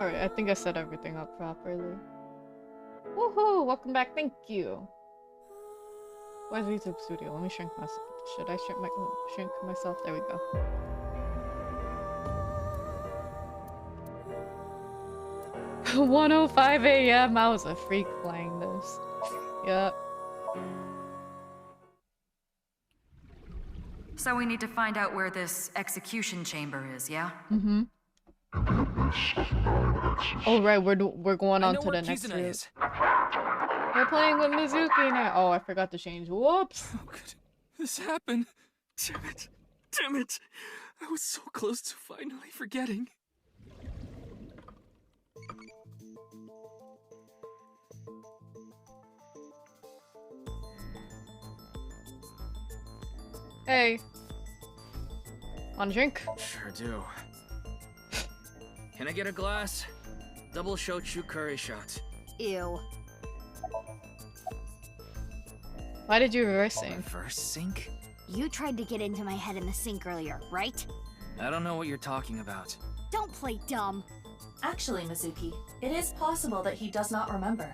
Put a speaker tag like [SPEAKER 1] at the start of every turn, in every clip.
[SPEAKER 1] Alright, I think I set everything up properly. Woohoo! Welcome back, thank you! Where's YouTube Studio? Let me shrink myself. Should I shrink myself? There we go. "1:05 a.m. I was a freak playing this. Yep.
[SPEAKER 2] So we need to find out where this execution chamber is, yeah?
[SPEAKER 1] Mm-hmm. Oh right, we're going on to the next route. We're playing with Mizuki now. Oh, I forgot to change. Whoops.
[SPEAKER 3] How could this happen? Damn it. Damn it. I was so close to finally forgetting.
[SPEAKER 1] Hey. Want a drink?
[SPEAKER 3] Sure do. Can I get a glass? Double shochu curry shot.
[SPEAKER 4] Ew.
[SPEAKER 1] Why did you reverse sync?
[SPEAKER 3] Reverse sync?
[SPEAKER 4] You tried to get into my head in the sink earlier, right?
[SPEAKER 3] I don't know what you're talking about.
[SPEAKER 4] Don't play dumb.
[SPEAKER 5] Actually, Mizuki, it is possible that he does not remember.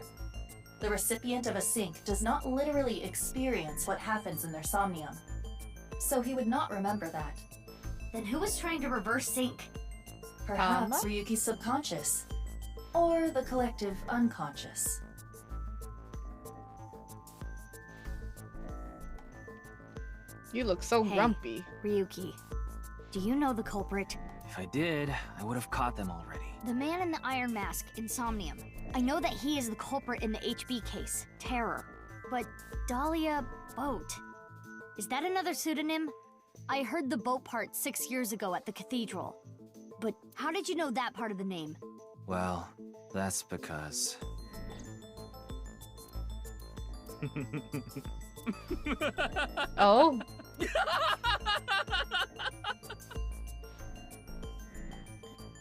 [SPEAKER 5] The recipient of a sync does not literally experience what happens in their somnium. So he would not remember that.
[SPEAKER 4] Then who was trying to reverse sync?
[SPEAKER 5] Perhaps Ryuki's subconscious. Or the collective unconscious.
[SPEAKER 1] You look so grumpy.
[SPEAKER 4] Ryuki, do you know the culprit?
[SPEAKER 3] If I did, I would have caught them already.
[SPEAKER 4] The man in the iron mask in Somnium. I know that he is the culprit in the HB case, Terror. But Dahlia Boat. Is that another pseudonym? I heard the boat part 6 years ago at the cathedral. But how did you know that part of the name?
[SPEAKER 3] Well, that's because...
[SPEAKER 1] Oh?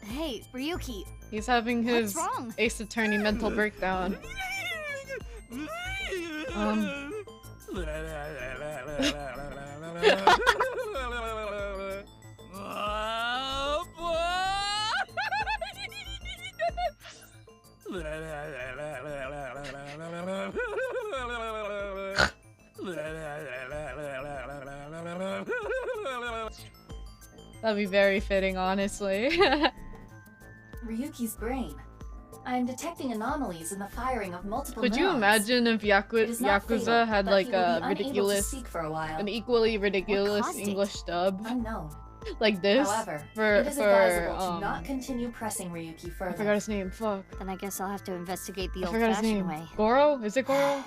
[SPEAKER 4] Hey, Ryuki.
[SPEAKER 1] He's having his
[SPEAKER 4] What's wrong?
[SPEAKER 1] Ace Attorney mental breakdown. That'd be very fitting, honestly.
[SPEAKER 5] Ryuki's brain. I am detecting anomalies in the firing of multiple
[SPEAKER 1] Could you
[SPEAKER 5] neurons.
[SPEAKER 1] imagine if Yakuza had like a ridiculous, an equally ridiculous English dub?
[SPEAKER 5] Unknown.
[SPEAKER 1] Like this?
[SPEAKER 5] However,
[SPEAKER 1] for,
[SPEAKER 5] it is advisable to not continue pressing Ryuki further.
[SPEAKER 1] I forgot his name, fuck.
[SPEAKER 4] Then I guess I'll have to investigate the
[SPEAKER 1] I forgot his
[SPEAKER 4] old-fashioned
[SPEAKER 1] name.
[SPEAKER 4] way.
[SPEAKER 1] Goro? Is it Goro?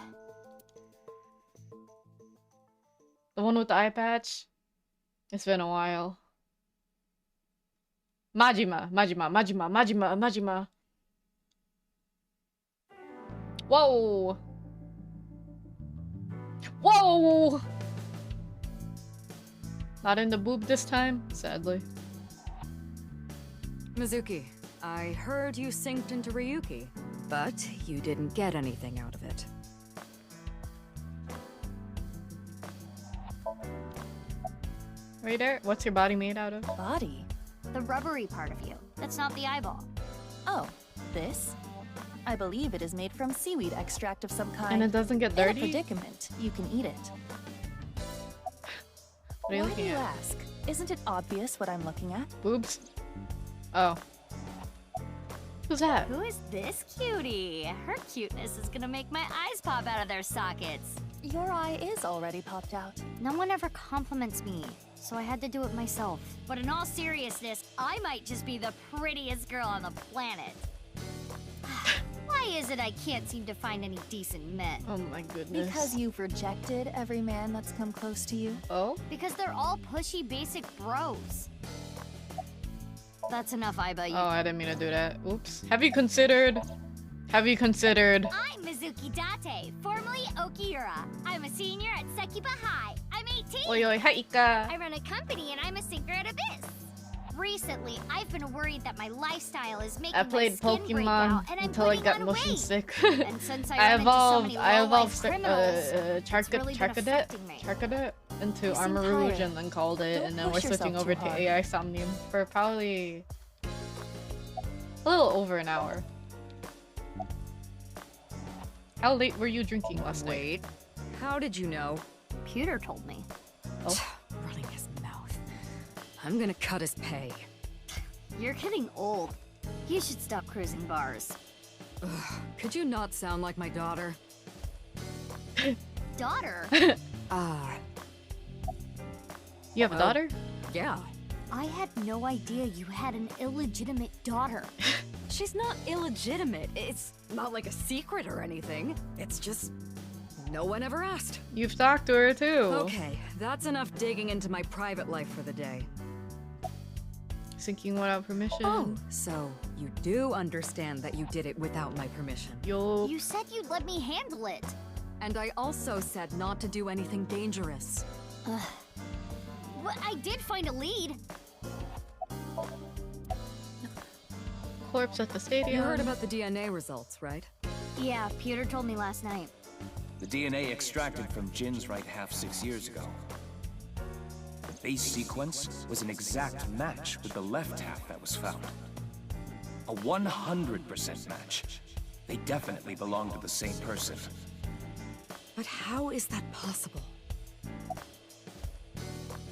[SPEAKER 1] The one with the eye patch? It's been a while. Majima. Whoa! Whoa! Not in the boob this time, sadly.
[SPEAKER 2] Mizuki, I heard you synced into Ryuki, but you didn't get anything out of it.
[SPEAKER 1] Right there? What's your body made out of?
[SPEAKER 5] Body?
[SPEAKER 4] The rubbery part of you. That's not the eyeball.
[SPEAKER 5] Oh, this? I believe it is made from seaweed extract of some kind.
[SPEAKER 1] And it doesn't get
[SPEAKER 5] In
[SPEAKER 1] dirty?
[SPEAKER 5] a predicament, you can eat it.
[SPEAKER 1] What are you
[SPEAKER 5] Why
[SPEAKER 1] looking
[SPEAKER 5] do you
[SPEAKER 1] at?
[SPEAKER 5] ask? Isn't it obvious what I'm looking at?
[SPEAKER 1] Boobs? Oh. Who's that?
[SPEAKER 4] Who is this cutie? Her cuteness is gonna make my eyes pop out of their sockets.
[SPEAKER 5] Your eye is already popped out.
[SPEAKER 4] No one ever compliments me, so I had to do it myself. But in all seriousness, I might just be the prettiest girl on the planet. Why is it I can't seem to find any decent men?
[SPEAKER 1] Oh my goodness.
[SPEAKER 5] Because you've rejected every man that's come close to you?
[SPEAKER 1] Oh?
[SPEAKER 4] Because they're all pushy basic bros. That's enough, Aiba.
[SPEAKER 1] Oh, I didn't mean to do that. Oops. Have you considered...
[SPEAKER 4] I'm Mizuki Date, formerly Okiura. I'm a senior at Sekiba High. I'm 18.
[SPEAKER 1] Oi, hi, Ika.
[SPEAKER 4] I run a company and I'm a sinker at Abyss. Recently, I've been worried that my lifestyle is making
[SPEAKER 1] I played
[SPEAKER 4] my skin break
[SPEAKER 1] Pokemon
[SPEAKER 4] out, and I'm
[SPEAKER 1] until I
[SPEAKER 4] putting
[SPEAKER 1] got
[SPEAKER 4] on
[SPEAKER 1] motion
[SPEAKER 4] weight.
[SPEAKER 1] sick.
[SPEAKER 4] And since
[SPEAKER 1] I
[SPEAKER 4] I
[SPEAKER 1] evolved
[SPEAKER 4] criminals, it's really been
[SPEAKER 1] Charcadet
[SPEAKER 4] affecting me.
[SPEAKER 1] into
[SPEAKER 5] You seem
[SPEAKER 1] Armor Rouge
[SPEAKER 5] tired.
[SPEAKER 1] and then called it,
[SPEAKER 5] Don't
[SPEAKER 1] and then we're
[SPEAKER 5] push
[SPEAKER 1] switching
[SPEAKER 5] yourself
[SPEAKER 1] over
[SPEAKER 5] too
[SPEAKER 1] to
[SPEAKER 5] hard.
[SPEAKER 1] AI Somnium for probably A little over an hour. How late were you drinking last night?
[SPEAKER 2] Wait, how did you know?
[SPEAKER 4] Pewter told me.
[SPEAKER 1] Oh.
[SPEAKER 2] Running his mouth. I'm gonna cut his pay.
[SPEAKER 4] You're getting old. You should stop cruising bars.
[SPEAKER 2] Ugh, could you not sound like my daughter?
[SPEAKER 4] Daughter?
[SPEAKER 2] Ah,
[SPEAKER 1] You have a daughter?
[SPEAKER 2] yeah.
[SPEAKER 4] I had no idea you had an illegitimate daughter.
[SPEAKER 2] She's not illegitimate. It's not like a secret or anything. It's just no one ever asked.
[SPEAKER 1] You've talked to her too.
[SPEAKER 2] Okay, that's enough digging into my private life for the day.
[SPEAKER 1] Sinking without permission.
[SPEAKER 2] Oh, so you do understand that you did it without my permission.
[SPEAKER 1] Yo.
[SPEAKER 4] You said you'd let me handle it.
[SPEAKER 2] And I also said not to do anything dangerous.
[SPEAKER 4] But I did find a lead.
[SPEAKER 1] Corpse at the stadium.
[SPEAKER 2] You heard about the DNA results, right?
[SPEAKER 4] Yeah, Pewter told me last night.
[SPEAKER 6] The DNA extracted from Jin's right half 6 years ago. The base sequence was an exact match with the left half that was found. A 100% match. They definitely belong to the same person.
[SPEAKER 2] But how is that possible?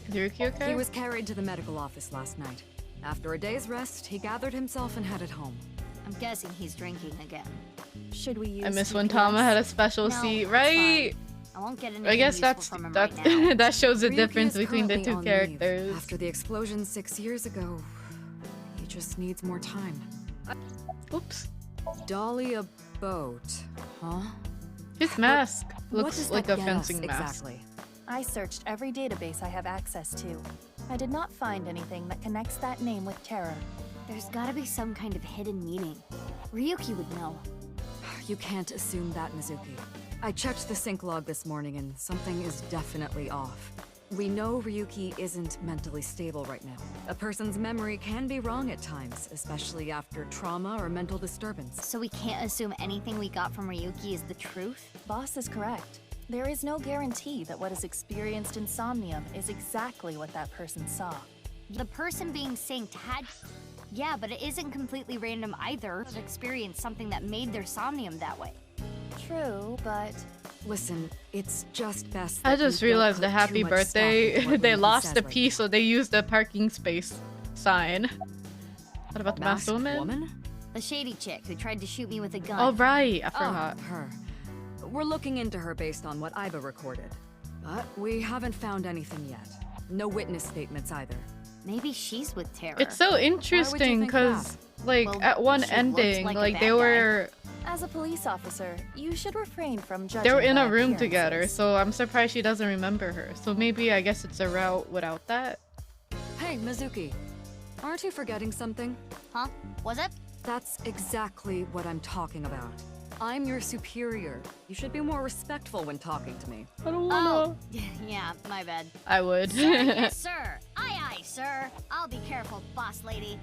[SPEAKER 1] Is Ryuki okay?
[SPEAKER 2] He was carried to the medical office last night. After a day's rest, he gathered himself and headed home.
[SPEAKER 4] I'm guessing he's drinking again.
[SPEAKER 2] Should we use
[SPEAKER 1] I miss when
[SPEAKER 2] GPS?
[SPEAKER 1] Tama had a special
[SPEAKER 4] No,
[SPEAKER 1] seat,
[SPEAKER 4] it's
[SPEAKER 1] right?
[SPEAKER 4] I won't get anything
[SPEAKER 1] I guess
[SPEAKER 4] useful
[SPEAKER 1] that's
[SPEAKER 4] from him
[SPEAKER 1] that
[SPEAKER 4] right now.
[SPEAKER 1] that shows the
[SPEAKER 2] Ryuki
[SPEAKER 1] difference
[SPEAKER 2] is
[SPEAKER 1] between the
[SPEAKER 2] currently
[SPEAKER 1] two
[SPEAKER 2] on
[SPEAKER 1] characters.
[SPEAKER 2] leave. After the explosion 6 years ago, he just needs more time.
[SPEAKER 1] Oops.
[SPEAKER 2] Dahlia Boat, huh?
[SPEAKER 1] His mask
[SPEAKER 2] What
[SPEAKER 1] looks
[SPEAKER 2] does
[SPEAKER 1] like
[SPEAKER 2] that
[SPEAKER 1] a
[SPEAKER 2] get us
[SPEAKER 1] fencing mask.
[SPEAKER 2] exactly?
[SPEAKER 5] I searched every database I have access to. I did not find anything that connects that name with terror.
[SPEAKER 4] There's gotta be some kind of hidden meaning. Ryuki would know.
[SPEAKER 2] You can't assume that, Mizuki. I checked the sync log this morning and something is definitely off. We know Ryuki isn't mentally stable right now. A person's memory can be wrong at times, especially after trauma or mental disturbance.
[SPEAKER 4] So we can't assume anything we got from Ryuki is the truth?
[SPEAKER 5] Boss is correct. There is no guarantee that what is experienced in Somnium is exactly what that person saw.
[SPEAKER 4] The person being synced had... Yeah, but it isn't completely random either. They experienced something that made their Somnium that way.
[SPEAKER 5] True, but
[SPEAKER 2] Listen, it's just best
[SPEAKER 1] I
[SPEAKER 2] that you
[SPEAKER 1] just
[SPEAKER 2] don't
[SPEAKER 1] realized
[SPEAKER 2] put
[SPEAKER 1] the
[SPEAKER 2] too
[SPEAKER 1] happy
[SPEAKER 2] much stock
[SPEAKER 1] birthday,
[SPEAKER 2] into what
[SPEAKER 1] they
[SPEAKER 2] Ryuki
[SPEAKER 1] lost
[SPEAKER 2] says
[SPEAKER 1] the
[SPEAKER 2] right
[SPEAKER 1] P,
[SPEAKER 2] now.
[SPEAKER 1] so they used the parking space sign. What about the masked woman?
[SPEAKER 4] The shady chick who tried to shoot me with a gun.
[SPEAKER 1] Oh, right. I
[SPEAKER 2] Oh,
[SPEAKER 1] forgot.
[SPEAKER 2] her. We're looking into her based on what Iba recorded. But we haven't found anything yet. No witness statements either.
[SPEAKER 4] Maybe she's with Terror.
[SPEAKER 1] It's so interesting
[SPEAKER 2] think
[SPEAKER 1] because, like,
[SPEAKER 4] Well,
[SPEAKER 1] at one
[SPEAKER 4] she looked
[SPEAKER 1] ending,
[SPEAKER 4] like a
[SPEAKER 1] like,
[SPEAKER 4] bad
[SPEAKER 1] they
[SPEAKER 4] guy.
[SPEAKER 1] were
[SPEAKER 5] as a police officer, you should refrain from judging.
[SPEAKER 1] they were in
[SPEAKER 5] by
[SPEAKER 1] a room together,
[SPEAKER 5] appearances.
[SPEAKER 1] so I'm surprised she doesn't remember her. So maybe I guess it's a route without that.
[SPEAKER 2] Hey, Mizuki. Aren't you forgetting something?
[SPEAKER 4] Huh? Was it?
[SPEAKER 2] That's exactly what I'm talking about. I'm your superior. You should be more respectful when talking to me.
[SPEAKER 1] I don't wanna.
[SPEAKER 4] Oh, yeah, my bad.
[SPEAKER 1] I would.
[SPEAKER 4] Sir, yes, sir. Aye, aye, sir. I'll be careful, boss lady.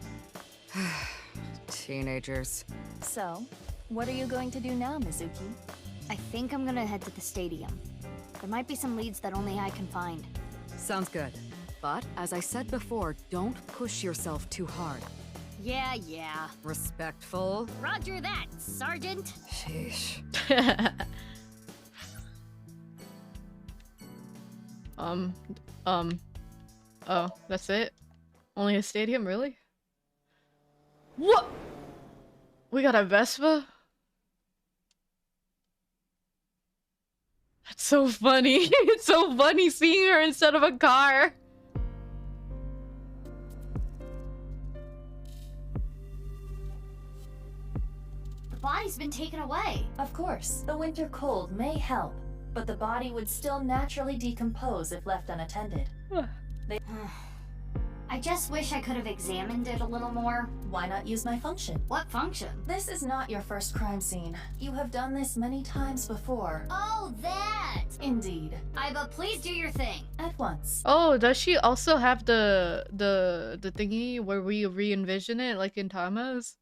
[SPEAKER 2] Teenagers.
[SPEAKER 5] So, what are you going to do now, Mizuki?
[SPEAKER 4] I think I'm gonna head to the stadium. There might be some leads that only I can find.
[SPEAKER 2] Sounds good. But, as I said before, don't push yourself too hard.
[SPEAKER 4] Yeah, yeah.
[SPEAKER 2] Respectful.
[SPEAKER 4] Roger that, Sergeant.
[SPEAKER 2] Sheesh.
[SPEAKER 1] Oh, that's it? Only a stadium, really? What? We got a Vespa? That's so funny. It's so funny seeing her instead of a car.
[SPEAKER 4] The body's been taken away.
[SPEAKER 5] Of course, the winter cold may help, but the body would still naturally decompose if left unattended.
[SPEAKER 4] I just wish I could have examined it a little more.
[SPEAKER 5] Why not use my function?
[SPEAKER 4] What function?
[SPEAKER 5] This is not your first crime scene. You have done this many times before.
[SPEAKER 4] Oh, that!
[SPEAKER 5] Indeed.
[SPEAKER 4] Iba, please do your thing.
[SPEAKER 5] At once.
[SPEAKER 1] Oh, does she also have the thingy where we re-envision it like in Tama's?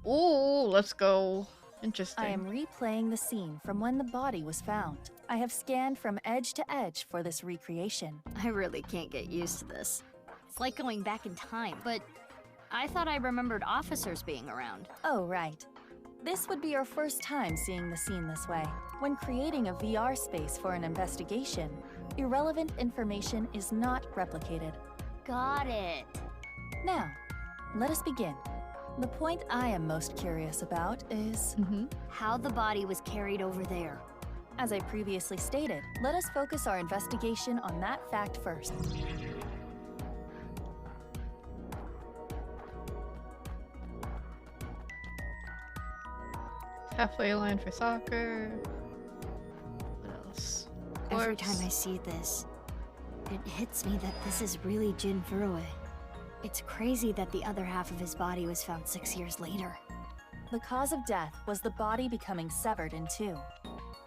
[SPEAKER 1] Ooh, let's go. Interesting.
[SPEAKER 5] I am replaying the scene from when the body was found. I have scanned from edge to edge for this recreation.
[SPEAKER 4] I really can't get used to this. It's like going back in time, but I thought I remembered officers being around.
[SPEAKER 5] Oh, right. This would be your first time seeing the scene this way. When creating a VR space for an investigation, irrelevant information is not replicated.
[SPEAKER 4] Got it.
[SPEAKER 5] Now, let us begin. The point I am most curious about is
[SPEAKER 4] How the body was carried over there.
[SPEAKER 5] as I previously stated, let us focus our investigation on that fact first.
[SPEAKER 1] Halfway line for soccer. What else?
[SPEAKER 4] Every
[SPEAKER 1] Corpse.
[SPEAKER 4] time I see this, it hits me that this is really Jin Furue. It's crazy that the other half of his body was found 6 years later.
[SPEAKER 5] The cause of death was the body becoming severed in two.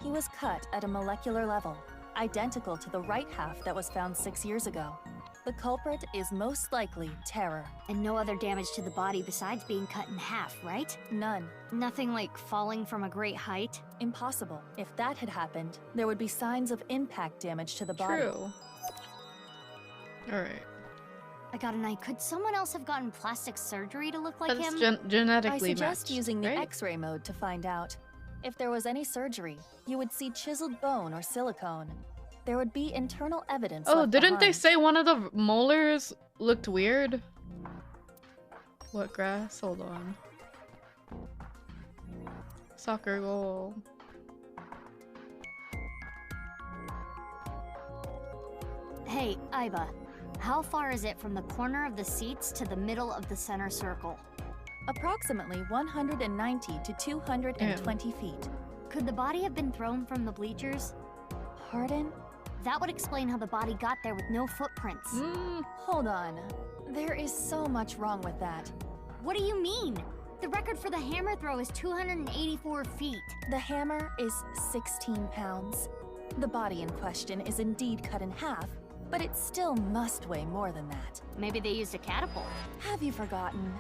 [SPEAKER 5] He was cut at a molecular level, identical to the right half that was found 6 years ago. The culprit is most likely Terror.
[SPEAKER 4] And no other damage to the body besides being cut in half, right?
[SPEAKER 5] None.
[SPEAKER 4] Nothing like falling from a great height?
[SPEAKER 5] Impossible. If that had happened, there would be signs of impact damage to the body.
[SPEAKER 1] True. Alright.
[SPEAKER 4] I got an eye. Could someone else have gotten plastic surgery to look like
[SPEAKER 1] That's
[SPEAKER 4] him?
[SPEAKER 1] genetically
[SPEAKER 5] I suggest
[SPEAKER 1] matched,
[SPEAKER 5] using the
[SPEAKER 1] right?
[SPEAKER 5] X-ray mode to find out. If there was any surgery, you would see chiseled bone or silicone. There would be internal evidence.
[SPEAKER 1] Oh,
[SPEAKER 5] left
[SPEAKER 1] didn't they
[SPEAKER 5] behind.
[SPEAKER 1] say one of the molars looked weird? What grass? Hold on. Soccer goal.
[SPEAKER 4] Hey, Aiba. How far is it from the corner of the seats to the middle of the center circle?
[SPEAKER 5] Approximately 190 to 220 feet.
[SPEAKER 4] Could the body have been thrown from the bleachers?
[SPEAKER 5] Pardon?
[SPEAKER 4] That would explain how the body got there with no footprints.
[SPEAKER 5] Hold on. There is so much wrong with that.
[SPEAKER 4] What do you mean? The record for the hammer throw is 284 feet.
[SPEAKER 5] The hammer is 16 pounds. The body in question is indeed cut in half, but it still must weigh more than that.
[SPEAKER 4] Maybe they used a catapult.
[SPEAKER 5] Have you forgotten?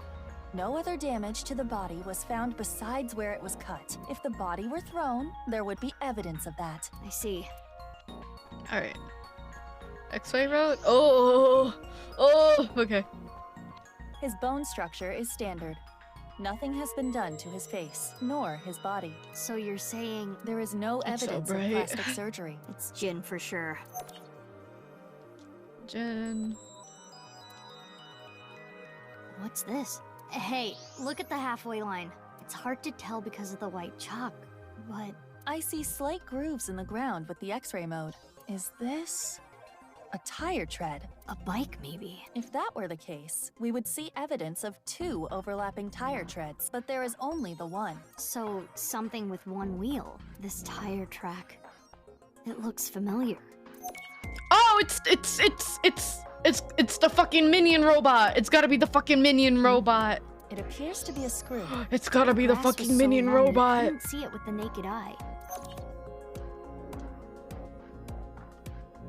[SPEAKER 5] No other damage to the body was found besides where it was cut. If the body were thrown, there would be evidence of that.
[SPEAKER 4] I see.
[SPEAKER 1] Alright. X-ray road? Oh! Oh! Okay.
[SPEAKER 5] His bone structure is standard. Nothing has been done to his face, nor his body.
[SPEAKER 4] So you're saying
[SPEAKER 5] There is no
[SPEAKER 1] It's so
[SPEAKER 5] evidence of
[SPEAKER 1] bright.
[SPEAKER 5] plastic surgery.
[SPEAKER 4] it's Jin for sure.
[SPEAKER 1] Jen.
[SPEAKER 4] What's this? Hey, look at the halfway line. It's hard to tell because of the white chalk, but
[SPEAKER 5] I see slight grooves in the ground with the X-ray mode. Is this a tire tread?
[SPEAKER 4] a bike maybe.
[SPEAKER 5] If that were the case, we would see evidence of two overlapping tire treads, but there is only the one.
[SPEAKER 4] So something with one wheel. This tire track. It looks familiar.
[SPEAKER 1] Oh, it's the fucking minion robot. It's gotta be the fucking minion robot.
[SPEAKER 5] It appears to be a screw.
[SPEAKER 1] It's gotta be the
[SPEAKER 4] Grass was
[SPEAKER 1] fucking
[SPEAKER 4] so
[SPEAKER 1] minion
[SPEAKER 4] long, you
[SPEAKER 1] robot.
[SPEAKER 4] couldn't see it with the naked eye.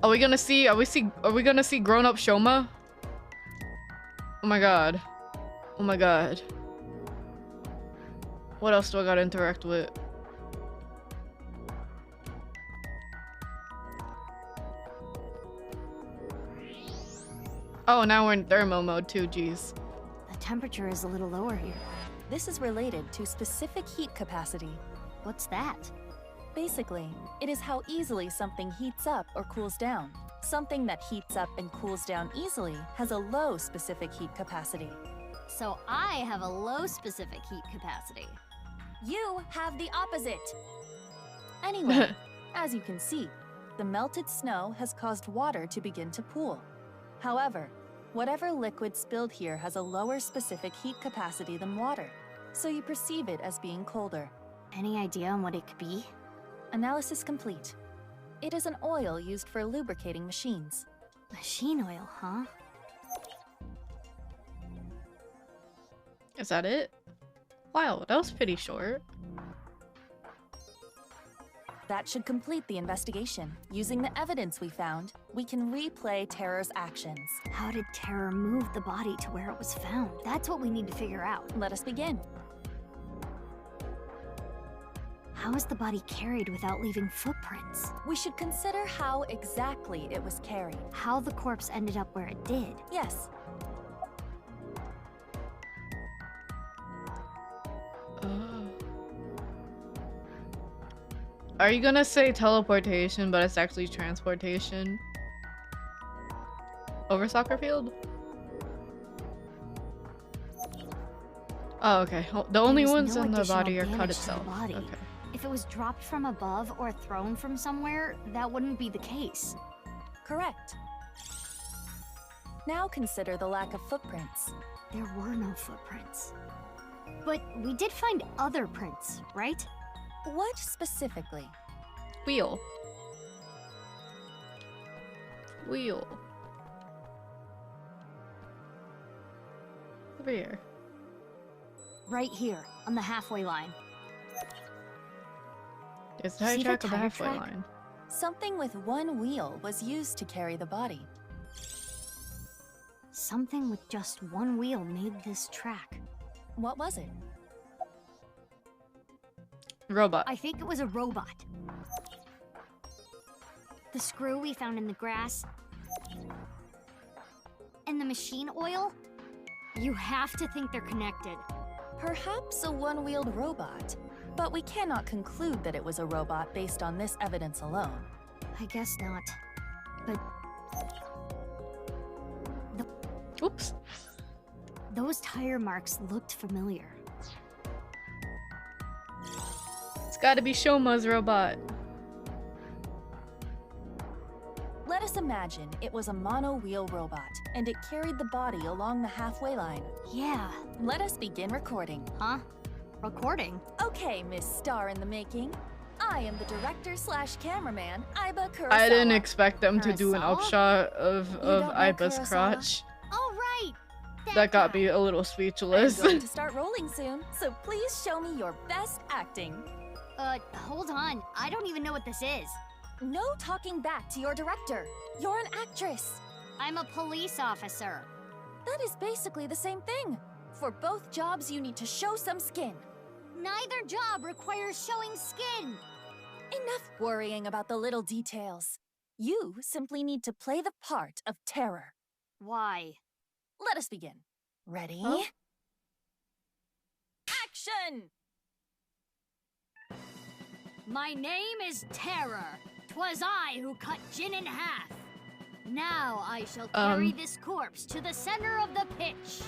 [SPEAKER 1] Are we gonna see grown up Shoma? Oh my god. Oh my god. What else do I gotta interact with? Oh, now we're in thermo mode too, jeez.
[SPEAKER 4] The temperature is a little lower here.
[SPEAKER 5] This is related to specific heat capacity.
[SPEAKER 4] What's that?
[SPEAKER 5] Basically, it is how easily something heats up or cools down. Something that heats up and cools down easily has a low specific heat capacity.
[SPEAKER 4] So I have a low specific heat capacity.
[SPEAKER 5] You have the opposite. Anyway, as you can see, the melted snow has caused water to begin to pool. However, whatever liquid spilled here has a lower specific heat capacity than water, so you perceive it as being colder.
[SPEAKER 4] Any idea on what it could be?
[SPEAKER 5] Analysis complete. It is an oil used for lubricating machines.
[SPEAKER 4] Machine oil, huh?
[SPEAKER 1] Is that it? Wow, that was pretty short.
[SPEAKER 5] That should complete the investigation. Using the evidence we found, we can replay Terror's actions.
[SPEAKER 4] How did Terror move the body to where it was found? That's what we need to figure out.
[SPEAKER 5] Let us begin.
[SPEAKER 4] How is the body carried without leaving footprints?
[SPEAKER 5] We should consider how exactly it was carried.
[SPEAKER 4] How the corpse ended up where it did?
[SPEAKER 5] Yes.
[SPEAKER 1] Are you gonna say teleportation, but it's actually transportation? Over soccer field? Oh, okay. The only
[SPEAKER 4] There's
[SPEAKER 1] ones
[SPEAKER 4] no
[SPEAKER 1] in the
[SPEAKER 4] additional
[SPEAKER 1] body are cut
[SPEAKER 4] damage to the
[SPEAKER 1] itself.
[SPEAKER 4] body.
[SPEAKER 1] Okay.
[SPEAKER 4] If it was dropped from above or thrown from somewhere, that wouldn't be the case.
[SPEAKER 5] Correct. Now consider the lack of footprints.
[SPEAKER 4] There were no footprints. But we did find other prints, right?
[SPEAKER 5] What specifically?
[SPEAKER 1] Wheel. Wheel. Over here.
[SPEAKER 4] Right here, on the halfway line.
[SPEAKER 1] There's a tire
[SPEAKER 4] See the
[SPEAKER 1] track of the
[SPEAKER 4] tire
[SPEAKER 1] halfway
[SPEAKER 4] track?
[SPEAKER 1] line.
[SPEAKER 5] Something with one wheel was used to carry the body.
[SPEAKER 4] Something with just one wheel made this track.
[SPEAKER 5] What was it?
[SPEAKER 1] Robot.
[SPEAKER 4] I think it was a robot. The screw we found in the grass. And the machine oil? You have to think they're connected.
[SPEAKER 5] Perhaps a one-wheeled robot. But we cannot conclude that it was a robot based on this evidence alone.
[SPEAKER 4] I guess not. But
[SPEAKER 1] Oops.
[SPEAKER 4] those tire marks looked familiar.
[SPEAKER 1] It's gotta be Shoma's robot.
[SPEAKER 5] Let us imagine it was a mono-wheel robot, and it carried the body along the halfway line.
[SPEAKER 4] Yeah.
[SPEAKER 5] Let us begin recording.
[SPEAKER 4] Huh? Recording?
[SPEAKER 5] Okay, Miss Star in the Making. I am the director/cameraman, Aiba Kurosawa.
[SPEAKER 1] I didn't expect them to do an
[SPEAKER 4] Kurosawa?
[SPEAKER 1] upshot of
[SPEAKER 5] You don't know
[SPEAKER 1] Aiba's
[SPEAKER 5] Kurosawa?
[SPEAKER 1] crotch.
[SPEAKER 4] All right.
[SPEAKER 1] That got
[SPEAKER 4] guy.
[SPEAKER 1] me a little
[SPEAKER 5] I'm
[SPEAKER 1] speechless.
[SPEAKER 5] going to start rolling soon, so please show me your best acting.
[SPEAKER 4] Hold on. I don't even know what this is.
[SPEAKER 5] No talking back to your director. You're an actress.
[SPEAKER 4] I'm a police officer.
[SPEAKER 5] That is basically the same thing. For both jobs, you need to show some skin.
[SPEAKER 4] Neither job requires showing skin.
[SPEAKER 5] Enough worrying about the little details. You simply need to play the part of terror.
[SPEAKER 4] Why?
[SPEAKER 5] Let us begin. Ready?
[SPEAKER 1] Huh?
[SPEAKER 5] Action!
[SPEAKER 4] My name is Terror. 'Twas I who cut Jin in half. Now I shall carry this corpse to the center of the pitch.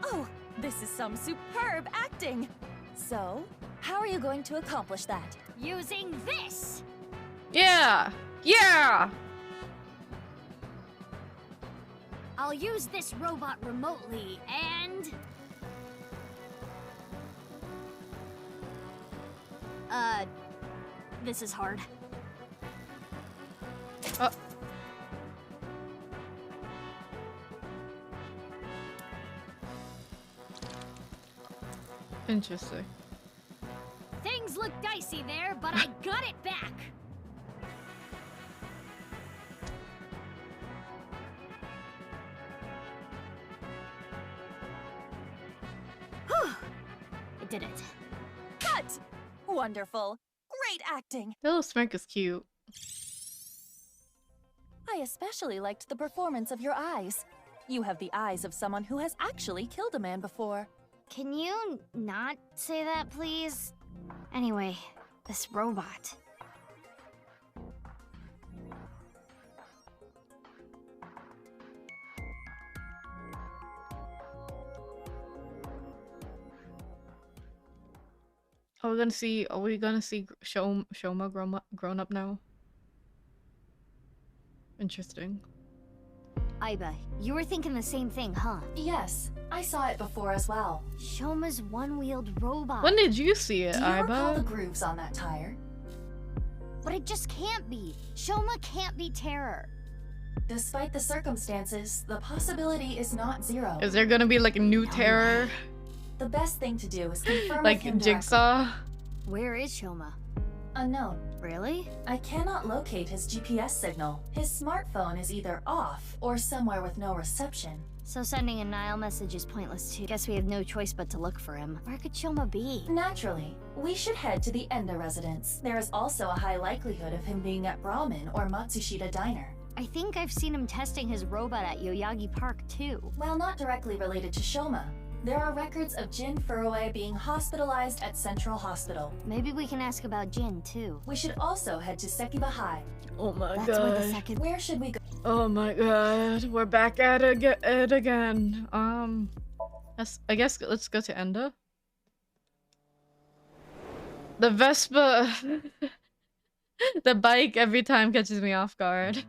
[SPEAKER 5] Oh, this is some superb acting. So, how are you going to accomplish that?
[SPEAKER 4] Using this.
[SPEAKER 1] Yeah! Yeah!
[SPEAKER 4] I'll use this robot remotely and... This is hard.
[SPEAKER 1] Oh. Interesting.
[SPEAKER 4] Things look dicey there, but I got it back. Whew. I did it.
[SPEAKER 5] Cut! Wonderful. Great acting.
[SPEAKER 1] That little smirk is cute.
[SPEAKER 5] I especially liked the performance of your eyes. You have the eyes of someone who has actually killed a man before.
[SPEAKER 4] Can you not say that, please? Anyway, this robot.
[SPEAKER 1] Are we gonna see Shoma grown up now? Interesting.
[SPEAKER 4] Aiba, you were thinking the same thing, huh?
[SPEAKER 5] Yes, I saw it before as well.
[SPEAKER 4] Shoma's one-wheeled robot.
[SPEAKER 1] When did you see it,
[SPEAKER 5] Do you recall the
[SPEAKER 1] Aiba?
[SPEAKER 5] grooves on that tire?
[SPEAKER 4] But it just can't be. Shoma can't be Terror.
[SPEAKER 5] Despite the circumstances, the possibility is not zero.
[SPEAKER 1] Is there gonna be like a new terror?
[SPEAKER 5] The best thing to do is confirm
[SPEAKER 1] Like
[SPEAKER 5] with him
[SPEAKER 1] Jigsaw?
[SPEAKER 4] Where is Shoma?
[SPEAKER 5] directly. Unknown.
[SPEAKER 4] Really?
[SPEAKER 5] I cannot locate his GPS signal. His smartphone is either off or somewhere with no reception.
[SPEAKER 4] So sending a Nile message is pointless too. Guess we have no choice but to look for him. Where could Shoma be?
[SPEAKER 5] Naturally, we should head to the Enda residence. There is also a high likelihood of him being at Brahmin or Matsushita Diner.
[SPEAKER 4] I think I've seen him testing his robot at Yoyagi Park too.
[SPEAKER 5] While not directly related to Shoma, There are records of Jin Furue being hospitalized at Central Hospital.
[SPEAKER 4] Maybe we can ask about Jin, too.
[SPEAKER 5] We should also head to Sekiba High.
[SPEAKER 1] Oh my
[SPEAKER 4] That's where the
[SPEAKER 1] god.
[SPEAKER 4] second...
[SPEAKER 5] Where should we go?
[SPEAKER 1] Oh my god. We're back at it again. I guess let's go to Enda. The Vespa. The bike every time catches me off guard.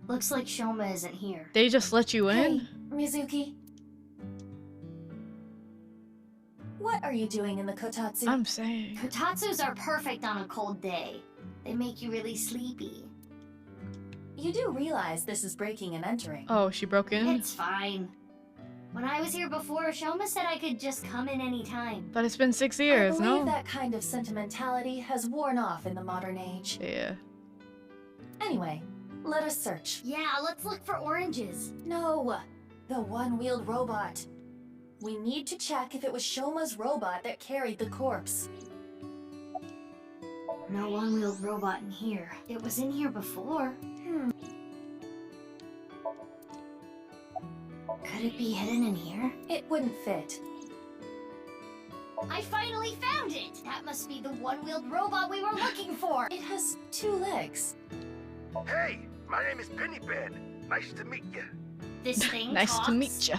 [SPEAKER 4] Looks like Shoma isn't here.
[SPEAKER 1] They just let you in?
[SPEAKER 5] Hey, Mizuki. What are you doing in the kotatsu?
[SPEAKER 1] I'm saying.
[SPEAKER 4] Kotatsus are perfect on a cold day. They make you really sleepy.
[SPEAKER 5] You do realize this is breaking and entering.
[SPEAKER 1] Oh, she broke in?
[SPEAKER 4] It's fine. When I was here before, Shoma said I could just come in anytime.
[SPEAKER 1] But it's been 6
[SPEAKER 5] I
[SPEAKER 1] years,
[SPEAKER 5] believe
[SPEAKER 1] no?
[SPEAKER 5] that kind of sentimentality has worn off in the modern age.
[SPEAKER 1] Yeah.
[SPEAKER 5] Anyway, let us search.
[SPEAKER 4] Yeah, let's look for oranges.
[SPEAKER 5] No, the one-wheeled robot. We need to check if it was Shoma's robot that carried the corpse.
[SPEAKER 4] No one-wheeled robot in here. It was in here before. Could it be hidden in here?
[SPEAKER 5] It wouldn't fit.
[SPEAKER 4] I finally found it! That must be the one-wheeled robot we were looking for!
[SPEAKER 5] It has 2 legs.
[SPEAKER 7] Hey, my name is Pennypen. Nice to meet you.
[SPEAKER 4] This thing
[SPEAKER 1] Nice
[SPEAKER 4] talks?
[SPEAKER 1] to meet ya.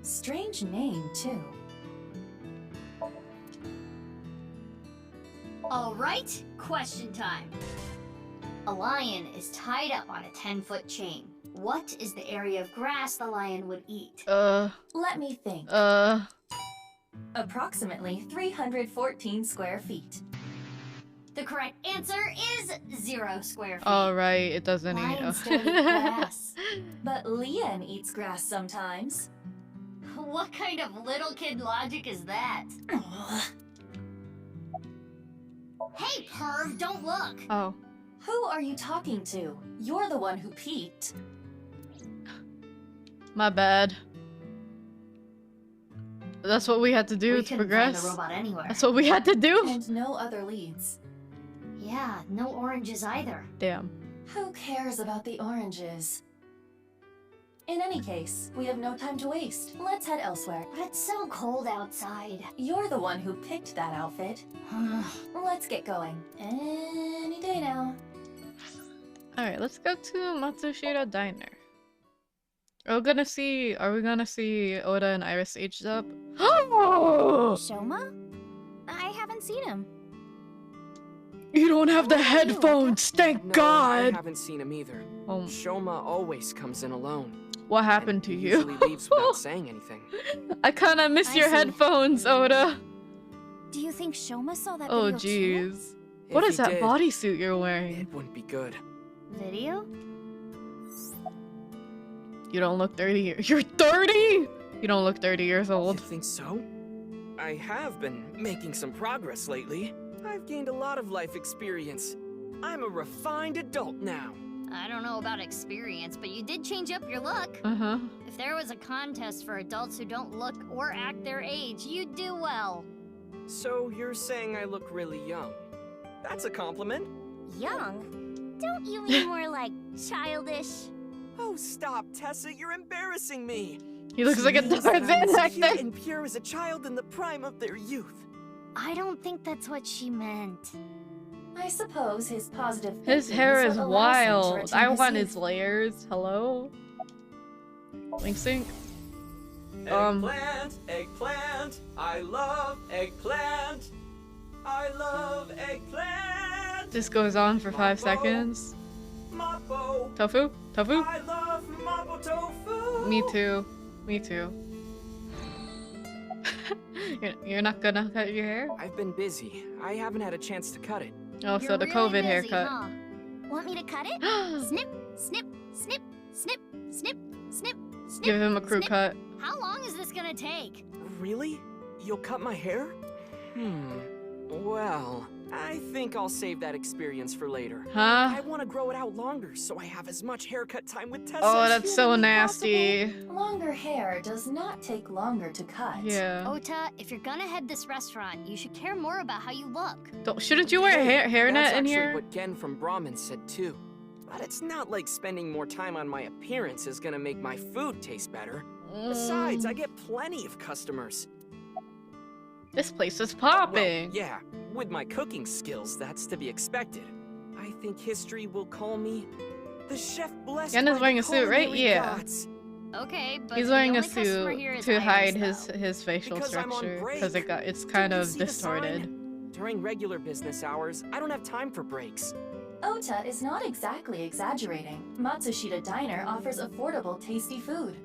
[SPEAKER 5] Strange name, too.
[SPEAKER 4] Alright, question time. A lion is tied up on a 10-foot chain. What is the area of grass the lion would eat?
[SPEAKER 5] Let me think. Approximately 314 square feet.
[SPEAKER 4] The correct answer is 0 square feet.
[SPEAKER 1] Alright, it doesn't eat.
[SPEAKER 4] Lions don't eat grass.
[SPEAKER 5] But Lien eats grass sometimes.
[SPEAKER 4] What kind of little kid logic is that? Hey, perv, don't look!
[SPEAKER 1] Oh.
[SPEAKER 5] Who are you talking to? You're the one who peeked.
[SPEAKER 1] My bad. That's what we had to do
[SPEAKER 4] We
[SPEAKER 1] to
[SPEAKER 4] couldn't
[SPEAKER 1] progress.
[SPEAKER 4] find the robot anywhere.
[SPEAKER 1] That's what we had to do.
[SPEAKER 5] And no other leads.
[SPEAKER 4] Yeah, no oranges either.
[SPEAKER 1] Damn.
[SPEAKER 5] Who cares about the oranges? In any case, we have no time to waste. Let's head elsewhere.
[SPEAKER 4] But it's so cold outside.
[SPEAKER 5] You're the one who picked that outfit. Let's get going. Any day now.
[SPEAKER 1] Alright, let's go to Matsushita Diner. Are we gonna see Oda and Iris aged up?
[SPEAKER 8] Shoma? I haven't seen him.
[SPEAKER 1] You don't have the headphones, thank
[SPEAKER 3] No, I
[SPEAKER 1] God!
[SPEAKER 3] haven't seen him either.
[SPEAKER 1] Oh,
[SPEAKER 3] Shoma always comes in alone.
[SPEAKER 1] what happened
[SPEAKER 3] and
[SPEAKER 1] to
[SPEAKER 3] he
[SPEAKER 1] you?
[SPEAKER 3] usually leaves without saying anything.
[SPEAKER 1] I kinda miss
[SPEAKER 8] I
[SPEAKER 1] your
[SPEAKER 8] see.
[SPEAKER 1] headphones, Oda.
[SPEAKER 8] Do you think Shoma saw that
[SPEAKER 1] Oh
[SPEAKER 8] video too?
[SPEAKER 1] jeez. What
[SPEAKER 3] If
[SPEAKER 1] is
[SPEAKER 3] he
[SPEAKER 1] that
[SPEAKER 3] did,
[SPEAKER 1] bodysuit you're wearing?
[SPEAKER 3] It wouldn't be good.
[SPEAKER 4] Video?
[SPEAKER 1] You don't look 30 years. You're 30? You don't look 30 years
[SPEAKER 3] You
[SPEAKER 1] old.
[SPEAKER 3] think so? I have been making some progress lately. I've gained a lot of life experience. I'm a refined adult now.
[SPEAKER 4] I don't know about experience, but you did change up your look.
[SPEAKER 1] Uh-huh.
[SPEAKER 4] If there was a contest for adults who don't look or act their age, you'd do well.
[SPEAKER 3] So you're saying I look really young? That's a compliment.
[SPEAKER 8] Young? Don't you mean more like childish?
[SPEAKER 3] Oh, stop, Tessa, you're embarrassing me.
[SPEAKER 1] He looks like a
[SPEAKER 3] She means that
[SPEAKER 1] Tarzan
[SPEAKER 3] I'm as
[SPEAKER 1] actor.
[SPEAKER 3] cute and pure as a child in the prime of their youth.
[SPEAKER 4] I don't think that's what she meant.
[SPEAKER 5] I suppose his positive
[SPEAKER 1] His
[SPEAKER 5] thinking
[SPEAKER 1] hair
[SPEAKER 5] what
[SPEAKER 1] is
[SPEAKER 5] allows him to
[SPEAKER 1] wild.
[SPEAKER 5] retain
[SPEAKER 1] I want
[SPEAKER 5] youth.
[SPEAKER 1] his layers. Hello? Link sync?
[SPEAKER 3] Eggplant, eggplant, I love eggplant. I love eggplant.
[SPEAKER 1] This goes on for 5 seconds.
[SPEAKER 3] Mapo,
[SPEAKER 1] Tofu? Tofu?
[SPEAKER 3] I love mapo tofu.
[SPEAKER 1] Me too. Me too. You're not gonna cut your hair?
[SPEAKER 3] I've been busy. I haven't had a chance to cut it.
[SPEAKER 1] Oh, so
[SPEAKER 4] You're
[SPEAKER 1] the
[SPEAKER 4] really
[SPEAKER 1] COVID
[SPEAKER 4] busy,
[SPEAKER 1] haircut.
[SPEAKER 4] huh?
[SPEAKER 8] Want me to cut it? Snip, snip, snip, snip, snip, snip, snip.
[SPEAKER 1] Give him a crew
[SPEAKER 8] snip.
[SPEAKER 1] cut.
[SPEAKER 4] How long is this gonna take?
[SPEAKER 3] Really? You'll cut my hair? Well, I think I'll save that experience for later.
[SPEAKER 1] Huh?
[SPEAKER 3] I want to grow it out longer so I have as much haircut time with Tessa
[SPEAKER 1] Oh,
[SPEAKER 3] as
[SPEAKER 1] that's so
[SPEAKER 3] humanly
[SPEAKER 1] nasty.
[SPEAKER 5] Longer hair does not take longer to cut.
[SPEAKER 1] Yeah.
[SPEAKER 4] Ota, if you're gonna head this restaurant, you should care more about how you look.
[SPEAKER 1] Shouldn't you wear a
[SPEAKER 3] Hey,
[SPEAKER 1] hairnet
[SPEAKER 3] that's
[SPEAKER 1] in
[SPEAKER 3] actually
[SPEAKER 1] here?
[SPEAKER 3] what Gen from Brahmin said too. But it's not like spending more time on my appearance is gonna make my food taste better. Besides, I get plenty of customers.
[SPEAKER 1] This place is
[SPEAKER 3] Well,
[SPEAKER 1] popping.
[SPEAKER 3] yeah, with my cooking skills, that's to be expected. I think history will call me the chef blessed
[SPEAKER 1] Yenna's
[SPEAKER 3] by
[SPEAKER 1] wearing
[SPEAKER 3] the
[SPEAKER 1] a suit, right?
[SPEAKER 3] culinary
[SPEAKER 1] Yeah.
[SPEAKER 3] gods.
[SPEAKER 4] Okay, but
[SPEAKER 1] He's
[SPEAKER 4] the
[SPEAKER 1] wearing a
[SPEAKER 4] only customer here
[SPEAKER 1] suit
[SPEAKER 4] is
[SPEAKER 1] to
[SPEAKER 4] Iris,
[SPEAKER 1] hide
[SPEAKER 4] though.
[SPEAKER 1] his facial
[SPEAKER 3] Because I'm on
[SPEAKER 1] structure
[SPEAKER 3] break.
[SPEAKER 1] because it's
[SPEAKER 3] Did
[SPEAKER 1] kind
[SPEAKER 3] you
[SPEAKER 1] of
[SPEAKER 3] see the
[SPEAKER 1] distorted.
[SPEAKER 3] sign? During regular business hours, I don't have time for breaks.
[SPEAKER 5] Ota is not exactly exaggerating. Matsushita Diner offers affordable, tasty food.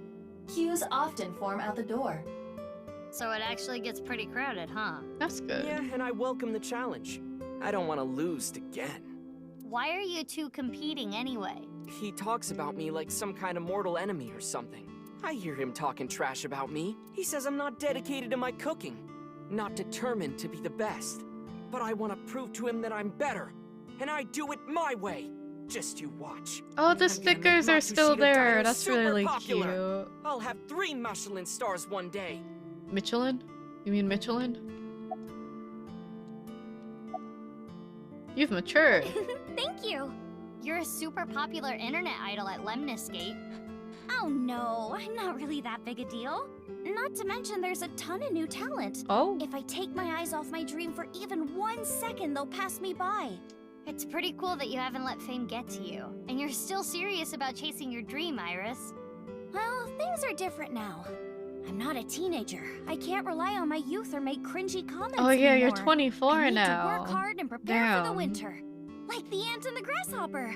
[SPEAKER 5] Queues often form out the door.
[SPEAKER 4] So it actually gets pretty crowded, huh?
[SPEAKER 1] That's good.
[SPEAKER 3] Yeah, and I welcome the challenge. I don't want to lose again.
[SPEAKER 4] Why are you two competing anyway?
[SPEAKER 3] He talks about me like some kind of mortal enemy or something. I hear him talking trash about me. He says I'm not dedicated to my cooking, not determined to be the best. But I want to prove to him that I'm better, and I do it my way. Just you watch.
[SPEAKER 1] Oh, the
[SPEAKER 3] I'm gonna
[SPEAKER 1] stickers
[SPEAKER 3] make
[SPEAKER 1] are still
[SPEAKER 3] Matsushita
[SPEAKER 1] there.
[SPEAKER 3] Diner
[SPEAKER 1] That's
[SPEAKER 3] super
[SPEAKER 1] really
[SPEAKER 3] popular.
[SPEAKER 1] cute.
[SPEAKER 3] I'll have 3 Michelin stars one day.
[SPEAKER 1] Michelin? You mean Michelin? You've matured.
[SPEAKER 8] Thank you.
[SPEAKER 4] You're a super popular internet idol at Lemniscape.
[SPEAKER 8] Oh no, I'm not really that big a deal. Not to mention there's a ton of new talent.
[SPEAKER 1] Oh.
[SPEAKER 8] If I take my eyes off my dream for even 1 second, they'll pass me by.
[SPEAKER 4] It's pretty cool that you haven't let fame get to you. And you're still serious about chasing your dream, Iris.
[SPEAKER 8] Well, things are different now. I'm not a teenager. I can't rely on my youth or make cringy comments
[SPEAKER 1] Oh yeah, you're
[SPEAKER 8] anymore.
[SPEAKER 1] 24
[SPEAKER 8] I need
[SPEAKER 1] now.
[SPEAKER 8] to work hard and prepare for the
[SPEAKER 1] Damn.
[SPEAKER 8] winter. Like the ant and the grasshopper.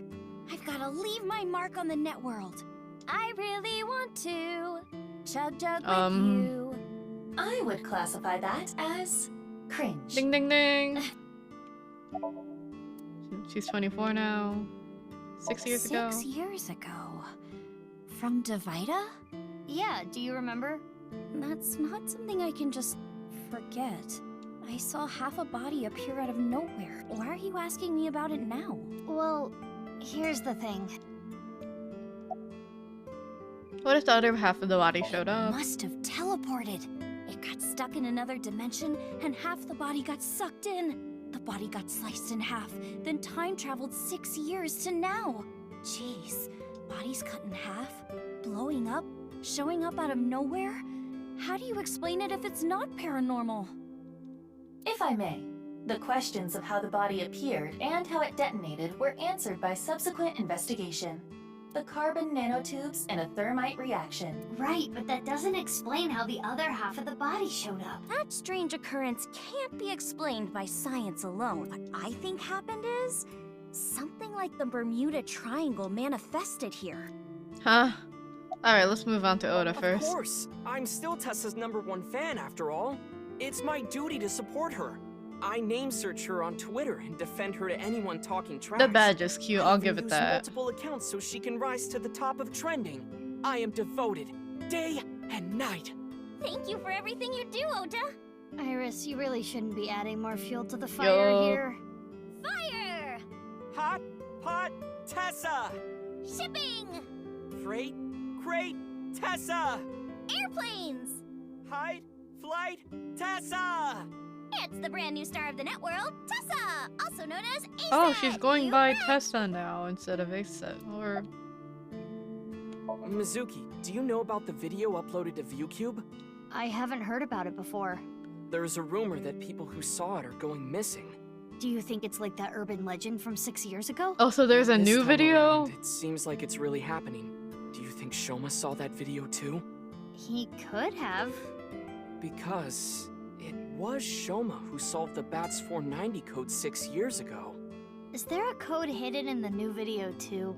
[SPEAKER 8] I've got to leave my mark on the net world. I really want to chug jug with you.
[SPEAKER 5] I would classify that as cringe.
[SPEAKER 1] Ding ding ding. She's 24 now. 6 years ago.
[SPEAKER 8] 6 years ago. From Divida?
[SPEAKER 4] Yeah, do you remember?
[SPEAKER 8] That's not something I can just forget. I saw half a body appear out of nowhere. Why are you asking me about it now?
[SPEAKER 4] Well, here's the thing.
[SPEAKER 1] What if the other half of the body showed
[SPEAKER 8] It
[SPEAKER 1] up?
[SPEAKER 8] must have teleported. It got stuck in another dimension, and half the body got sucked in. The body got sliced in half, then time traveled 6 years to now. Jeez, bodies cut in half, blowing up, showing up out of nowhere? How do you explain it if it's not paranormal?
[SPEAKER 5] If I may, the questions of how the body appeared and how it detonated were answered by subsequent investigation. The carbon nanotubes and a thermite reaction.
[SPEAKER 4] Right, but that doesn't explain how the other half of the body showed up.
[SPEAKER 8] That strange occurrence can't be explained by science alone. What I think happened is something like the Bermuda Triangle manifested here.
[SPEAKER 1] Huh? Alright, let's move on to Oda first.
[SPEAKER 3] Of course. I'm still Tessa's #1 fan after all. It's my duty to support her. I name search her on Twitter and defend her to anyone talking trash.
[SPEAKER 1] The badge is cute, I'll
[SPEAKER 3] I even
[SPEAKER 1] give it
[SPEAKER 3] use
[SPEAKER 1] that.
[SPEAKER 3] multiple accounts so she can rise to the top of trending. I am devoted, day and night.
[SPEAKER 8] Thank you for everything you do, Ota.
[SPEAKER 4] Iris, you really shouldn't be adding more fuel to the fire
[SPEAKER 1] Yo.
[SPEAKER 4] here.
[SPEAKER 8] Fire!
[SPEAKER 3] Hot Pot Tessa!
[SPEAKER 8] Shipping!
[SPEAKER 3] Freight Crate Tessa!
[SPEAKER 8] Airplanes!
[SPEAKER 3] Hide Flight Tessa!
[SPEAKER 8] It's the brand new star of the net world, Tessa, also known as ASAT.
[SPEAKER 1] Oh, she's going
[SPEAKER 8] You
[SPEAKER 1] by
[SPEAKER 8] bet.
[SPEAKER 1] Tessa now instead of Aset. Or
[SPEAKER 3] Mizuki, do you know about the video uploaded to ViewCube?
[SPEAKER 4] I haven't heard about it before.
[SPEAKER 3] There's a rumor that people who saw it are going missing.
[SPEAKER 4] Do you think it's like that urban legend from 6 years ago?
[SPEAKER 1] oh, so there's a
[SPEAKER 3] This
[SPEAKER 1] new
[SPEAKER 3] time
[SPEAKER 1] video.
[SPEAKER 3] around, it seems like it's really happening. Do you think Shoma saw that video too?
[SPEAKER 4] He could have.
[SPEAKER 3] Because it was Shoma who solved the BATS 490 code 6 years ago.
[SPEAKER 4] Is there a code hidden in the new video too?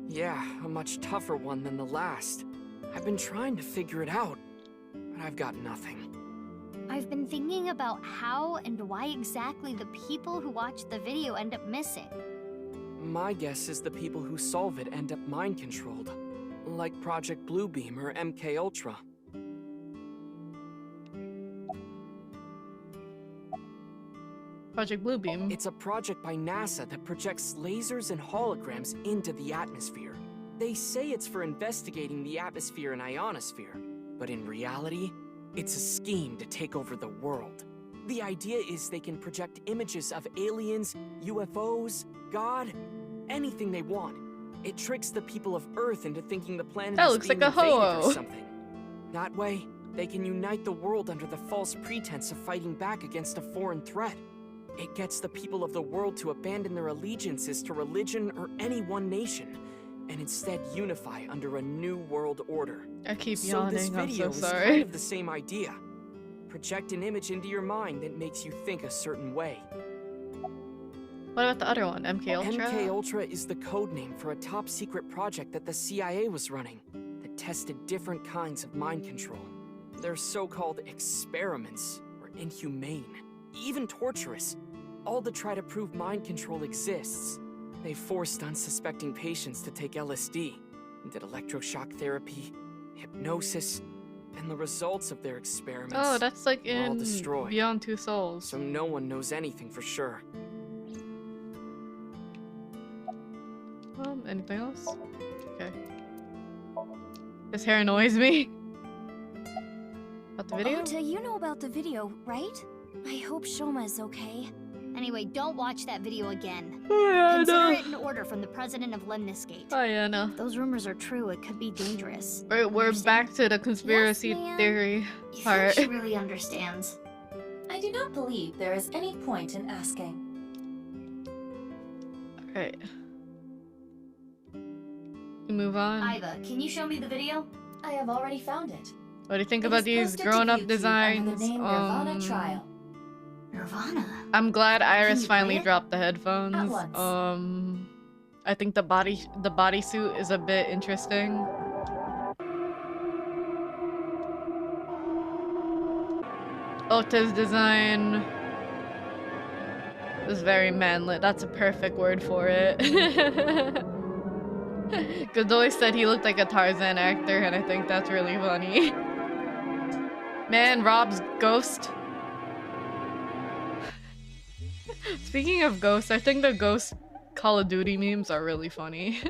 [SPEAKER 3] Yeah, a much tougher one than the last. I've been trying to figure it out, but I've got nothing.
[SPEAKER 4] I've been thinking about how and why exactly the people who watch the video end up missing.
[SPEAKER 3] My guess is the people who solve it end up mind-controlled, like Project Bluebeam or MK Ultra.
[SPEAKER 1] Project Bluebeam.
[SPEAKER 3] It's a project by NASA that projects lasers and holograms into the atmosphere. They say it's for investigating the atmosphere and ionosphere, but in reality, it's a scheme to take over the world. The idea is they can project images of aliens, UFOs, God, anything they want. It tricks the people of Earth into thinking the planet
[SPEAKER 1] That
[SPEAKER 3] is
[SPEAKER 1] looks
[SPEAKER 3] being
[SPEAKER 1] like a
[SPEAKER 3] invaded
[SPEAKER 1] ho-oh.
[SPEAKER 3] or something. That way, they can unite the world under the false pretense of fighting back against a foreign threat. It gets the people of the world to abandon their allegiances to religion or any one nation, and instead unify under a new world order.
[SPEAKER 1] I keep
[SPEAKER 3] So this
[SPEAKER 1] yawning, I'm
[SPEAKER 3] video
[SPEAKER 1] so
[SPEAKER 3] is
[SPEAKER 1] sorry.
[SPEAKER 3] kind of the same idea. Project an image into your mind that makes you think a certain way.
[SPEAKER 1] What about the other one, MK Ultra?
[SPEAKER 3] MK Ultra is the code name for a top secret project that the CIA was running that tested different kinds of mind control. Their so-called experiments were inhumane, even torturous, all to try to prove mind control exists. They forced unsuspecting patients to take LSD, and did electroshock therapy, hypnosis, and the results of their experiments
[SPEAKER 1] Oh, that's like
[SPEAKER 3] were all
[SPEAKER 1] in
[SPEAKER 3] destroyed.
[SPEAKER 1] Beyond Two Souls.
[SPEAKER 3] So no one knows anything for sure.
[SPEAKER 1] Anything else? Okay. His hair annoys me. About the video?
[SPEAKER 8] Ota, you know about the video, right? I hope Shoma's okay.
[SPEAKER 4] Anyway, don't watch that video again.
[SPEAKER 1] Oh, yeah,
[SPEAKER 4] Consider it an order from the president of Lemniscate.
[SPEAKER 1] Oh, yeah, no.
[SPEAKER 4] If those rumors are true, it could be dangerous.
[SPEAKER 1] We're
[SPEAKER 4] Understand?
[SPEAKER 1] back to the conspiracy
[SPEAKER 8] Yes, ma'am.
[SPEAKER 1] theory
[SPEAKER 4] You
[SPEAKER 1] part.
[SPEAKER 4] think she really understands?
[SPEAKER 5] I do not believe there is any point in asking.
[SPEAKER 1] Alright. We move on.
[SPEAKER 4] Iva, can you show me the video?
[SPEAKER 5] I have already found it.
[SPEAKER 1] What do you think
[SPEAKER 5] It
[SPEAKER 1] about
[SPEAKER 5] is
[SPEAKER 1] these
[SPEAKER 5] posted to
[SPEAKER 1] grown-up
[SPEAKER 5] Ryuki
[SPEAKER 1] designs?
[SPEAKER 5] under the name Nirvana Trial.
[SPEAKER 4] Nirvana.
[SPEAKER 1] I'm glad Iris
[SPEAKER 4] you
[SPEAKER 1] finally
[SPEAKER 4] play it?
[SPEAKER 1] dropped the headphones.
[SPEAKER 5] At once.
[SPEAKER 1] I think the bodysuit is a bit interesting. Ota's design is very manly. That's a perfect word for it. Godoy said he looked like a Tarzan actor, and I think that's really funny. Man, Rob's ghost. Speaking of ghosts, I think the ghost Call of Duty memes are really funny.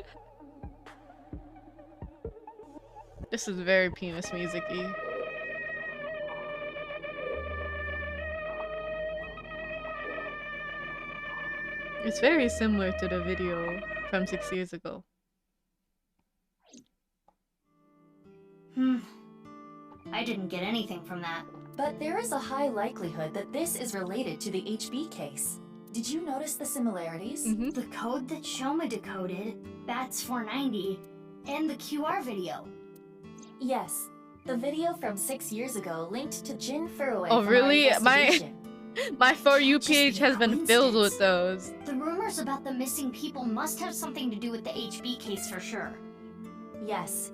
[SPEAKER 1] This is very penis music-y. It's very similar to the video from 6 years ago.
[SPEAKER 4] I didn't get anything from that.
[SPEAKER 5] But there is a high likelihood that this is related to the HB case. Did you notice the similarities?
[SPEAKER 1] Mm-hmm.
[SPEAKER 4] The code that Shoma decoded, Bats 490, and the QR video.
[SPEAKER 5] Yes. The video from 6 years ago linked to Jin Furue.
[SPEAKER 1] Oh,
[SPEAKER 5] from our
[SPEAKER 1] really?
[SPEAKER 5] investigation.
[SPEAKER 1] My For You
[SPEAKER 4] Just
[SPEAKER 1] page
[SPEAKER 4] be a
[SPEAKER 1] has been filled with those.
[SPEAKER 4] The rumors about the missing people must have something to do with the HB case for sure.
[SPEAKER 5] Yes.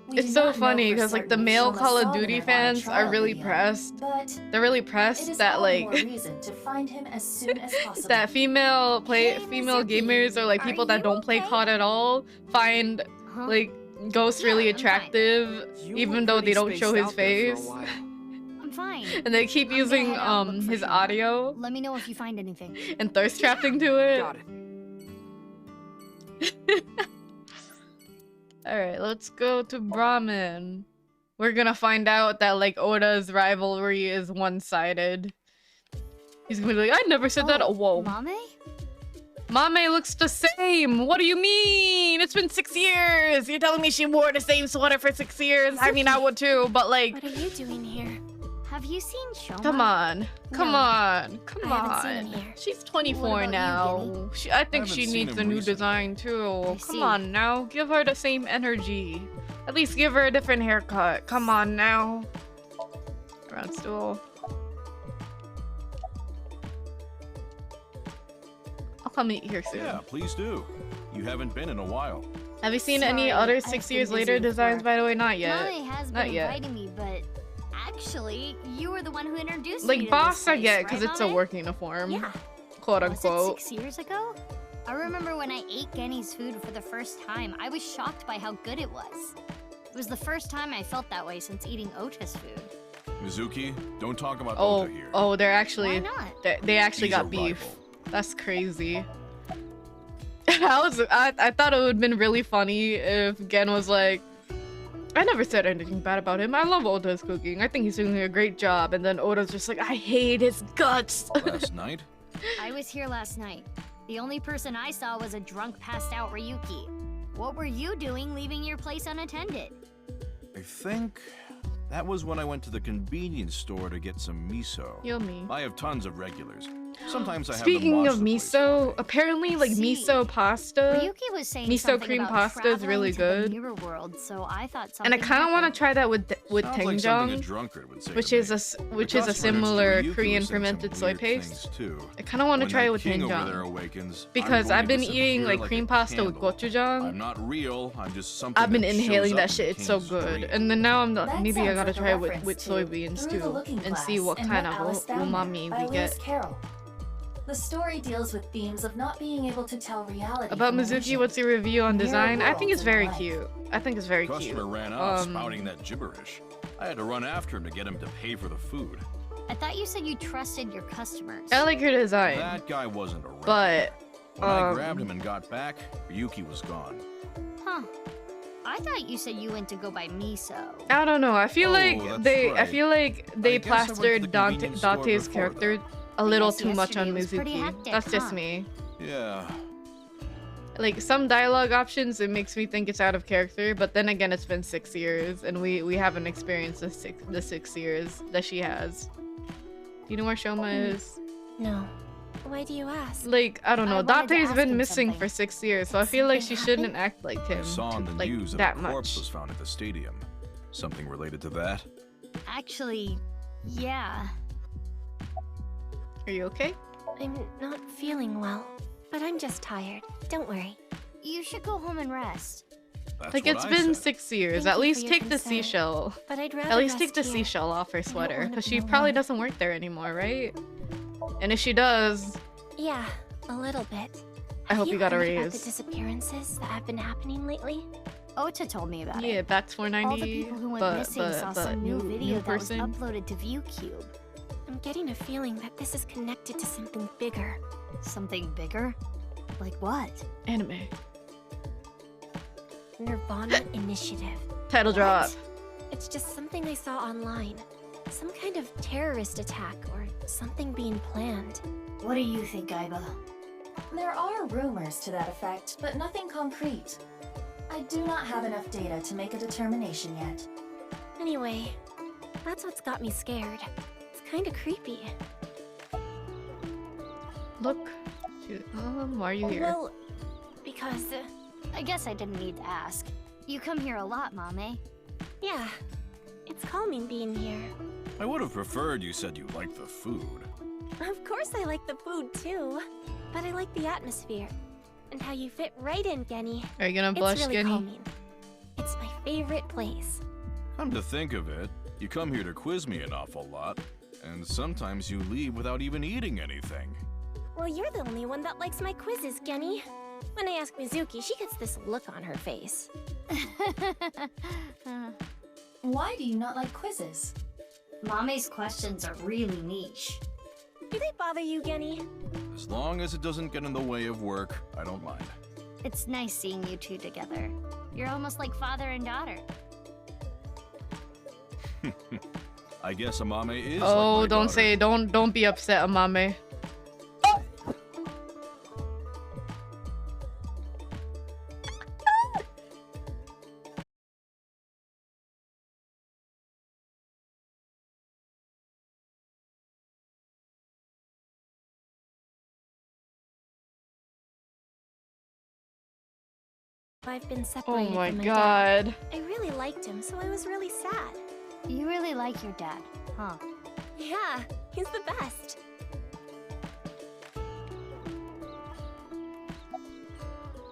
[SPEAKER 5] We
[SPEAKER 1] It's
[SPEAKER 5] do
[SPEAKER 1] so
[SPEAKER 5] not know
[SPEAKER 1] funny
[SPEAKER 5] for
[SPEAKER 1] because like the
[SPEAKER 5] certain
[SPEAKER 1] male
[SPEAKER 5] Shoma
[SPEAKER 1] Call
[SPEAKER 5] saw
[SPEAKER 1] of
[SPEAKER 5] the
[SPEAKER 1] Duty
[SPEAKER 5] Nirvana
[SPEAKER 1] fans
[SPEAKER 5] trial
[SPEAKER 1] are really
[SPEAKER 5] video,
[SPEAKER 1] pressed.
[SPEAKER 5] But
[SPEAKER 1] They're really
[SPEAKER 5] it
[SPEAKER 1] pressed
[SPEAKER 5] is
[SPEAKER 1] that
[SPEAKER 5] all
[SPEAKER 1] like
[SPEAKER 5] the more reason to find him as soon as possible.
[SPEAKER 1] that female
[SPEAKER 8] Hey,
[SPEAKER 1] female
[SPEAKER 8] Mizuki,
[SPEAKER 1] gamers or like
[SPEAKER 8] are
[SPEAKER 1] people that
[SPEAKER 8] you
[SPEAKER 1] don't play
[SPEAKER 8] okay?
[SPEAKER 1] COD at all find
[SPEAKER 4] Huh?
[SPEAKER 1] like Ghost
[SPEAKER 4] Yeah,
[SPEAKER 1] really
[SPEAKER 4] I'm fine.
[SPEAKER 1] attractive
[SPEAKER 3] You
[SPEAKER 1] even
[SPEAKER 3] were
[SPEAKER 1] though
[SPEAKER 3] pretty
[SPEAKER 1] they don't
[SPEAKER 3] spaced
[SPEAKER 1] show his
[SPEAKER 3] out there for a
[SPEAKER 1] face.
[SPEAKER 3] while.
[SPEAKER 4] I'm fine.
[SPEAKER 1] And they keep
[SPEAKER 4] I'm gonna
[SPEAKER 1] using
[SPEAKER 4] head out and look for
[SPEAKER 1] his
[SPEAKER 4] Shoma.
[SPEAKER 1] audio
[SPEAKER 4] Let me know if you find anything.
[SPEAKER 1] and thirst trapping to it.
[SPEAKER 3] Got it.
[SPEAKER 1] Alright, let's go to Brahmin. We're gonna find out that like Oda's rivalry is one-sided. He's gonna be like, I never said that. Oh, whoa.
[SPEAKER 4] Mame?
[SPEAKER 1] Mame looks the same. What do you mean? It's been 6 years. You're telling me she wore the same sweater for 6 years? I mean, I would too, but like,
[SPEAKER 8] What are you doing here?
[SPEAKER 4] Have you seen Shoma?
[SPEAKER 1] come on. Come
[SPEAKER 8] No,
[SPEAKER 1] on. Come
[SPEAKER 8] I haven't seen
[SPEAKER 1] on.
[SPEAKER 8] her.
[SPEAKER 1] She's
[SPEAKER 8] What
[SPEAKER 1] 24
[SPEAKER 8] about you,
[SPEAKER 1] now. I think
[SPEAKER 6] I
[SPEAKER 1] she
[SPEAKER 6] haven't
[SPEAKER 1] needs
[SPEAKER 6] seen
[SPEAKER 1] a
[SPEAKER 6] him
[SPEAKER 1] new
[SPEAKER 6] recently.
[SPEAKER 1] design too.
[SPEAKER 4] I
[SPEAKER 1] Come
[SPEAKER 4] see.
[SPEAKER 1] on now. Give her the same energy. At least give her a different haircut. Come on now. Ground stool. I'll come meet here soon.
[SPEAKER 9] Yeah, please do. You haven't been in a while.
[SPEAKER 1] Have you seen any
[SPEAKER 4] Sorry,
[SPEAKER 1] other
[SPEAKER 4] I've
[SPEAKER 1] 6
[SPEAKER 4] been
[SPEAKER 1] years
[SPEAKER 4] busy
[SPEAKER 1] later
[SPEAKER 4] with
[SPEAKER 1] designs,
[SPEAKER 4] work.
[SPEAKER 1] by the way? Not yet.
[SPEAKER 4] Mame has
[SPEAKER 1] Not
[SPEAKER 4] been
[SPEAKER 1] yet.
[SPEAKER 4] inviting me, but actually, you were the one who introduced me
[SPEAKER 1] Like
[SPEAKER 4] to
[SPEAKER 1] boss
[SPEAKER 4] this
[SPEAKER 1] I
[SPEAKER 4] place,
[SPEAKER 1] get
[SPEAKER 4] right,
[SPEAKER 1] because it's a
[SPEAKER 4] Mame?
[SPEAKER 1] work uniform.
[SPEAKER 4] Yeah.
[SPEAKER 1] Quote
[SPEAKER 4] Was it
[SPEAKER 1] unquote.
[SPEAKER 4] 6 years ago? I remember when I ate Genny's food for the first time. I was shocked by how good it was. It was the first time I felt that way since eating Ota's food.
[SPEAKER 9] Mizuki, don't talk about
[SPEAKER 1] Oh,
[SPEAKER 9] Ota here.
[SPEAKER 1] oh, they're
[SPEAKER 4] Why
[SPEAKER 1] actually
[SPEAKER 4] not?
[SPEAKER 1] they actually
[SPEAKER 9] He's
[SPEAKER 1] got
[SPEAKER 9] a
[SPEAKER 1] beef.
[SPEAKER 9] rival.
[SPEAKER 1] That's crazy. I thought it would have been really funny if Gen was like, I never said anything bad about him. I love Ota's cooking. I think he's doing a great job. And then Ota's just like, I hate his guts.
[SPEAKER 9] Last night?
[SPEAKER 4] I was here last night. The only person I saw was a drunk, passed out Ryuki. What were you doing leaving your place unattended?
[SPEAKER 9] I think That was when I went to the convenience store to get some miso.
[SPEAKER 1] Yummy.
[SPEAKER 9] I have tons of regulars. Sometimes I have them
[SPEAKER 1] Speaking
[SPEAKER 9] wash
[SPEAKER 1] of
[SPEAKER 9] the place
[SPEAKER 1] miso,
[SPEAKER 9] for me.
[SPEAKER 1] apparently like miso pasta.
[SPEAKER 4] Ryuki was saying
[SPEAKER 1] Miso
[SPEAKER 4] something
[SPEAKER 1] cream
[SPEAKER 4] about
[SPEAKER 1] pasta is really
[SPEAKER 4] traveling to the
[SPEAKER 1] good.
[SPEAKER 4] mirror world, so I thought
[SPEAKER 1] And
[SPEAKER 4] something
[SPEAKER 1] I kind of want
[SPEAKER 4] happened.
[SPEAKER 1] to try that with
[SPEAKER 9] Sounds like something a
[SPEAKER 1] doenjang,
[SPEAKER 9] drunkard would say
[SPEAKER 1] which
[SPEAKER 9] to
[SPEAKER 1] is
[SPEAKER 9] me.
[SPEAKER 1] a
[SPEAKER 9] The customer next to
[SPEAKER 1] similar
[SPEAKER 9] Ryuki
[SPEAKER 1] Korean
[SPEAKER 9] was saying some
[SPEAKER 1] fermented soy
[SPEAKER 9] weird
[SPEAKER 1] paste.
[SPEAKER 9] things, too.
[SPEAKER 1] I kind of want to
[SPEAKER 9] When
[SPEAKER 1] try
[SPEAKER 9] that
[SPEAKER 1] it with
[SPEAKER 9] king over there
[SPEAKER 1] doenjang
[SPEAKER 9] awakens, I'm
[SPEAKER 1] because
[SPEAKER 9] going
[SPEAKER 1] I've
[SPEAKER 9] to
[SPEAKER 1] been eating
[SPEAKER 9] disappear
[SPEAKER 1] like
[SPEAKER 9] like
[SPEAKER 1] cream
[SPEAKER 9] a
[SPEAKER 1] pasta with
[SPEAKER 9] candle.
[SPEAKER 1] gochujang.
[SPEAKER 9] I'm not real. I'm just something.
[SPEAKER 1] I've been
[SPEAKER 9] that
[SPEAKER 1] inhaling
[SPEAKER 9] shows
[SPEAKER 1] that
[SPEAKER 9] up in
[SPEAKER 1] shit.
[SPEAKER 9] the
[SPEAKER 1] It's so
[SPEAKER 9] king's
[SPEAKER 1] good.
[SPEAKER 9] dream.
[SPEAKER 1] And then now I'm
[SPEAKER 5] That
[SPEAKER 1] maybe I
[SPEAKER 5] sounds
[SPEAKER 1] gotta
[SPEAKER 5] like a
[SPEAKER 1] try it
[SPEAKER 5] reference
[SPEAKER 1] with
[SPEAKER 5] to
[SPEAKER 1] soybeans
[SPEAKER 5] Through the
[SPEAKER 1] too
[SPEAKER 5] Looking
[SPEAKER 1] and see
[SPEAKER 5] Glass
[SPEAKER 1] what
[SPEAKER 5] and
[SPEAKER 1] kind
[SPEAKER 5] What
[SPEAKER 1] of
[SPEAKER 5] Alice Found
[SPEAKER 1] umami
[SPEAKER 5] by
[SPEAKER 1] we
[SPEAKER 5] Lewis
[SPEAKER 1] get.
[SPEAKER 5] Carroll. The story deals with themes of not being able to tell reality
[SPEAKER 1] About
[SPEAKER 5] from
[SPEAKER 1] Mizuki,
[SPEAKER 5] illusion.
[SPEAKER 1] what's your review on
[SPEAKER 5] Mirror
[SPEAKER 1] design? I think
[SPEAKER 5] worlds
[SPEAKER 1] it's
[SPEAKER 5] and
[SPEAKER 1] very
[SPEAKER 5] life.
[SPEAKER 1] cute. I think it's very cute.
[SPEAKER 9] Customer ran off spouting that gibberish. I had to run after him to get him to pay for the food.
[SPEAKER 4] I thought you said you trusted your customers.
[SPEAKER 1] I like her design,
[SPEAKER 9] That guy wasn't around.
[SPEAKER 1] but
[SPEAKER 9] When I grabbed him and got back, Ryuki was gone.
[SPEAKER 4] Huh. I thought you said you went to go buy miso.
[SPEAKER 1] I don't know. I feel
[SPEAKER 9] Oh,
[SPEAKER 1] like
[SPEAKER 9] that's
[SPEAKER 1] I
[SPEAKER 9] right.
[SPEAKER 1] feel like they
[SPEAKER 9] I guess I went to
[SPEAKER 1] plastered
[SPEAKER 9] the convenience store
[SPEAKER 1] Dante's
[SPEAKER 9] before
[SPEAKER 1] character
[SPEAKER 9] that.
[SPEAKER 1] a little
[SPEAKER 4] guess
[SPEAKER 1] too much on
[SPEAKER 4] yesterday was pretty
[SPEAKER 1] Mizuki.
[SPEAKER 4] hectic,
[SPEAKER 1] That's just
[SPEAKER 4] huh?
[SPEAKER 1] me.
[SPEAKER 9] Yeah.
[SPEAKER 1] Like some dialogue options, it makes me think it's out of character. But then again, it's been 6 years, and we haven't experienced the 6 years that she has. Do you know where Shoma is?
[SPEAKER 8] No. Why do you ask?
[SPEAKER 1] Like, I don't
[SPEAKER 4] I
[SPEAKER 1] know.
[SPEAKER 4] wanted to
[SPEAKER 1] Dante's
[SPEAKER 4] ask
[SPEAKER 1] been
[SPEAKER 4] him
[SPEAKER 1] missing
[SPEAKER 4] something.
[SPEAKER 1] for 6 years, so I feel like she
[SPEAKER 8] Something
[SPEAKER 1] shouldn't
[SPEAKER 8] happened?
[SPEAKER 1] act like him
[SPEAKER 9] I saw on the
[SPEAKER 1] like
[SPEAKER 9] news that
[SPEAKER 1] that
[SPEAKER 9] a corpse
[SPEAKER 1] much.
[SPEAKER 9] was found at the stadium. Something related to that?
[SPEAKER 4] Actually, yeah.
[SPEAKER 1] Are you okay?
[SPEAKER 8] I'm not feeling well, but I'm just tired. Don't worry.
[SPEAKER 4] You should go home and rest.
[SPEAKER 9] That's
[SPEAKER 1] Like
[SPEAKER 9] what
[SPEAKER 1] it's
[SPEAKER 9] I
[SPEAKER 1] been
[SPEAKER 9] said.
[SPEAKER 1] 6 years.
[SPEAKER 8] Thank
[SPEAKER 1] At
[SPEAKER 8] you for
[SPEAKER 1] least
[SPEAKER 8] your
[SPEAKER 1] take the
[SPEAKER 8] concern.
[SPEAKER 1] seashell.
[SPEAKER 8] But I'd rather
[SPEAKER 1] At least
[SPEAKER 8] rest
[SPEAKER 1] take the
[SPEAKER 8] here.
[SPEAKER 1] seashell off her sweater,
[SPEAKER 8] wanna
[SPEAKER 1] because
[SPEAKER 8] be
[SPEAKER 1] she probably
[SPEAKER 8] alone.
[SPEAKER 1] doesn't work there anymore, right? And if she does,
[SPEAKER 8] Yeah, a little bit.
[SPEAKER 1] I hope you got a
[SPEAKER 8] heard about
[SPEAKER 1] raise.
[SPEAKER 8] the disappearances that have been happening lately?
[SPEAKER 4] Ota told me about
[SPEAKER 1] Yeah,
[SPEAKER 4] it.
[SPEAKER 1] back to
[SPEAKER 4] All the
[SPEAKER 1] 490.
[SPEAKER 4] people who went
[SPEAKER 1] but
[SPEAKER 4] missing saw some new video that was
[SPEAKER 1] person.
[SPEAKER 4] uploaded to ViewCube.
[SPEAKER 8] I'm getting a feeling that this is connected to something bigger.
[SPEAKER 4] Something bigger? Like what?
[SPEAKER 1] Anime.
[SPEAKER 8] Nirvana Initiative.
[SPEAKER 1] Title drop.
[SPEAKER 8] What? It's just something I saw online. Some kind of terrorist attack or something being planned.
[SPEAKER 4] What do you think, Aiba?
[SPEAKER 5] There are rumors to that effect, but nothing concrete. I do not have enough data to make a determination yet.
[SPEAKER 8] Anyway, that's what's got me scared. It's kind of creepy.
[SPEAKER 1] Look. Why are you here?
[SPEAKER 8] Well, because,
[SPEAKER 4] I guess I didn't need to ask. You come here a lot, Mame.
[SPEAKER 8] yeah, it's calming being here.
[SPEAKER 9] I would have preferred you said you liked the food.
[SPEAKER 8] Of course I like the food too, but I like the atmosphere and how you fit right in, Genny.
[SPEAKER 1] Are you gonna blush,
[SPEAKER 8] It's really
[SPEAKER 1] Skinny?
[SPEAKER 8] calming. It's my favorite place.
[SPEAKER 9] Come to think of it, you come here to quiz me an awful lot, and sometimes you leave without even eating anything.
[SPEAKER 8] Well, you're the only one that likes my quizzes, Genny. When I ask Mizuki, she gets this look on her face.
[SPEAKER 5] Why do you not like quizzes?
[SPEAKER 4] Mame's questions are really niche.
[SPEAKER 8] Do they bother you, Genny?
[SPEAKER 9] As long as it doesn't get in the way of work, I don't mind.
[SPEAKER 4] It's nice seeing you two together. You're almost like father and daughter.
[SPEAKER 9] I guess Amame is
[SPEAKER 1] Oh,
[SPEAKER 9] like my
[SPEAKER 1] don't
[SPEAKER 9] daughter.
[SPEAKER 1] say, don't be upset, Amame.
[SPEAKER 8] I've been
[SPEAKER 1] Oh
[SPEAKER 8] separated
[SPEAKER 1] my
[SPEAKER 8] from my dad.
[SPEAKER 1] god.
[SPEAKER 8] I really liked him, so I was really sad.
[SPEAKER 4] You really like your dad, huh?
[SPEAKER 8] Yeah, he's the best.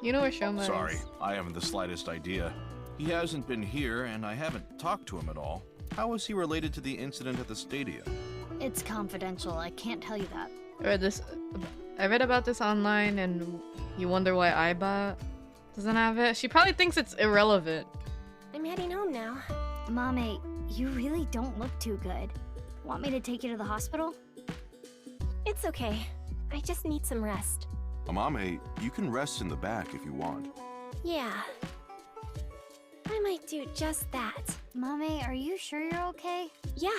[SPEAKER 1] You know where Shoma
[SPEAKER 9] Sorry,
[SPEAKER 1] is?
[SPEAKER 9] I haven't the slightest idea. He hasn't been here, and I haven't talked to him at all. How is he related to the incident at the stadium?
[SPEAKER 4] It's confidential. I can't tell you that.
[SPEAKER 1] I read about this online, and you wonder why Aiba doesn't have it. She probably thinks it's irrelevant.
[SPEAKER 8] I'm heading home now.
[SPEAKER 4] Mame, you really don't look too good. Want me to take you to the hospital?
[SPEAKER 8] It's okay. I just need some rest.
[SPEAKER 9] Amame, you can rest in the back if you want.
[SPEAKER 8] Yeah. I might do just that.
[SPEAKER 4] Mame, are you sure you're okay?
[SPEAKER 8] Yeah,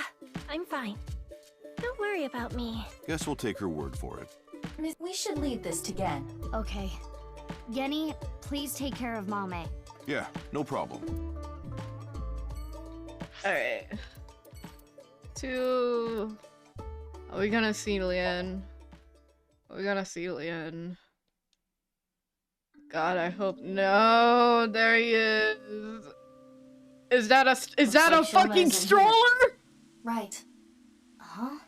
[SPEAKER 8] I'm fine. Don't worry about me.
[SPEAKER 9] Guess we'll take her word for it.
[SPEAKER 5] We should leave this to Gen.
[SPEAKER 4] Okay. Genny, please take care of Mame.
[SPEAKER 9] Yeah, no problem.
[SPEAKER 1] Alright. Are we gonna see Lien? Are we gonna see Lien? God, I hope no. There he is. Is that a
[SPEAKER 5] Shona
[SPEAKER 1] fucking
[SPEAKER 5] isn't
[SPEAKER 1] stroller?
[SPEAKER 5] here. Right.
[SPEAKER 4] Huh?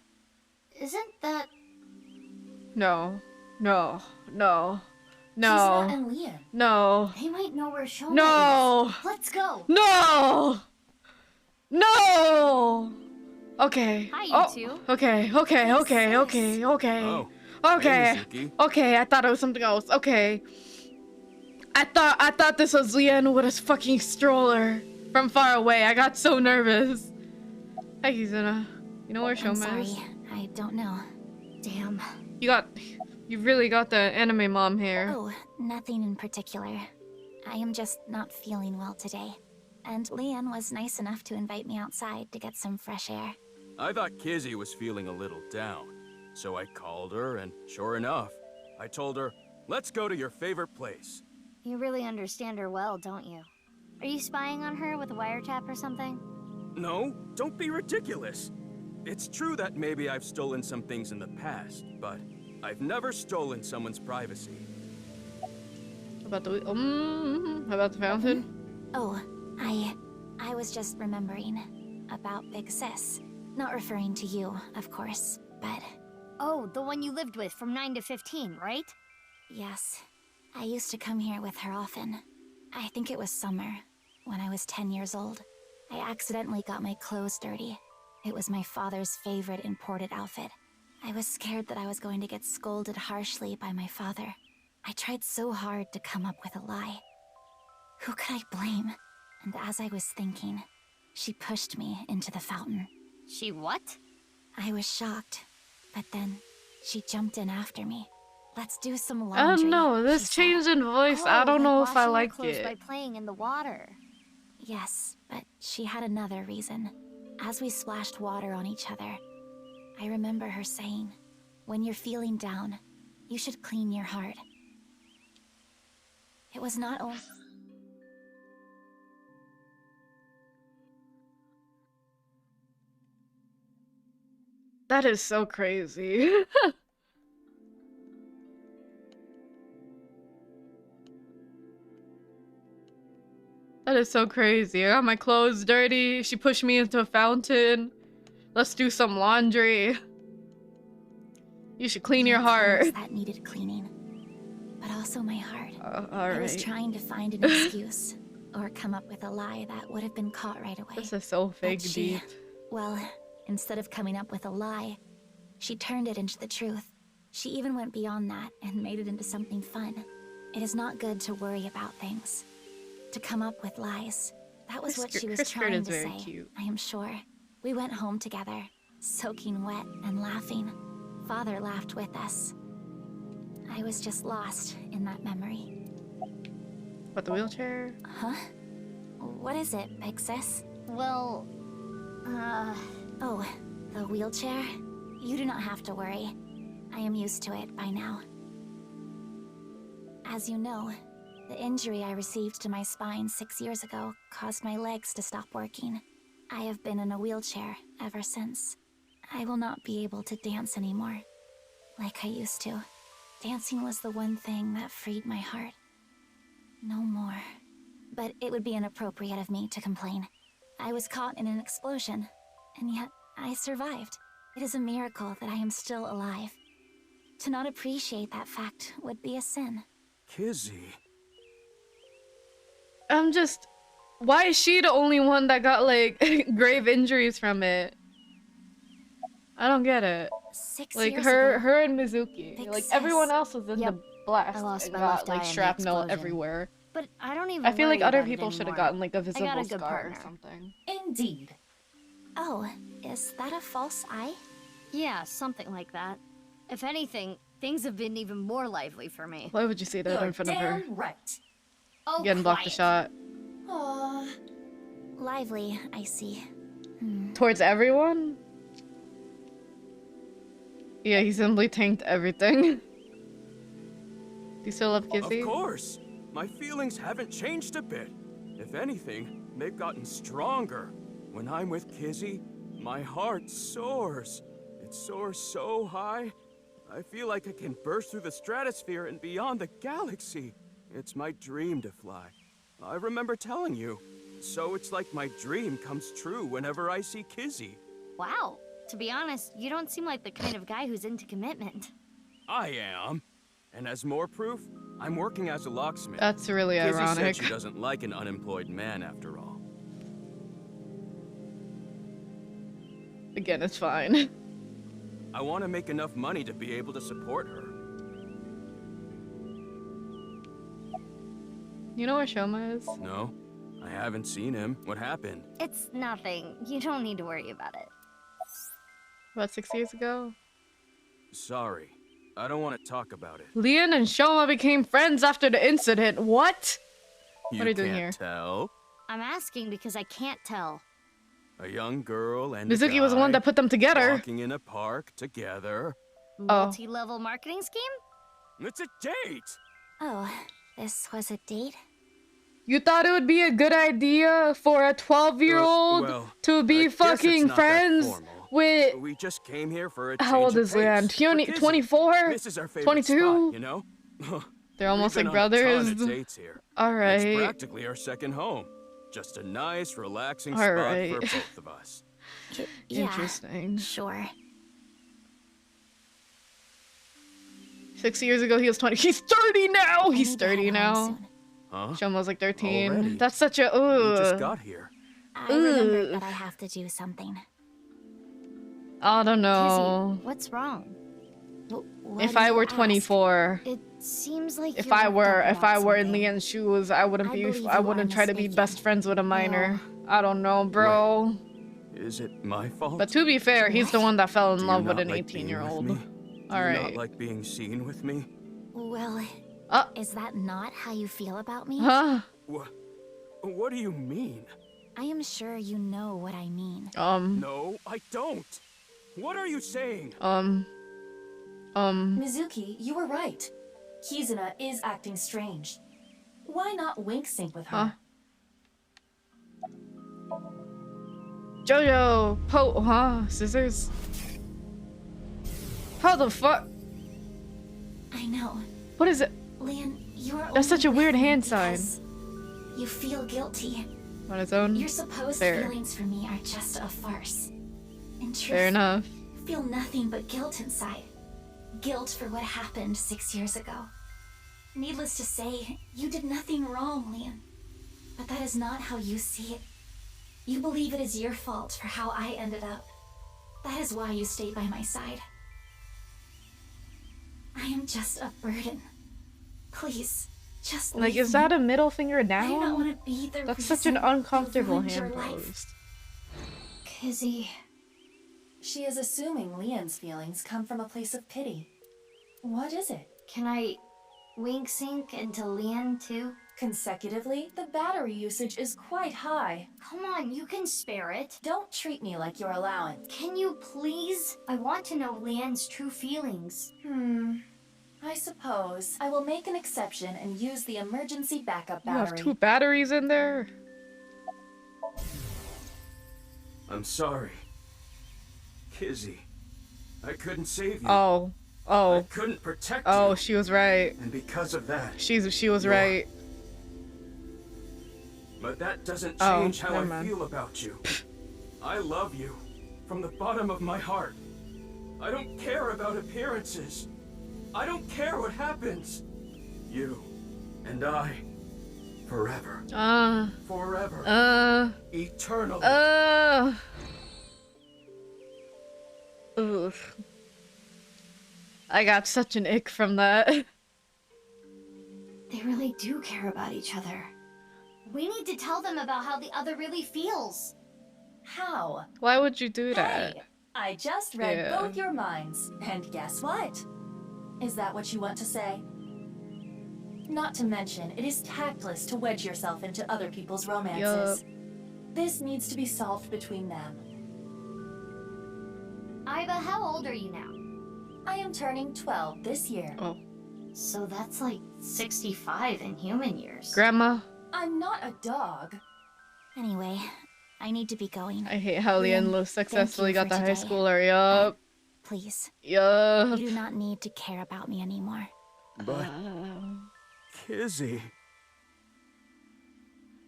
[SPEAKER 4] Isn't that...
[SPEAKER 1] No. No. No.
[SPEAKER 5] He's not
[SPEAKER 1] No.
[SPEAKER 5] in Lien.
[SPEAKER 1] No.
[SPEAKER 4] He might know where Shona
[SPEAKER 1] No.
[SPEAKER 4] is. Let's go.
[SPEAKER 1] No. No. Okay.
[SPEAKER 8] Hi, you
[SPEAKER 1] Oh,
[SPEAKER 8] two.
[SPEAKER 1] okay. Okay. Okay. Okay. Okay.
[SPEAKER 9] Oh.
[SPEAKER 1] Okay.
[SPEAKER 9] Hey, Mizuki.
[SPEAKER 1] Okay. I thought it was something else. Okay. I thought this was Lien with his fucking stroller from far away. I got so nervous. Hi, Kizuna. You know where
[SPEAKER 8] I'm
[SPEAKER 1] Shoma is?
[SPEAKER 8] sorry. I don't know. Damn.
[SPEAKER 1] You really got the anime mom here.
[SPEAKER 8] Oh, nothing in particular. I am just not feeling well today. And Leanne was nice enough to invite me outside to get some fresh air.
[SPEAKER 10] I thought Kizzy was feeling a little down, so I called her, and sure enough, I told her, let's go to your favorite place.
[SPEAKER 4] You really understand her well, don't you? Are you spying on her with a wiretap or something?
[SPEAKER 10] No, don't be ridiculous. It's true that maybe I've stolen some things in the past, but I've never stolen someone's privacy.
[SPEAKER 1] About the fountain?
[SPEAKER 8] Oh, I was just remembering about Big Sis. Not referring to you, of course, but...
[SPEAKER 4] Oh, the one you lived with from 9 to 15, right?
[SPEAKER 8] Yes. I used to come here with her often. I think it was summer, when I was 10 years old. I accidentally got my clothes dirty. It was my father's favorite imported outfit. I was scared that I was going to get scolded harshly by my father. I tried so hard to come up with a lie. Who could I blame? And as I was thinking, she pushed me into the fountain.
[SPEAKER 4] She what?
[SPEAKER 8] I was shocked, but then she jumped in after me. Let's do some
[SPEAKER 1] I
[SPEAKER 8] laundry.
[SPEAKER 1] don't know. This
[SPEAKER 8] she
[SPEAKER 1] change
[SPEAKER 8] said.
[SPEAKER 1] in voice, I don't know if I like
[SPEAKER 4] washing your clothes by
[SPEAKER 1] it.
[SPEAKER 4] playing in the water.
[SPEAKER 8] Yes, but she had another reason. As we splashed water on each other, I remember her saying, when you're feeling down, you should clean your heart. It was not only...
[SPEAKER 1] That is so crazy. That is so crazy. I got my clothes dirty. She pushed me into a fountain. Let's do some laundry. You should clean your heart.
[SPEAKER 8] That needed cleaning, but also my heart.
[SPEAKER 1] Alright.
[SPEAKER 8] I was trying to find an excuse, or come up with a lie that would have been caught right away.
[SPEAKER 1] This is so fake
[SPEAKER 8] But
[SPEAKER 1] deep.
[SPEAKER 8] Well, instead of coming up with a lie, she turned it into the truth. She even went beyond that and made it into something fun. It is not good to worry about things. To come up with lies. That was what she was trying to say,
[SPEAKER 1] cute.
[SPEAKER 8] I am sure. We went home together, soaking wet and laughing. Father laughed with us. I was just lost in that memory.
[SPEAKER 1] What, the wheelchair?
[SPEAKER 8] Huh? What is it, Big Sis?
[SPEAKER 4] Well,
[SPEAKER 8] Oh, the wheelchair? You do not have to worry. I am used to it by now. As you know, the injury I received to my spine 6 years ago caused my legs to stop working. I have been in a wheelchair ever since. I will not be able to dance anymore, like I used to. Dancing was the one thing that freed my heart. No more. But it would be inappropriate of me to complain. I was caught in an explosion, and yet I survived. It is a miracle that I am still alive. To not appreciate that fact would be a sin.
[SPEAKER 10] Kizzy.
[SPEAKER 1] I'm just... Why is she the only one that got, like, grave injuries from it? I don't get it.
[SPEAKER 8] 6
[SPEAKER 1] Like,
[SPEAKER 8] years
[SPEAKER 1] her
[SPEAKER 8] ago,
[SPEAKER 1] and Mizuki.
[SPEAKER 8] Big
[SPEAKER 1] Like,
[SPEAKER 8] Sis.
[SPEAKER 1] everyone else was in the blast
[SPEAKER 4] I lost
[SPEAKER 1] and
[SPEAKER 4] my
[SPEAKER 1] got,
[SPEAKER 4] left eye
[SPEAKER 1] like,
[SPEAKER 4] in the
[SPEAKER 1] shrapnel
[SPEAKER 4] explosion.
[SPEAKER 1] everywhere.
[SPEAKER 4] but I don't even
[SPEAKER 1] I feel like
[SPEAKER 4] worry
[SPEAKER 1] other
[SPEAKER 4] about it
[SPEAKER 1] people should have
[SPEAKER 4] anymore.
[SPEAKER 1] gotten, like, a
[SPEAKER 4] got
[SPEAKER 1] visible
[SPEAKER 4] a good
[SPEAKER 1] scar
[SPEAKER 4] partner.
[SPEAKER 1] or something.
[SPEAKER 5] Indeed.
[SPEAKER 8] Oh, is that a false eye?
[SPEAKER 4] Yeah, something like that. If anything, things have been even more lively for me.
[SPEAKER 1] Why would you say that
[SPEAKER 5] You're
[SPEAKER 1] in front of her?
[SPEAKER 5] damn right.
[SPEAKER 4] Oh,
[SPEAKER 1] Getting blocked the shot.
[SPEAKER 5] Aww.
[SPEAKER 8] Lively, I see.
[SPEAKER 1] Towards everyone? Yeah, he simply tanked everything. Do you still love Kizzy?
[SPEAKER 10] Of course. My feelings haven't changed a bit. If anything, they've gotten stronger. When I'm with Kizzy, my heart soars. It soars so high, I feel like I can burst through the stratosphere and beyond the galaxy. It's my dream to fly. I remember telling you. So it's like my dream comes true whenever I see Kizzy.
[SPEAKER 4] Wow. To be honest, you don't seem like the kind of guy who's into commitment.
[SPEAKER 10] I am. And as more proof, I'm working as a locksmith.
[SPEAKER 1] That's really
[SPEAKER 10] Kizzy
[SPEAKER 1] ironic.
[SPEAKER 10] said she doesn't like an unemployed man after all.
[SPEAKER 1] Again, it's fine.
[SPEAKER 10] I want to make enough money to be able to support her.
[SPEAKER 1] You know where Shoma is?
[SPEAKER 10] No, I haven't seen him. What happened?
[SPEAKER 4] It's nothing. You don't need to worry about it.
[SPEAKER 1] About 6 years ago?
[SPEAKER 10] Sorry. I don't want to talk about it.
[SPEAKER 1] Leon and Shoma became friends after the incident. What?
[SPEAKER 10] You
[SPEAKER 1] What are you doing
[SPEAKER 10] can't
[SPEAKER 1] here?
[SPEAKER 10] tell?
[SPEAKER 4] I'm asking because I can't tell.
[SPEAKER 10] A young girl and a
[SPEAKER 1] Mizuki was the one
[SPEAKER 10] guy
[SPEAKER 1] that put them together.
[SPEAKER 10] walking in a park together.
[SPEAKER 4] Multi-level marketing scheme?
[SPEAKER 10] It's a date!
[SPEAKER 8] Oh, this was a date?
[SPEAKER 1] You thought it would be a good idea for a 12-year-old
[SPEAKER 10] well,
[SPEAKER 1] to
[SPEAKER 10] I
[SPEAKER 1] be
[SPEAKER 10] guess it's
[SPEAKER 1] fucking
[SPEAKER 10] not that
[SPEAKER 1] friends
[SPEAKER 10] formal.
[SPEAKER 1] with...
[SPEAKER 10] We just came here for a
[SPEAKER 1] How old
[SPEAKER 10] change of
[SPEAKER 1] is Leon?
[SPEAKER 10] pace. For Kizzy.
[SPEAKER 1] 24?
[SPEAKER 10] This is our favorite
[SPEAKER 1] 22?
[SPEAKER 10] spot, you know?
[SPEAKER 1] They're almost
[SPEAKER 10] We've
[SPEAKER 1] like
[SPEAKER 10] been on a
[SPEAKER 1] brothers.
[SPEAKER 10] ton of dates here. It's
[SPEAKER 1] Alright.
[SPEAKER 10] practically our second home. Just a nice, relaxing
[SPEAKER 1] Alright.
[SPEAKER 10] spot for both of us.
[SPEAKER 8] Yeah,
[SPEAKER 1] Interesting.
[SPEAKER 8] sure.
[SPEAKER 1] 6 years ago, he was 20. He's 30 now!
[SPEAKER 8] I
[SPEAKER 1] He's
[SPEAKER 8] need to head
[SPEAKER 1] 30
[SPEAKER 8] home
[SPEAKER 1] now.
[SPEAKER 8] soon.
[SPEAKER 10] Huh?
[SPEAKER 1] Shoma was like 13.
[SPEAKER 10] Already?
[SPEAKER 1] That's such a...
[SPEAKER 10] We just
[SPEAKER 1] Ugh.
[SPEAKER 10] got here.
[SPEAKER 8] I remembered that I have to do something.
[SPEAKER 1] I don't know.
[SPEAKER 4] Kizzy, what's wrong?
[SPEAKER 8] What
[SPEAKER 1] If
[SPEAKER 8] do
[SPEAKER 1] I
[SPEAKER 8] you
[SPEAKER 1] were
[SPEAKER 8] ask?
[SPEAKER 1] 24...
[SPEAKER 4] It seems like
[SPEAKER 1] If
[SPEAKER 4] you're
[SPEAKER 1] I
[SPEAKER 4] worked up
[SPEAKER 1] were
[SPEAKER 4] about
[SPEAKER 1] in
[SPEAKER 4] something.
[SPEAKER 1] Leon's shoes, I wouldn't
[SPEAKER 8] I
[SPEAKER 1] be
[SPEAKER 8] believe
[SPEAKER 1] I
[SPEAKER 8] you
[SPEAKER 1] wouldn't
[SPEAKER 8] are
[SPEAKER 1] try to be
[SPEAKER 8] mistaken.
[SPEAKER 1] best friends with a minor. I don't know, bro.
[SPEAKER 10] Is it my fault?
[SPEAKER 1] But to be fair, he's the one that fell in
[SPEAKER 10] Do you
[SPEAKER 1] love with
[SPEAKER 10] not
[SPEAKER 1] an
[SPEAKER 10] like being with
[SPEAKER 1] 18-year-old.
[SPEAKER 10] me? Do you not
[SPEAKER 1] Alright.
[SPEAKER 10] like being seen with me?
[SPEAKER 8] Well,
[SPEAKER 1] Uh,
[SPEAKER 8] is that not how you feel about me?
[SPEAKER 1] huh?
[SPEAKER 10] What do you mean?
[SPEAKER 8] I am sure you know what I mean.
[SPEAKER 10] No, I don't. What are you saying?
[SPEAKER 5] Mizuki, you were right. Kizuna is acting strange. Why not wink sync with her?
[SPEAKER 1] Jojo, scissors. How the fuck?
[SPEAKER 8] I know.
[SPEAKER 1] What is it?
[SPEAKER 8] Leon, you are
[SPEAKER 1] That's such a
[SPEAKER 8] only
[SPEAKER 1] weird
[SPEAKER 8] with me
[SPEAKER 1] hand sign.
[SPEAKER 8] because You feel guilty.
[SPEAKER 1] On its own?
[SPEAKER 8] Your supposed
[SPEAKER 1] Fair.
[SPEAKER 8] feelings for me are just a farce. In truth,
[SPEAKER 1] Fair enough.
[SPEAKER 8] I feel nothing but guilt inside. Guilt for what happened 6 years ago. Needless to say, you did nothing wrong, Leon. But that is not how you see it. You believe it is your fault for how I ended up. That is why you stay by my side. I am just a burden. Please, just
[SPEAKER 1] Like,
[SPEAKER 8] leave
[SPEAKER 1] is that
[SPEAKER 8] me.
[SPEAKER 1] a middle finger
[SPEAKER 8] I do not
[SPEAKER 1] down?
[SPEAKER 8] want to be the
[SPEAKER 1] That's such an
[SPEAKER 8] reason you
[SPEAKER 1] uncomfortable
[SPEAKER 8] ruined your
[SPEAKER 1] hand
[SPEAKER 8] life.
[SPEAKER 1] pose.
[SPEAKER 5] Kizzy. She is assuming Leon's feelings come from a place of pity. What is it?
[SPEAKER 4] Can I wink sync into Leon too?
[SPEAKER 5] Consecutively, the battery usage is quite high.
[SPEAKER 4] Come on, you can spare it.
[SPEAKER 5] Don't treat me like your allowance.
[SPEAKER 4] Can you please? I want to know Leon's true feelings.
[SPEAKER 5] I suppose I will make an exception and use the emergency backup
[SPEAKER 1] You
[SPEAKER 5] battery.
[SPEAKER 1] have 2 batteries in there?
[SPEAKER 10] I'm sorry. Kizzy. I couldn't save you.
[SPEAKER 1] Oh.
[SPEAKER 10] I
[SPEAKER 1] Oh.
[SPEAKER 10] couldn't protect
[SPEAKER 1] Oh,
[SPEAKER 10] you.
[SPEAKER 1] she was right.
[SPEAKER 10] And because of that.
[SPEAKER 1] She was
[SPEAKER 10] You're-
[SPEAKER 1] right.
[SPEAKER 10] But that doesn't
[SPEAKER 1] Oh,
[SPEAKER 10] change how
[SPEAKER 1] never
[SPEAKER 10] I
[SPEAKER 1] mind.
[SPEAKER 10] feel about you. I love you. From the bottom of my heart. I don't care about appearances. I don't care what happens. You and I. Forever. Forever. Eternally.
[SPEAKER 1] Oof. I got such an ick from that.
[SPEAKER 4] They really do care about each other. We need to tell them about how the other really feels.
[SPEAKER 5] How?
[SPEAKER 1] Why would you do that?
[SPEAKER 5] Hey, I just read
[SPEAKER 1] Yeah.
[SPEAKER 5] both your minds, and guess what? Is that what you want to say? Not to mention, it is tactless to wedge yourself into other people's romances. This needs to be solved between them.
[SPEAKER 4] Iva, how old are you now?
[SPEAKER 5] I am turning 12 this year.
[SPEAKER 1] Oh.
[SPEAKER 4] So that's like 65 in human years.
[SPEAKER 1] Grandma?
[SPEAKER 5] I'm not a dog.
[SPEAKER 8] Anyway, I need to be going.
[SPEAKER 1] I hate how Leon
[SPEAKER 8] Liam,
[SPEAKER 1] successfully
[SPEAKER 8] thank you
[SPEAKER 1] got the
[SPEAKER 8] for
[SPEAKER 1] high
[SPEAKER 8] today.
[SPEAKER 1] schooler. Yup.
[SPEAKER 8] Please.
[SPEAKER 1] Yup.
[SPEAKER 8] You do not need to care about me anymore.
[SPEAKER 10] But Kizzy.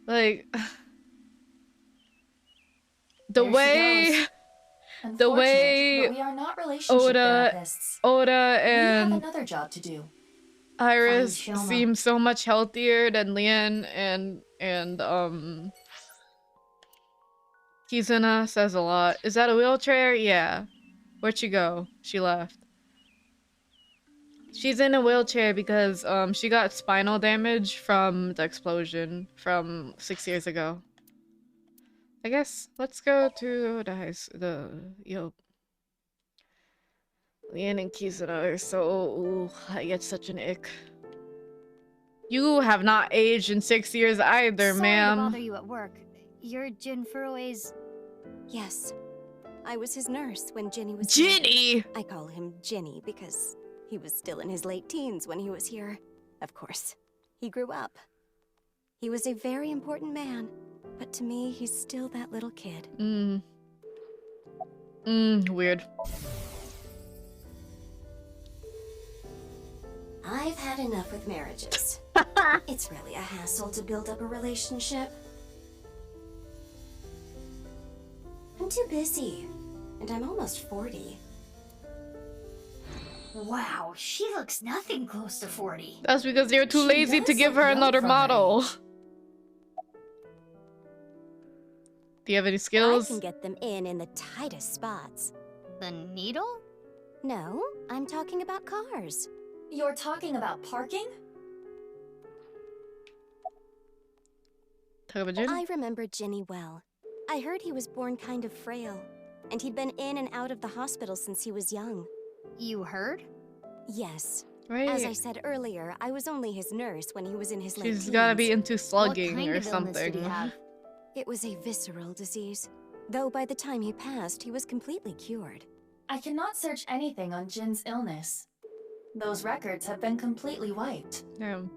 [SPEAKER 1] Like
[SPEAKER 5] There she goes.
[SPEAKER 1] the way
[SPEAKER 5] Unfortunate, but we are not relationship therapists.
[SPEAKER 1] Oda
[SPEAKER 5] We have
[SPEAKER 1] and
[SPEAKER 5] another job to do.
[SPEAKER 1] Iris
[SPEAKER 4] Find Shoma.
[SPEAKER 1] seem so much healthier than Leon and Kizuna says a lot. Is that a wheelchair? Yeah. Where'd she go? She left. She's in a wheelchair because she got spinal damage from the explosion from 6 years ago. I guess let's go to yo. Leon and Kizuna are so ooh, I get such an ick. You have not aged in 6 years either,
[SPEAKER 4] Sorry
[SPEAKER 1] ma'am.
[SPEAKER 4] to bother you at work. You're Jin Furue's...
[SPEAKER 11] Yes. I was his nurse when Ginny was
[SPEAKER 1] Ginny!
[SPEAKER 11] here. I call him Ginny because he was still in his late teens when he was here. Of course, he grew up. He was a very important man, but to me, he's still that little kid.
[SPEAKER 1] Weird.
[SPEAKER 11] I've had enough with marriages. It's really a hassle to build up a relationship. I'm too busy, and I'm almost 40.
[SPEAKER 4] Wow, she looks nothing close to 40.
[SPEAKER 1] That's because you're too
[SPEAKER 5] She
[SPEAKER 1] lazy to
[SPEAKER 5] does
[SPEAKER 1] give
[SPEAKER 5] look
[SPEAKER 1] her
[SPEAKER 5] young
[SPEAKER 1] another
[SPEAKER 5] for her
[SPEAKER 1] model.
[SPEAKER 5] age.
[SPEAKER 1] Do you have any
[SPEAKER 11] I
[SPEAKER 1] skills?
[SPEAKER 11] can get them in the tightest spots.
[SPEAKER 4] The needle?
[SPEAKER 11] No, I'm talking about cars.
[SPEAKER 5] You're talking about parking?
[SPEAKER 1] Talk about Jin?
[SPEAKER 11] I remember Ginny well. I heard he was born kind of frail, and he'd been in and out of the hospital since he was young.
[SPEAKER 4] You heard?
[SPEAKER 11] Yes.
[SPEAKER 1] Right.
[SPEAKER 11] As I said earlier, I was only his nurse when he was in his late
[SPEAKER 1] She's
[SPEAKER 11] teens.
[SPEAKER 1] gotta be into
[SPEAKER 4] What
[SPEAKER 1] slugging
[SPEAKER 4] kind
[SPEAKER 1] or
[SPEAKER 4] of illness did he
[SPEAKER 1] something.
[SPEAKER 4] have?
[SPEAKER 11] It was a visceral disease, though by the time he passed, he was completely cured.
[SPEAKER 5] I cannot search anything on Jin's illness. Those records have been completely wiped.
[SPEAKER 1] Damn.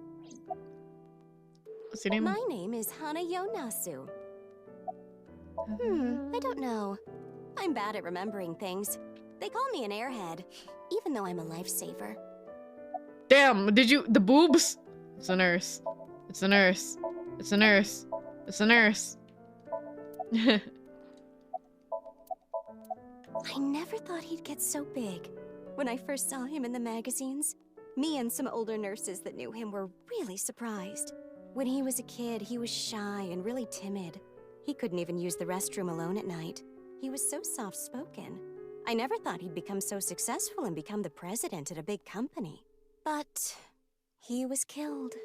[SPEAKER 1] What's your name?
[SPEAKER 11] My name is Hana Yonasu. I don't know. I'm bad at remembering things. They call me an airhead, even though I'm a lifesaver.
[SPEAKER 1] Damn, did you the boobs? It's a nurse. It's a nurse. It's a nurse. It's a nurse.
[SPEAKER 11] I never thought he'd get so big. When I first saw him in the magazines, me and some older nurses that knew him were really surprised. When he was a kid, he was shy and really timid. He couldn't even use the restroom alone at night. He was so soft-spoken. I never thought he'd become so successful and become the president at a big company. But he was killed.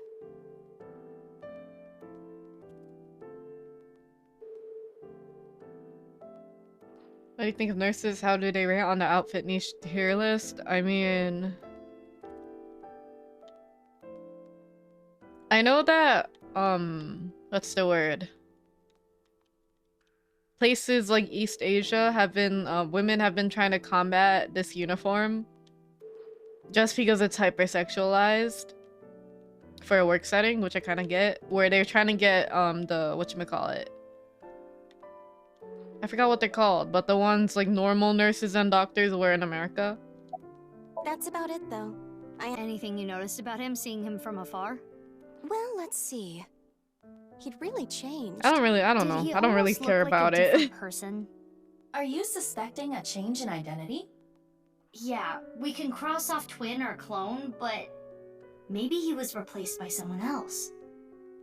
[SPEAKER 1] What do you think of nurses? How do they rate on the outfit niche tier list? I mean, I know that what's the word? Places like East Asia have been women have been trying to combat this uniform just because it's hypersexualized for a work setting, which I kind of get, where they're trying to get the whatchamacallit, I forgot what they're called, but the ones like normal nurses and doctors wear in America.
[SPEAKER 11] That's about it, though.
[SPEAKER 4] Anything you noticed about him, seeing him from afar?
[SPEAKER 11] Well, let's see. He'd really changed.
[SPEAKER 1] I don't
[SPEAKER 4] Did
[SPEAKER 1] know.
[SPEAKER 4] he
[SPEAKER 1] I don't really
[SPEAKER 4] almost look
[SPEAKER 1] care
[SPEAKER 4] like
[SPEAKER 1] about
[SPEAKER 4] a
[SPEAKER 1] it.
[SPEAKER 4] different person?
[SPEAKER 5] Are you suspecting a change in identity?
[SPEAKER 4] Yeah, we can cross off twin or clone, but maybe he was replaced by someone else.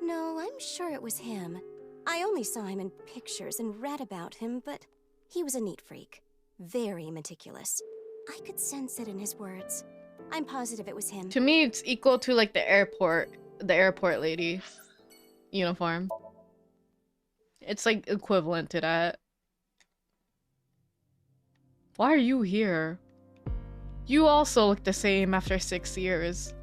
[SPEAKER 11] No, I'm sure it was him. I only saw him in pictures and read about him, but he was a neat freak. Very meticulous. I could sense it in his words. I'm positive it was him.
[SPEAKER 1] To me, it's equal to like the airport lady uniform. It's like equivalent to that. Why are you here? You also look the same after 6 years.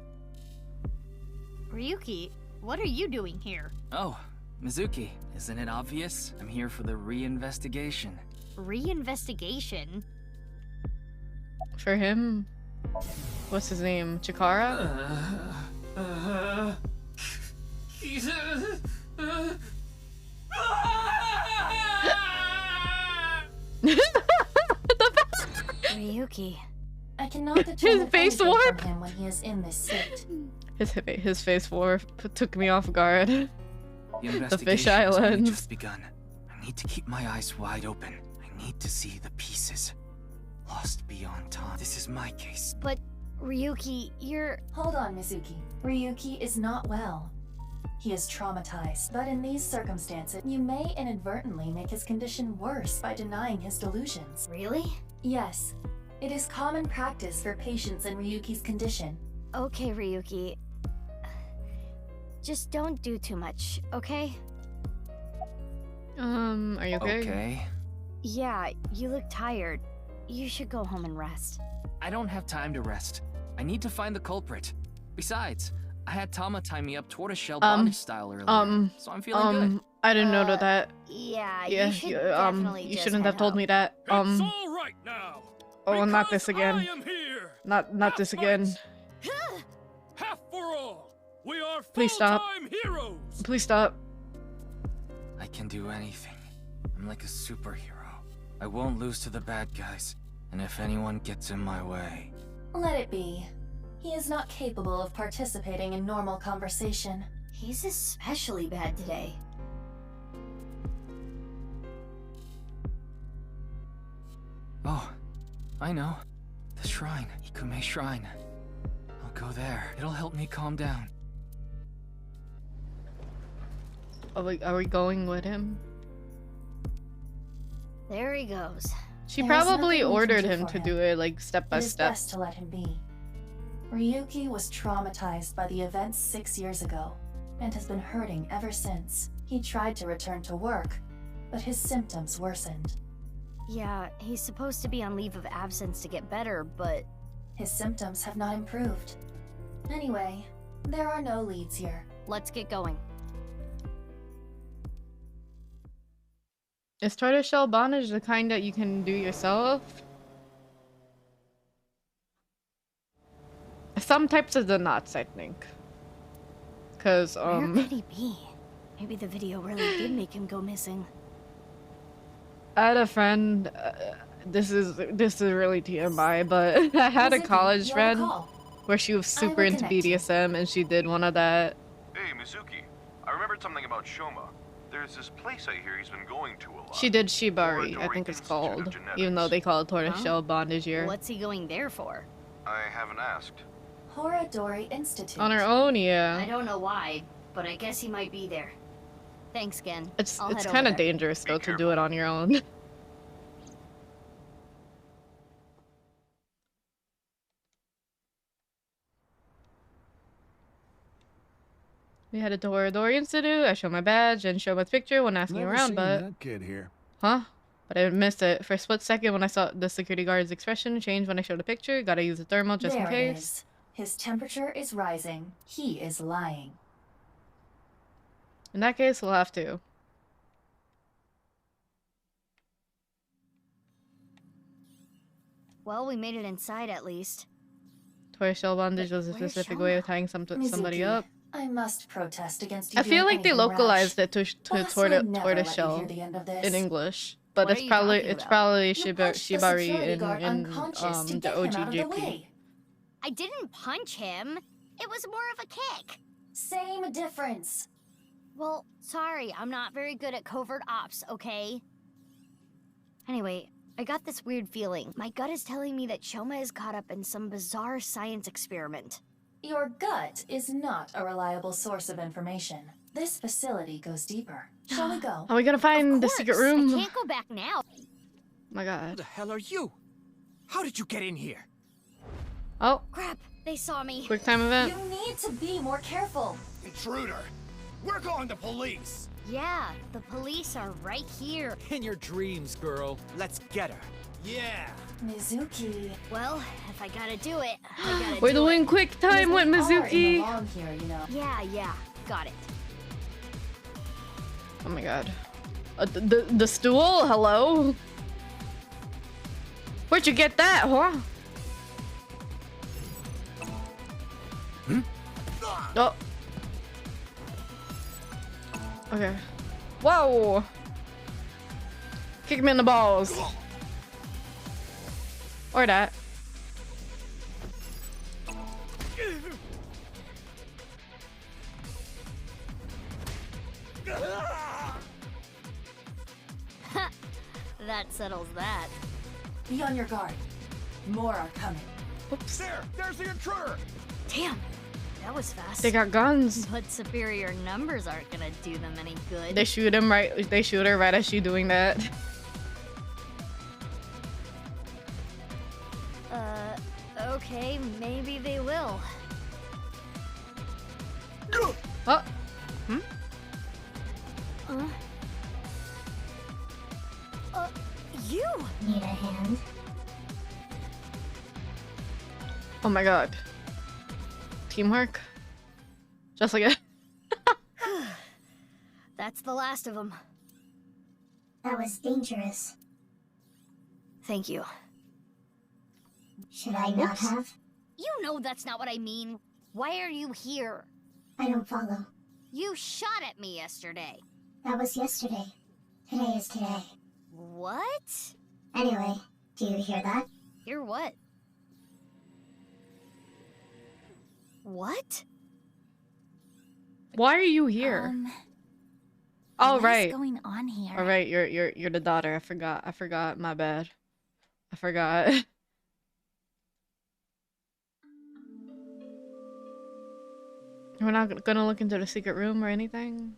[SPEAKER 4] Ryuki, what are you doing here?
[SPEAKER 3] Oh, Mizuki, isn't it obvious? I'm here for the reinvestigation.
[SPEAKER 4] Reinvestigation?
[SPEAKER 1] For him, what's his name? Chikara?
[SPEAKER 4] Ryuki.
[SPEAKER 5] I cannot determine
[SPEAKER 1] face
[SPEAKER 5] anything
[SPEAKER 1] warp?
[SPEAKER 5] from him when he is in this state.
[SPEAKER 1] His face warp took me off guard.
[SPEAKER 6] The
[SPEAKER 1] The
[SPEAKER 6] investigation
[SPEAKER 1] fish
[SPEAKER 6] has only
[SPEAKER 1] islands.
[SPEAKER 6] just begun. I need to keep my eyes wide open. I need to see the pieces. Lost beyond time. This is my case.
[SPEAKER 4] But, Ryuki, you're...
[SPEAKER 5] Hold on, Mizuki. Ryuki is not well. He is traumatized, but in these circumstances, you may inadvertently make his condition worse by denying his delusions.
[SPEAKER 4] Really?
[SPEAKER 5] Yes. It is common practice for patients in Ryuki's condition.
[SPEAKER 4] Okay, Ryuki. Just don't do too much, okay?
[SPEAKER 1] Are you okay?
[SPEAKER 6] Okay.
[SPEAKER 4] Yeah, you look tired. You should go home and rest.
[SPEAKER 3] I don't have time to rest. I need to find the culprit. Besides, I had Tama tie me up tortoiseshell bondage style earlier, so I'm feeling good.
[SPEAKER 1] I didn't know that.
[SPEAKER 4] Yeah,
[SPEAKER 1] Yeah,
[SPEAKER 4] you should definitely
[SPEAKER 1] you
[SPEAKER 4] just
[SPEAKER 1] shouldn't
[SPEAKER 4] head
[SPEAKER 1] have told
[SPEAKER 4] home.
[SPEAKER 1] me that.
[SPEAKER 10] It's all right now.
[SPEAKER 1] Oh, not
[SPEAKER 10] because
[SPEAKER 1] this again.
[SPEAKER 10] I am here.
[SPEAKER 1] Not this again.
[SPEAKER 10] Half for all. We are
[SPEAKER 1] Please stop.
[SPEAKER 10] full-time heroes.
[SPEAKER 1] Please stop.
[SPEAKER 3] I can do anything. I'm like a superhero. I won't lose to the bad guys, and if anyone gets in my way...
[SPEAKER 5] Let it be. He is not capable of participating in normal conversation.
[SPEAKER 4] He's especially bad today.
[SPEAKER 3] Oh, I know. The shrine. Ikume Shrine. I'll go there. It'll help me calm down.
[SPEAKER 1] Are we going with him?
[SPEAKER 4] There he goes.
[SPEAKER 1] She
[SPEAKER 5] There is
[SPEAKER 1] probably
[SPEAKER 5] nothing we can
[SPEAKER 1] ordered
[SPEAKER 5] do
[SPEAKER 1] him
[SPEAKER 5] for
[SPEAKER 1] to
[SPEAKER 5] him.
[SPEAKER 1] do it like step by
[SPEAKER 5] It is
[SPEAKER 1] step.
[SPEAKER 5] best to let him be. Ryuki was traumatized by the events 6 years ago, and has been hurting ever since. He tried to return to work, but his symptoms worsened.
[SPEAKER 4] Yeah, he's supposed to be on leave of absence to get better, but...
[SPEAKER 5] His symptoms have not improved. Anyway, there are no leads here.
[SPEAKER 4] Let's get going.
[SPEAKER 1] Is tortoiseshell bondage the kind that you can do yourself? Some types of the knots, I think. Cause
[SPEAKER 4] Where could he be? Maybe the video really did make him go missing.
[SPEAKER 1] I had a friend. This is really TMI, but I had a
[SPEAKER 5] Mizuki,
[SPEAKER 1] college
[SPEAKER 5] you have a
[SPEAKER 1] friend
[SPEAKER 5] call.
[SPEAKER 1] where she was
[SPEAKER 5] I
[SPEAKER 1] super
[SPEAKER 5] will
[SPEAKER 1] into
[SPEAKER 5] connect you.
[SPEAKER 1] BDSM, and she did one of that.
[SPEAKER 12] Hey, Mizuki. I remembered something about Shoma. There's this place I hear he's been going to a lot.
[SPEAKER 1] She did shibari, I
[SPEAKER 12] Oradori
[SPEAKER 1] think it's
[SPEAKER 12] Institute of
[SPEAKER 1] called,
[SPEAKER 12] Genetics.
[SPEAKER 1] even though they call it tortoiseshell bondage here.
[SPEAKER 4] What's he going there for?
[SPEAKER 12] I haven't asked.
[SPEAKER 5] Horadori Institute.
[SPEAKER 1] On her own,
[SPEAKER 4] I
[SPEAKER 1] yeah.
[SPEAKER 4] don't know why, but I guess he might be there. Thanks, Gen.
[SPEAKER 1] It's
[SPEAKER 4] I'll head
[SPEAKER 1] kind
[SPEAKER 4] over
[SPEAKER 1] of
[SPEAKER 4] there.
[SPEAKER 1] dangerous though
[SPEAKER 12] Be
[SPEAKER 1] to do it on your own. We headed to Horadori Institute. I showed my badge and showed my picture when asking
[SPEAKER 9] Never
[SPEAKER 1] around,
[SPEAKER 9] seen
[SPEAKER 1] but
[SPEAKER 9] that kid here.
[SPEAKER 1] huh? But I missed it for a split second when I saw the security guard's expression change when I showed a picture. Gotta use the thermal just
[SPEAKER 5] there
[SPEAKER 1] in
[SPEAKER 5] it
[SPEAKER 1] case.
[SPEAKER 5] is. His temperature is rising. He is lying.
[SPEAKER 1] In that case, we'll have to.
[SPEAKER 4] Well, we made it inside at least.
[SPEAKER 1] Tortoiseshell bondage was a
[SPEAKER 5] Where's
[SPEAKER 1] specific way of
[SPEAKER 5] Shoma?
[SPEAKER 1] tying somebody
[SPEAKER 5] Mizuki,
[SPEAKER 1] up.
[SPEAKER 5] I must protest against you
[SPEAKER 1] I feel
[SPEAKER 5] doing
[SPEAKER 1] like they
[SPEAKER 5] anything
[SPEAKER 1] localized
[SPEAKER 5] rash.
[SPEAKER 1] it to
[SPEAKER 5] Boss would never let you
[SPEAKER 1] tortoiseshell
[SPEAKER 5] hear the end of this.
[SPEAKER 1] in English, but
[SPEAKER 4] What
[SPEAKER 1] it's
[SPEAKER 4] are you
[SPEAKER 1] probably
[SPEAKER 4] talking
[SPEAKER 1] it's
[SPEAKER 4] about?
[SPEAKER 1] probably
[SPEAKER 5] You
[SPEAKER 1] shiba,
[SPEAKER 5] punched the
[SPEAKER 1] shibari
[SPEAKER 5] security
[SPEAKER 1] in
[SPEAKER 5] guard unconscious to
[SPEAKER 1] the
[SPEAKER 5] get
[SPEAKER 1] OG
[SPEAKER 5] him out of the
[SPEAKER 1] JP.
[SPEAKER 5] way.
[SPEAKER 4] I didn't punch him. It was more of a kick.
[SPEAKER 5] Same difference.
[SPEAKER 4] Well, sorry, I'm not very good at covert ops, okay? Anyway, I got this weird feeling. My gut is telling me that Shoma is caught up in some bizarre science experiment.
[SPEAKER 5] Your gut is not a reliable source of information. This facility goes deeper. Shall we go?
[SPEAKER 1] Are we gonna find the secret room?
[SPEAKER 4] I can't go back now.
[SPEAKER 1] My
[SPEAKER 3] Who
[SPEAKER 1] God.
[SPEAKER 3] the hell are you? How did you get in here?
[SPEAKER 1] Oh,
[SPEAKER 4] Crap, they saw me.
[SPEAKER 1] quick time event.
[SPEAKER 5] You need to be more careful.
[SPEAKER 13] Intruder! We're calling the police!
[SPEAKER 4] Yeah, the police are right here.
[SPEAKER 3] In your dreams, girl. Let's get her.
[SPEAKER 13] Yeah!
[SPEAKER 5] Mizuki.
[SPEAKER 4] Well, if I gotta do it, I gotta
[SPEAKER 1] We're
[SPEAKER 4] do
[SPEAKER 1] doing
[SPEAKER 4] it.
[SPEAKER 1] quick time with
[SPEAKER 5] We are in the
[SPEAKER 1] Mizuki.
[SPEAKER 5] lawn here, you know.
[SPEAKER 4] Yeah, got it.
[SPEAKER 1] Oh my God. The stool? Hello? Where'd you get that, huh? Oh. Okay. Whoa! Kick me in the balls. Or that.
[SPEAKER 4] That settles that.
[SPEAKER 5] Be on your guard. More are coming.
[SPEAKER 1] Oops.
[SPEAKER 13] There's the intruder!
[SPEAKER 4] Damn, that was fast.
[SPEAKER 1] They got guns.
[SPEAKER 4] But superior numbers aren't gonna do them any good.
[SPEAKER 1] They shoot him right. They shoot her right as she doing that.
[SPEAKER 4] Okay, maybe they will.
[SPEAKER 1] Oh. Hmm?
[SPEAKER 4] You!
[SPEAKER 14] Need a hand?
[SPEAKER 1] Oh my god. Teamwork. Just like it.
[SPEAKER 4] That's the last of them.
[SPEAKER 14] That was dangerous.
[SPEAKER 4] Thank you.
[SPEAKER 14] Should I not have?
[SPEAKER 4] You know that's not what I mean. Why are you here?
[SPEAKER 14] I don't follow.
[SPEAKER 4] You shot at me yesterday.
[SPEAKER 14] That was yesterday. Today is today.
[SPEAKER 4] What?
[SPEAKER 14] Anyway, do you hear that?
[SPEAKER 4] Hear what? What?
[SPEAKER 1] Why are you here? Oh right.
[SPEAKER 8] What's going on here?
[SPEAKER 1] All right, you're the daughter. I forgot. My bad. I forgot. We're not gonna look into the secret room or anything.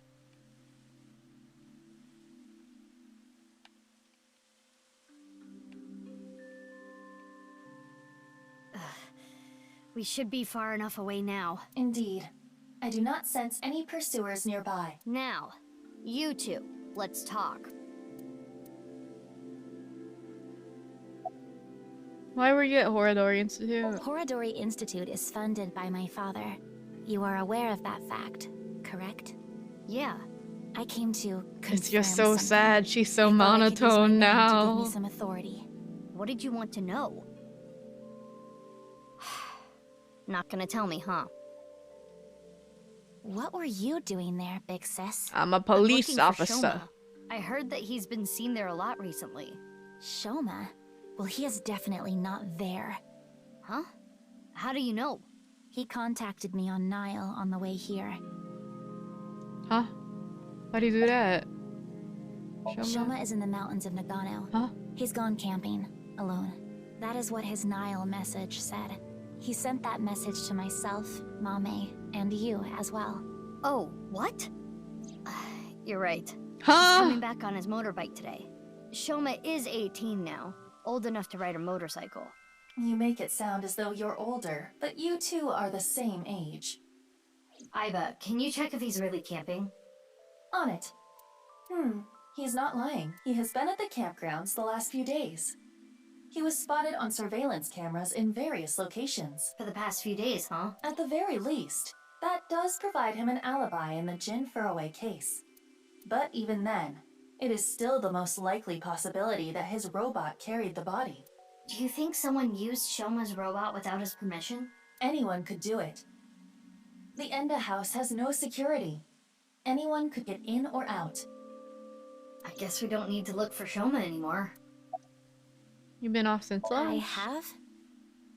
[SPEAKER 4] We should be far enough away now.
[SPEAKER 5] Indeed. I do not sense any pursuers nearby.
[SPEAKER 4] Now, you two, let's talk.
[SPEAKER 1] Why were you at Horadori Institute?
[SPEAKER 8] Horadori Institute is funded by my father. You are aware of that fact, correct?
[SPEAKER 4] Yeah.
[SPEAKER 8] I came to
[SPEAKER 1] It's just so
[SPEAKER 8] confirm something.
[SPEAKER 1] sad. She's so
[SPEAKER 8] I thought I could use my
[SPEAKER 1] monotone
[SPEAKER 8] name to give
[SPEAKER 1] now.
[SPEAKER 8] me some authority.
[SPEAKER 4] What did you want to know? Not gonna tell me, huh?
[SPEAKER 8] What were you doing there, big sis?
[SPEAKER 1] I'm a
[SPEAKER 4] I'm
[SPEAKER 1] police
[SPEAKER 4] looking for
[SPEAKER 1] officer.
[SPEAKER 4] Shoma. I heard that he's been seen there a lot recently.
[SPEAKER 8] Shoma? Well, he is definitely not there.
[SPEAKER 4] Huh? How do you know?
[SPEAKER 8] He contacted me on Nile on the way here.
[SPEAKER 1] Huh? Why do you do that?
[SPEAKER 8] Shoma is in the mountains of Nagano.
[SPEAKER 1] Huh?
[SPEAKER 8] He's gone camping, alone. That is what his Nile message said. He sent that message to myself, Mame, and you as well.
[SPEAKER 4] Oh, what? You're right.
[SPEAKER 1] Huh?
[SPEAKER 4] He's coming back on his motorbike today. Shoma is 18 now, old enough to ride a motorcycle.
[SPEAKER 5] You make it sound as though you're older, but you two are the same age.
[SPEAKER 4] Iba, can you check if he's really camping?
[SPEAKER 5] On it. He's not lying. He has been at the campgrounds the last few days. He was spotted on surveillance cameras in various locations.
[SPEAKER 4] For the past few days, huh?
[SPEAKER 5] At the very least, that does provide him an alibi in the Jin Furroway case. But even then, it is still the most likely possibility that his robot carried the body.
[SPEAKER 4] Do you think someone used Shoma's robot without his permission?
[SPEAKER 5] Anyone could do it. The Enda house has no security. Anyone could get in or out.
[SPEAKER 4] I guess we don't need to look for Shoma anymore.
[SPEAKER 1] You've been off since lunch?
[SPEAKER 8] I have?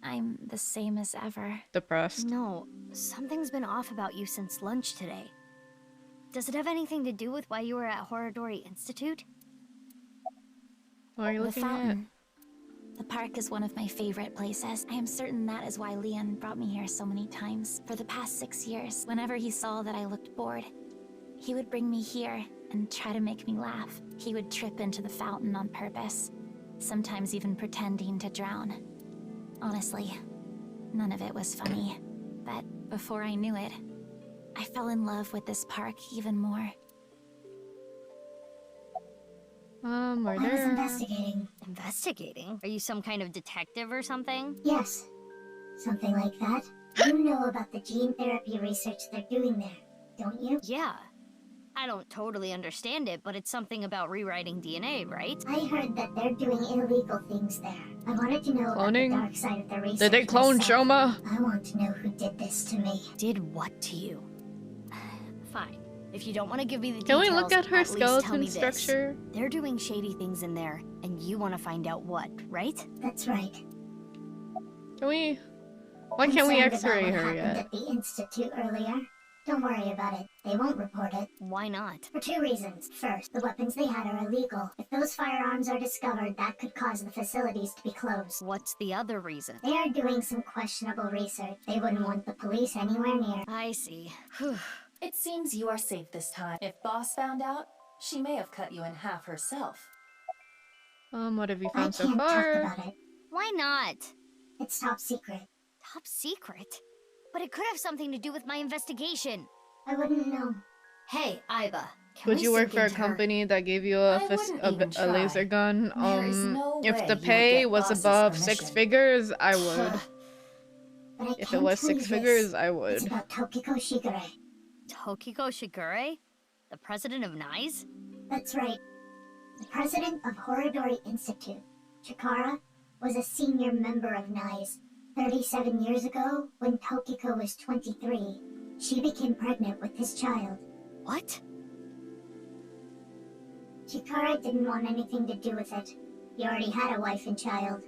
[SPEAKER 8] I'm the same as ever.
[SPEAKER 1] Depressed.
[SPEAKER 4] No, something's been off about you since lunch today. Does it have anything to do with why you were at Horadori Institute?
[SPEAKER 1] What are you
[SPEAKER 8] The
[SPEAKER 1] looking
[SPEAKER 8] fountain. The park is one of my favorite places. I am certain that is why Leon brought me here so many times. For the past 6 years, whenever he saw that I looked bored, he would bring me here and try to make me laugh. He would trip into the fountain on purpose, sometimes even pretending to drown. Honestly, none of it was funny. But before I knew it, I fell in love with this park even more.
[SPEAKER 1] Murder.
[SPEAKER 14] I was investigating.
[SPEAKER 4] Investigating? Are you some kind of detective or something?
[SPEAKER 14] Yes. Something like that. You know about the gene therapy research they're doing there, don't you?
[SPEAKER 4] Yeah. I don't totally understand it, but it's something about rewriting DNA, right?
[SPEAKER 14] I heard that they're doing illegal things there. I wanted to know about the
[SPEAKER 1] Cloning?
[SPEAKER 14] dark side of the research.
[SPEAKER 1] Did they clone
[SPEAKER 14] myself.
[SPEAKER 1] Shoma?
[SPEAKER 14] I want to know who did this to me.
[SPEAKER 4] Did what to you? Fine. If you don't want to give me the
[SPEAKER 1] Can
[SPEAKER 4] details,
[SPEAKER 1] we look at her
[SPEAKER 4] least tell me
[SPEAKER 1] skeleton
[SPEAKER 4] this.
[SPEAKER 1] structure?
[SPEAKER 4] They're doing shady things in there, and you want to find out what, right?
[SPEAKER 14] That's right.
[SPEAKER 1] Can we? Why can't we
[SPEAKER 14] Concerned about
[SPEAKER 1] X-ray
[SPEAKER 14] what
[SPEAKER 1] her
[SPEAKER 14] happened
[SPEAKER 1] yet?
[SPEAKER 14] at the institute earlier. Don't worry about it. They won't report it.
[SPEAKER 4] Why not?
[SPEAKER 14] For two reasons. First, the weapons they had are illegal. If those firearms are discovered, that could cause the facilities to be closed.
[SPEAKER 4] What's the other reason?
[SPEAKER 14] They are doing some questionable research. They wouldn't want the police anywhere near.
[SPEAKER 4] I see.
[SPEAKER 5] It seems you are safe this time. If Boss found out, she may have cut you in half herself.
[SPEAKER 1] What have you
[SPEAKER 14] I
[SPEAKER 1] found so
[SPEAKER 14] can't
[SPEAKER 1] far?
[SPEAKER 14] talk about it.
[SPEAKER 4] Why not?
[SPEAKER 14] It's top secret.
[SPEAKER 4] Top secret? But it could have something to do with my investigation.
[SPEAKER 14] I wouldn't know.
[SPEAKER 5] Hey, Iba.
[SPEAKER 1] Would you work for a company that gave you a laser gun? If the pay was above 6 figures, I would.
[SPEAKER 14] But
[SPEAKER 1] If it was 6 figures, I would.
[SPEAKER 14] It's about Tokiko Shigure.
[SPEAKER 4] Tokiko Shigure? The president of NICE?
[SPEAKER 14] That's right. The president of Horodori Institute. Chikara was a senior member of NICE. 37 years ago, when Tokiko was 23, she became pregnant with his child.
[SPEAKER 4] What?
[SPEAKER 14] Chikara didn't want anything to do with it. He already had a wife and child.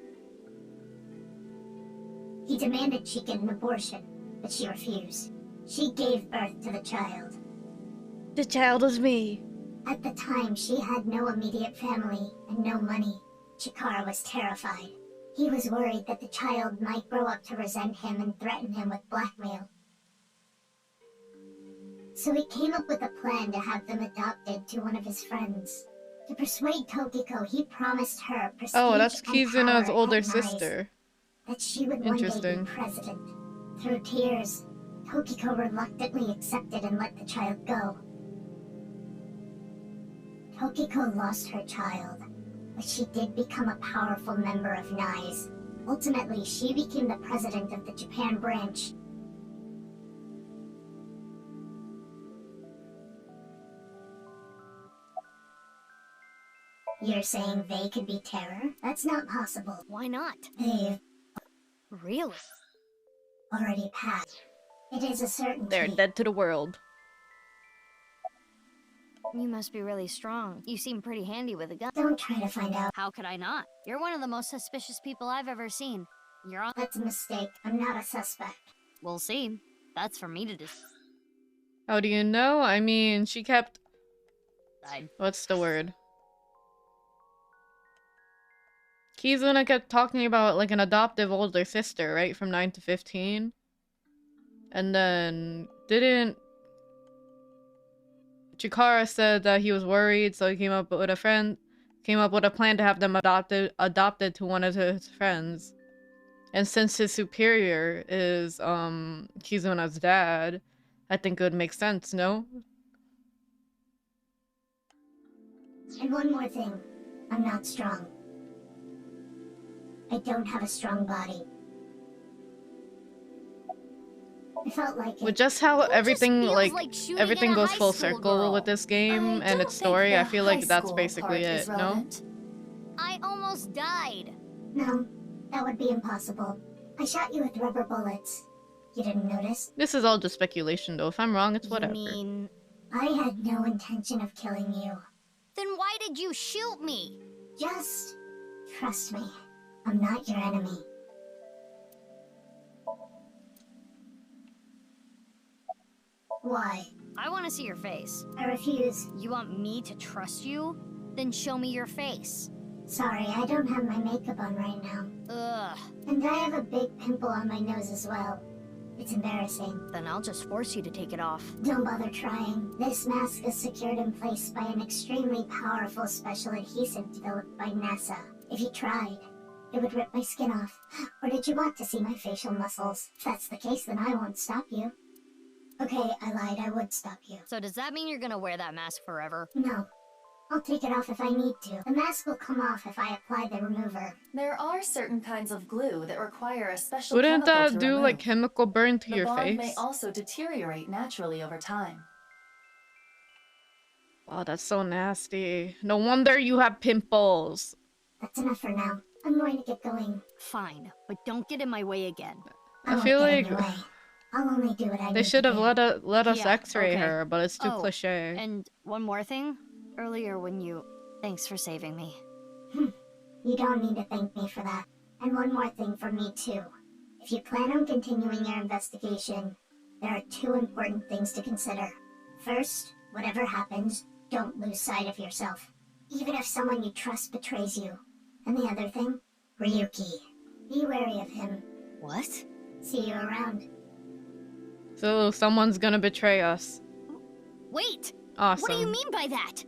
[SPEAKER 14] He demanded she get an abortion, but she refused. She gave birth to the child.
[SPEAKER 1] The child was me.
[SPEAKER 14] At the time, she had no immediate family and no money. Chikara was terrified. He was worried that the child might grow up to resent him and threaten him with blackmail. So he came up with a plan to have them adopted to one of his friends. To persuade Tokiko, he promised her prestige
[SPEAKER 1] Oh, that's
[SPEAKER 14] and
[SPEAKER 1] Kizuna's
[SPEAKER 14] power
[SPEAKER 1] older
[SPEAKER 14] at NICE,
[SPEAKER 1] sister.
[SPEAKER 14] that she would one day be
[SPEAKER 1] Interesting.
[SPEAKER 14] president. Through tears, Tokiko reluctantly accepted and let the child go. Tokiko lost her child, but she did become a powerful member of NICE. Ultimately, she became the president of the Japan branch. You're saying they could be terror? That's not possible.
[SPEAKER 4] Why not?
[SPEAKER 14] They've
[SPEAKER 4] Really?
[SPEAKER 14] already passed. It is a certainty.
[SPEAKER 1] They're dead to the world.
[SPEAKER 4] You must be really strong. You seem pretty handy with a gun.
[SPEAKER 14] Don't try to find out.
[SPEAKER 4] How could I not? You're one of the most suspicious people I've ever seen. You're on.
[SPEAKER 14] That's a mistake. I'm not a suspect.
[SPEAKER 4] We'll see. That's for me to decide.
[SPEAKER 1] How do you know? I mean, she kept...
[SPEAKER 4] Died.
[SPEAKER 1] What's the word? Kizuna kept talking about, like, an adoptive older sister, right? From 9 to 15. And then... didn't... Chikara said that he was worried, so he came up with a plan to have them adopted to one of his friends. And since his superior is Kizuna's dad, I think it would make sense, no?
[SPEAKER 14] And one more thing. I'm not strong. I don't have a strong body. I felt like it.
[SPEAKER 1] With just how everything,
[SPEAKER 4] feels
[SPEAKER 1] like
[SPEAKER 4] like shooting
[SPEAKER 1] everything
[SPEAKER 4] at a
[SPEAKER 1] goes
[SPEAKER 4] high
[SPEAKER 1] full
[SPEAKER 4] school
[SPEAKER 1] circle
[SPEAKER 4] girl.
[SPEAKER 1] with this game
[SPEAKER 5] I
[SPEAKER 1] and
[SPEAKER 5] don't
[SPEAKER 1] its
[SPEAKER 5] think
[SPEAKER 1] story,
[SPEAKER 5] the
[SPEAKER 1] I feel
[SPEAKER 5] high
[SPEAKER 1] like that's
[SPEAKER 5] school
[SPEAKER 1] basically
[SPEAKER 5] part is
[SPEAKER 1] it, no?
[SPEAKER 5] relevant.
[SPEAKER 4] I almost died.
[SPEAKER 14] No, that would be impossible. I shot you with rubber bullets. You didn't notice?
[SPEAKER 1] This is all just speculation, though. If I'm wrong, it's whatever.
[SPEAKER 4] You mean...
[SPEAKER 14] I had no intention of killing you.
[SPEAKER 4] Then why did you shoot me?
[SPEAKER 14] Just trust me. I'm not your enemy. Why?
[SPEAKER 4] I want to see your face.
[SPEAKER 14] I refuse.
[SPEAKER 4] You want me to trust you? Then show me your face.
[SPEAKER 14] Sorry, I don't have my makeup on right now.
[SPEAKER 4] Ugh.
[SPEAKER 14] And I have a big pimple on my nose as well. It's embarrassing.
[SPEAKER 4] Then I'll just force you to take it off.
[SPEAKER 14] Don't bother trying. This mask is secured in place by an extremely powerful special adhesive developed by NASA. If you tried, it would rip my skin off. Or did you want to see my facial muscles? If that's the case, then I won't stop you. Okay, I lied. I would stop you.
[SPEAKER 4] So does that mean you're gonna wear that mask forever?
[SPEAKER 14] No. I'll take it off if I need to. The mask will come off if I apply the remover.
[SPEAKER 5] There are certain kinds of glue that require a special
[SPEAKER 1] Wouldn't
[SPEAKER 5] chemical
[SPEAKER 1] that
[SPEAKER 5] to
[SPEAKER 1] do,
[SPEAKER 5] remove.
[SPEAKER 1] like, chemical burn to
[SPEAKER 5] The
[SPEAKER 1] your
[SPEAKER 5] bond
[SPEAKER 1] face?
[SPEAKER 5] may also deteriorate naturally over time.
[SPEAKER 1] Wow, that's so nasty. No wonder you have pimples.
[SPEAKER 14] That's enough for now. I'm going to get going.
[SPEAKER 4] Fine, but don't get in my way again.
[SPEAKER 1] I feel
[SPEAKER 14] won't get
[SPEAKER 1] like
[SPEAKER 14] in your way. I'll only do what I
[SPEAKER 1] they
[SPEAKER 14] need
[SPEAKER 1] should
[SPEAKER 14] to
[SPEAKER 1] have
[SPEAKER 14] do.
[SPEAKER 1] let us
[SPEAKER 4] Yeah,
[SPEAKER 1] X-ray
[SPEAKER 4] okay.
[SPEAKER 1] her, but it's too
[SPEAKER 4] Oh,
[SPEAKER 1] cliche.
[SPEAKER 4] And one more thing. Earlier when you... Thanks for saving me.
[SPEAKER 14] You don't need to thank me for that. And one more thing from me too. If you plan on continuing your investigation, There are two important things to consider. First, whatever happens, don't lose sight of yourself, even if someone you trust betrays you. And the other thing, Ryuki. Be wary of him.
[SPEAKER 4] What?
[SPEAKER 14] See you around.
[SPEAKER 1] So someone's gonna betray us.
[SPEAKER 4] Wait!
[SPEAKER 1] Awesome.
[SPEAKER 4] What do you mean by that?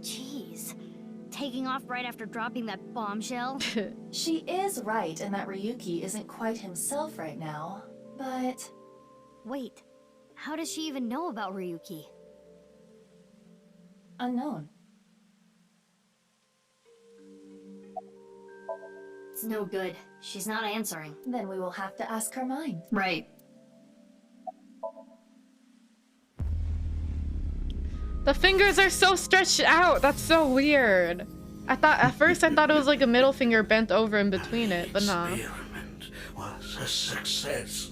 [SPEAKER 4] Jeez. Taking off right after dropping that bombshell?
[SPEAKER 5] She is right in that Ryuki isn't quite himself right now, but...
[SPEAKER 4] Wait, how does she even know about Ryuki?
[SPEAKER 5] Unknown.
[SPEAKER 4] It's no good. She's not answering.
[SPEAKER 5] Then we will have to ask her mind.
[SPEAKER 4] Right.
[SPEAKER 1] The fingers are so stretched out. That's so weird. At first I thought it was like a middle finger bent over in between it, but no.
[SPEAKER 13] Experiment was a success.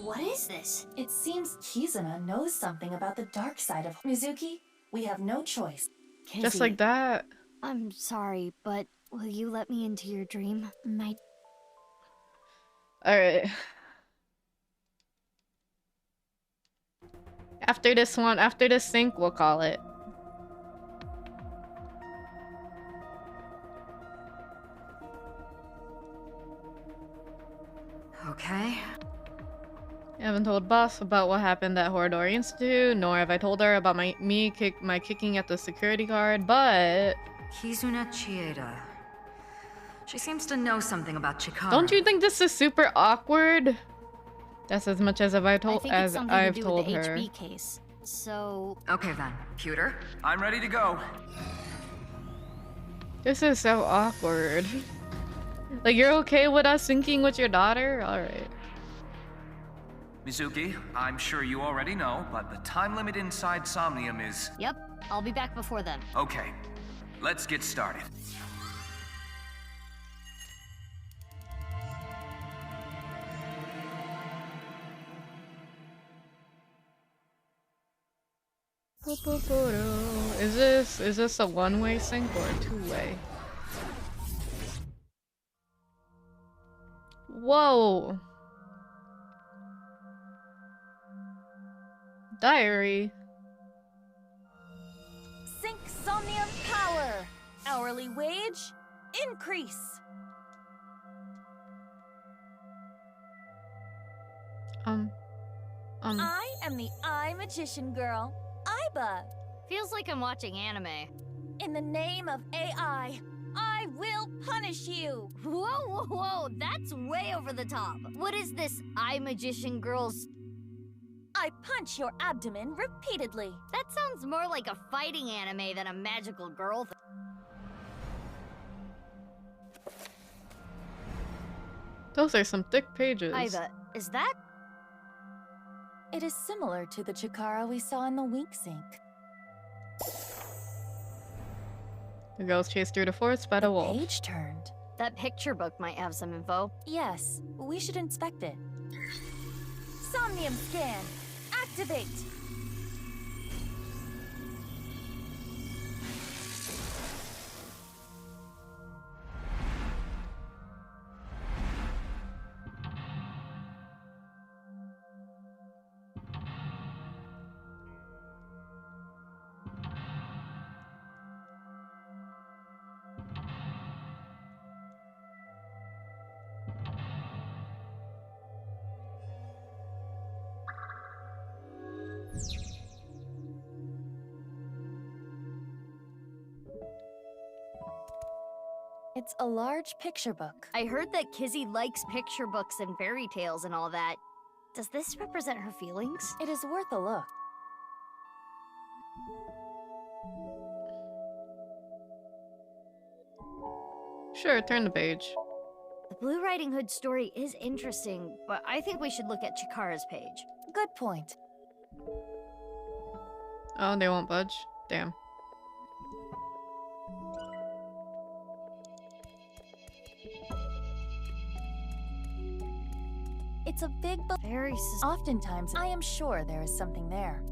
[SPEAKER 4] What is this?
[SPEAKER 5] It seems Kizuna knows something about the dark side of Mizuki. We have no choice.
[SPEAKER 1] Just like that.
[SPEAKER 4] I'm sorry, but will you let me into your dream?
[SPEAKER 1] Alright. After this sync, we'll call it.
[SPEAKER 2] Okay.
[SPEAKER 1] I haven't told Boss about what happened at Horadori Institute, nor have I told her about my kicking at the security guard, but...
[SPEAKER 2] Kizuna Chieda. She seems to know something about Chikara.
[SPEAKER 1] Don't you think this is super awkward? That's as much as I've told
[SPEAKER 4] I think it's something
[SPEAKER 1] I've
[SPEAKER 4] to do
[SPEAKER 1] told
[SPEAKER 4] with the
[SPEAKER 1] her.
[SPEAKER 4] HB case. So...
[SPEAKER 2] Okay then. Pewter?
[SPEAKER 6] I'm ready to go.
[SPEAKER 1] This is so awkward. Like, you're okay with us syncing with your daughter? Alright.
[SPEAKER 6] Mizuki, I'm sure you already know, but the time limit inside Somnium is...
[SPEAKER 4] Yep, I'll be back before then.
[SPEAKER 6] Okay, let's get started.
[SPEAKER 1] Is this a one-way sync or a two-way? Whoa. Diary.
[SPEAKER 15] Sync Somnium power. Hourly wage increase. I am the Eye Magician Girl, Aiba.
[SPEAKER 4] Feels like I'm watching anime.
[SPEAKER 15] In the name of AI, I will punish you.
[SPEAKER 4] Whoa, whoa, whoa, that's way over the top. What is this Eye Magician Girl's...
[SPEAKER 15] I punch your abdomen repeatedly.
[SPEAKER 4] That sounds more like a fighting anime than a magical girl thing.
[SPEAKER 1] Those are some thick pages.
[SPEAKER 4] Aiba, is that...
[SPEAKER 5] It is similar to the Chikara we saw in the Wink Sync.
[SPEAKER 1] The girls chased through the forest by the wolf.
[SPEAKER 5] Page turned.
[SPEAKER 4] That picture book might have some info.
[SPEAKER 5] Yes, we should inspect it.
[SPEAKER 15] Somnium scan. Activate.
[SPEAKER 5] It's a large picture book.
[SPEAKER 4] I heard that Kizzy likes picture books and fairy tales and all that. Does this represent her feelings?
[SPEAKER 5] It is worth a look.
[SPEAKER 1] Sure, turn the page.
[SPEAKER 4] The Blue Riding Hood story is interesting, but I think we should look at Chikara's page.
[SPEAKER 5] Good point.
[SPEAKER 1] Oh, they won't budge? Damn.
[SPEAKER 15] It
[SPEAKER 5] It's a big
[SPEAKER 4] very
[SPEAKER 5] Oftentimes, I am sure there is something there.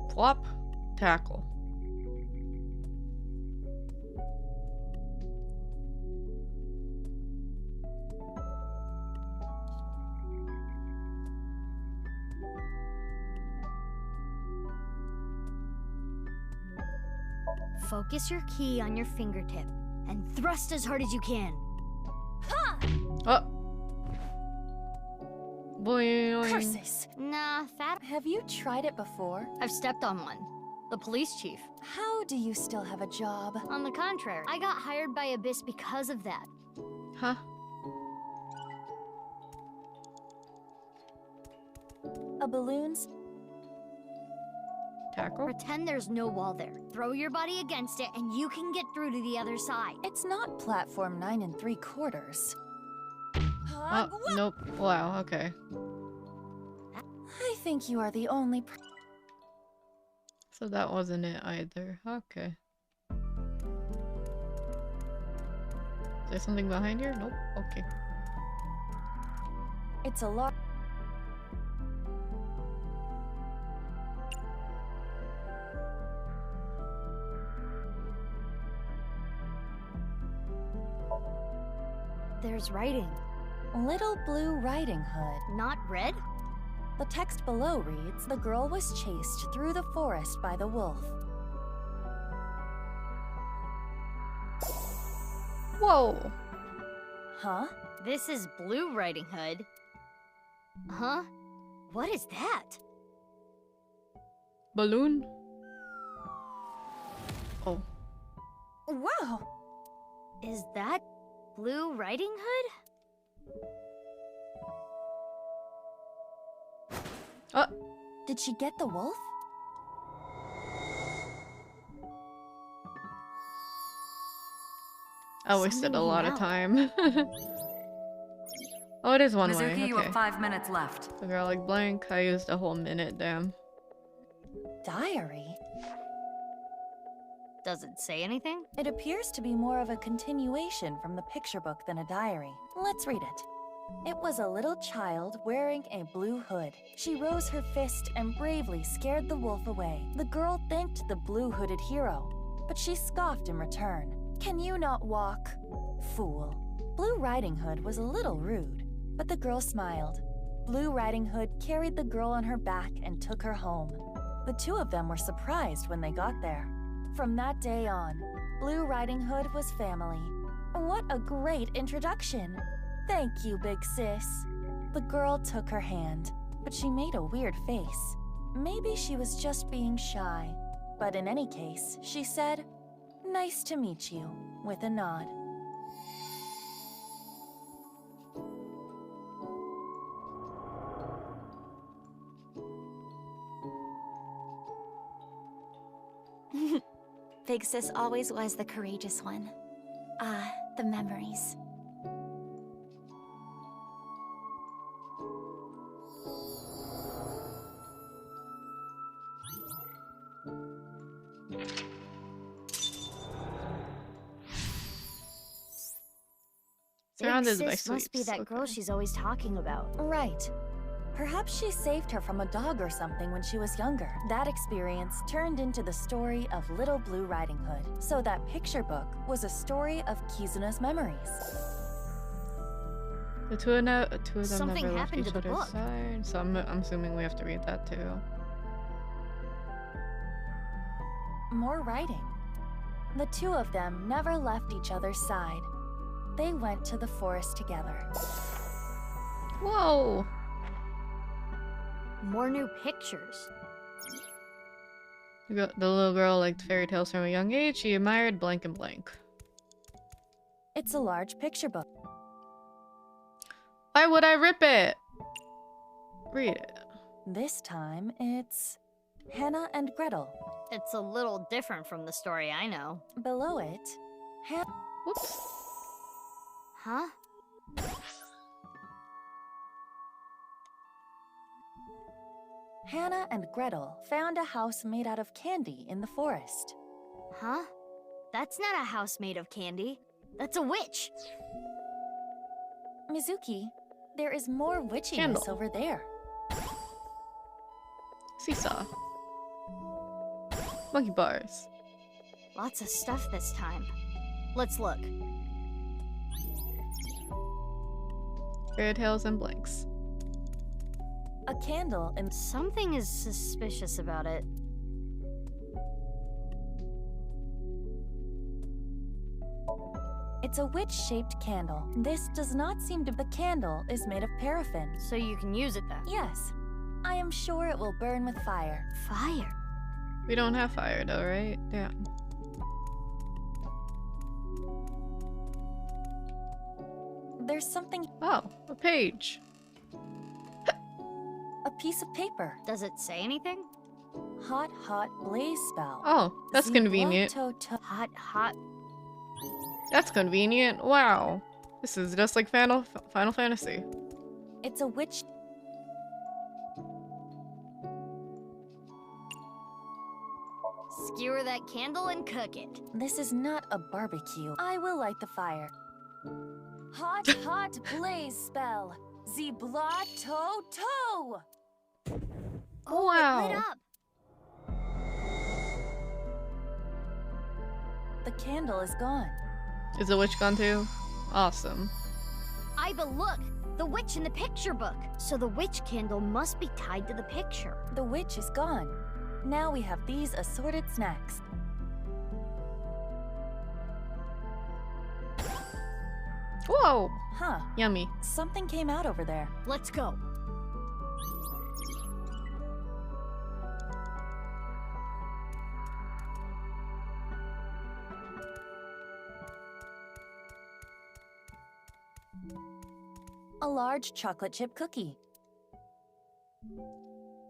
[SPEAKER 1] Plop. Tackle.
[SPEAKER 4] Focus your key on your fingertip and thrust as hard as you can. Ha!
[SPEAKER 1] Oh. Boing.
[SPEAKER 5] Curses!
[SPEAKER 4] Nah, that.
[SPEAKER 5] Have you tried it before?
[SPEAKER 4] I've stepped on one. The police chief.
[SPEAKER 5] How do you still have a job?
[SPEAKER 4] On the contrary, I got hired by Abyss because of that.
[SPEAKER 1] Huh?
[SPEAKER 5] A balloon's
[SPEAKER 1] Tackle?
[SPEAKER 4] Pretend there's no wall there. Throw your body against it and you can get through to the other side.
[SPEAKER 5] It's not platform 9 3/4.
[SPEAKER 1] Oh, nope. Wow, okay.
[SPEAKER 5] I think you are the only
[SPEAKER 1] So that wasn't it either. Okay. Is there something behind here? Nope. Okay.
[SPEAKER 5] It's a lot.
[SPEAKER 4] There's writing.
[SPEAKER 5] Little Blue Riding Hood.
[SPEAKER 4] Not red?
[SPEAKER 5] The text below reads, "The girl was chased through the forest by the wolf."
[SPEAKER 1] Whoa!
[SPEAKER 5] Huh?
[SPEAKER 4] This is Blue Riding Hood. Huh? What is that?
[SPEAKER 1] Balloon? Oh.
[SPEAKER 5] Wow!
[SPEAKER 4] Is that Blue Riding Hood?
[SPEAKER 5] Did she get the wolf?
[SPEAKER 1] I wasted a lot of time. Oh, it is one way.
[SPEAKER 2] Mizuki, you
[SPEAKER 1] Okay.
[SPEAKER 2] have 5 minutes left.
[SPEAKER 1] The girl like blank. I used a whole minute, damn.
[SPEAKER 5] Diary?
[SPEAKER 4] Does it say anything?
[SPEAKER 5] It appears to be more of a continuation from the picture book than a diary. Let's read it. It was a little child wearing a blue hood. She rose her fist and bravely scared the wolf away. The girl thanked the blue-hooded hero, but she scoffed in return. "Can you not walk? Fool." Blue Riding Hood was a little rude, but the girl smiled. Blue Riding Hood carried the girl on her back and took her home. The two of them were surprised when they got there. From that day on, Blue Riding Hood was family. What a great introduction! Thank you, big sis. The girl took her hand, but she made a weird face. Maybe she was just being shy. But in any case, she said, "Nice to meet you," with a nod.
[SPEAKER 11] Big sis always was the courageous one. Ah, the memories.
[SPEAKER 1] Surrounded by
[SPEAKER 4] Sis must be
[SPEAKER 1] sweeps,
[SPEAKER 4] that girl she's always talking about.
[SPEAKER 5] Right. Perhaps she saved her from a dog or something when she was younger. That experience turned into the story of Little Blue Riding Hood. So that picture book was a story of Kizuna's memories.
[SPEAKER 1] The two of them
[SPEAKER 4] Something
[SPEAKER 1] never left
[SPEAKER 4] happened
[SPEAKER 1] each
[SPEAKER 4] to the
[SPEAKER 1] other's
[SPEAKER 4] book.
[SPEAKER 1] side, so I'm assuming we have to read that too.
[SPEAKER 5] More writing. The two of them never left each other's side. They went to the forest together.
[SPEAKER 1] Whoa!
[SPEAKER 4] More new pictures.
[SPEAKER 1] The little girl liked fairy tales from a young age. She admired blank and blank.
[SPEAKER 5] It's a large picture book.
[SPEAKER 1] Why would I rip it? Read it.
[SPEAKER 5] This time it's Hannah and Gretel.
[SPEAKER 4] It's a little different from the story I know.
[SPEAKER 5] Below it,
[SPEAKER 1] Whoops.
[SPEAKER 4] Huh?
[SPEAKER 5] Hannah and Gretel found a house made out of candy in the forest.
[SPEAKER 4] Huh? That's not a house made of candy. That's a witch.
[SPEAKER 5] Mizuki, There is more witchiness
[SPEAKER 1] Candle.
[SPEAKER 5] over there.
[SPEAKER 1] Seesaw. Monkey bars.
[SPEAKER 4] Lots of stuff this time. Let's look.
[SPEAKER 1] Fairy tales and blanks.
[SPEAKER 5] A candle and
[SPEAKER 4] Something is suspicious about it.
[SPEAKER 5] it's a witch-shaped candle. This does not seem to... The candle is made of paraffin.
[SPEAKER 4] So you can use it then?
[SPEAKER 5] Yes. I am sure it will burn with fire.
[SPEAKER 4] Fire?
[SPEAKER 1] We don't have fire though, right? Yeah.
[SPEAKER 5] There's something...
[SPEAKER 1] Oh, a page.
[SPEAKER 5] A piece of paper.
[SPEAKER 4] Does it say anything?
[SPEAKER 5] Hot, hot blaze spell.
[SPEAKER 1] Oh, that's convenient.
[SPEAKER 4] Hot, hot.
[SPEAKER 1] That's convenient. Wow. This is just like Final Fantasy.
[SPEAKER 5] It's a witch...
[SPEAKER 4] Skewer that candle and cook it.
[SPEAKER 5] This is not a barbecue. I will light the fire. Hot, hot blaze spell. Ze bla to to.
[SPEAKER 1] Oh, wow.
[SPEAKER 4] It lit up.
[SPEAKER 5] The candle is gone.
[SPEAKER 1] Is the witch gone too? Awesome.
[SPEAKER 4] Iba, look! The witch in the picture book! So the witch candle must be tied to the picture.
[SPEAKER 5] The witch is gone. Now we have these assorted snacks.
[SPEAKER 1] Whoa!
[SPEAKER 5] Huh.
[SPEAKER 1] Yummy.
[SPEAKER 5] Something came out over there.
[SPEAKER 4] Let's go.
[SPEAKER 5] A large chocolate chip cookie.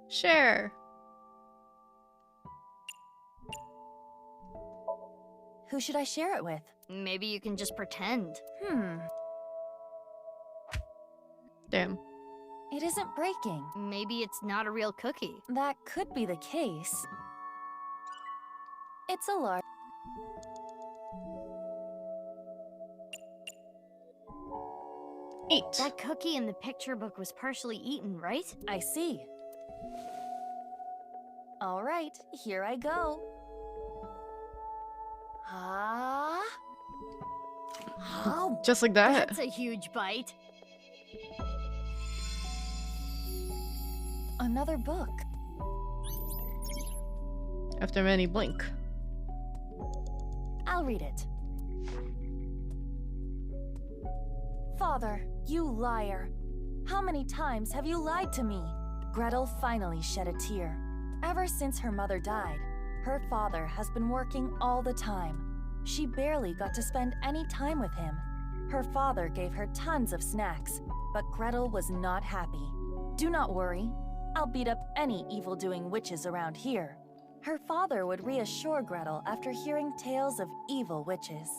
[SPEAKER 1] Share.
[SPEAKER 5] Who should I share it with?
[SPEAKER 4] Maybe you can just pretend.
[SPEAKER 1] Damn.
[SPEAKER 5] It isn't breaking.
[SPEAKER 4] Maybe it's not a real cookie.
[SPEAKER 5] That could be the case. It's a large...
[SPEAKER 1] Eat.
[SPEAKER 4] That cookie in the picture book was partially eaten, right?
[SPEAKER 5] I see. All right, here I go. Ah. Oh,
[SPEAKER 1] Just like that.
[SPEAKER 4] That's a huge bite.
[SPEAKER 5] Another book.
[SPEAKER 1] After many blink.
[SPEAKER 5] I'll read it. Father, you liar. How many times have you lied to me? Gretel finally shed a tear. Ever since her mother died, her father has been working all the time. She barely got to spend any time with him. Her father gave her tons of snacks, but Gretel was not happy. Do not worry. I'll beat up any evil-doing witches around here. Her father would reassure Gretel after hearing tales of evil witches.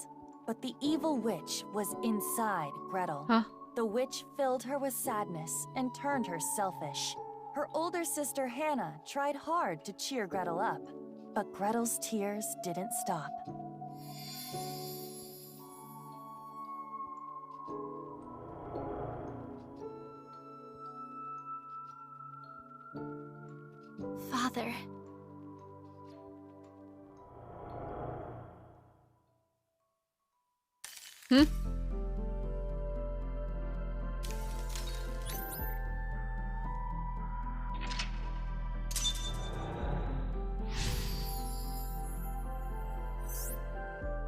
[SPEAKER 5] But the evil witch was inside Gretel.
[SPEAKER 1] Huh?
[SPEAKER 5] The witch filled her with sadness and turned her selfish. Her older sister Hannah tried hard to cheer Gretel up, but Gretel's tears didn't stop.
[SPEAKER 4] Father.
[SPEAKER 1] Hmm?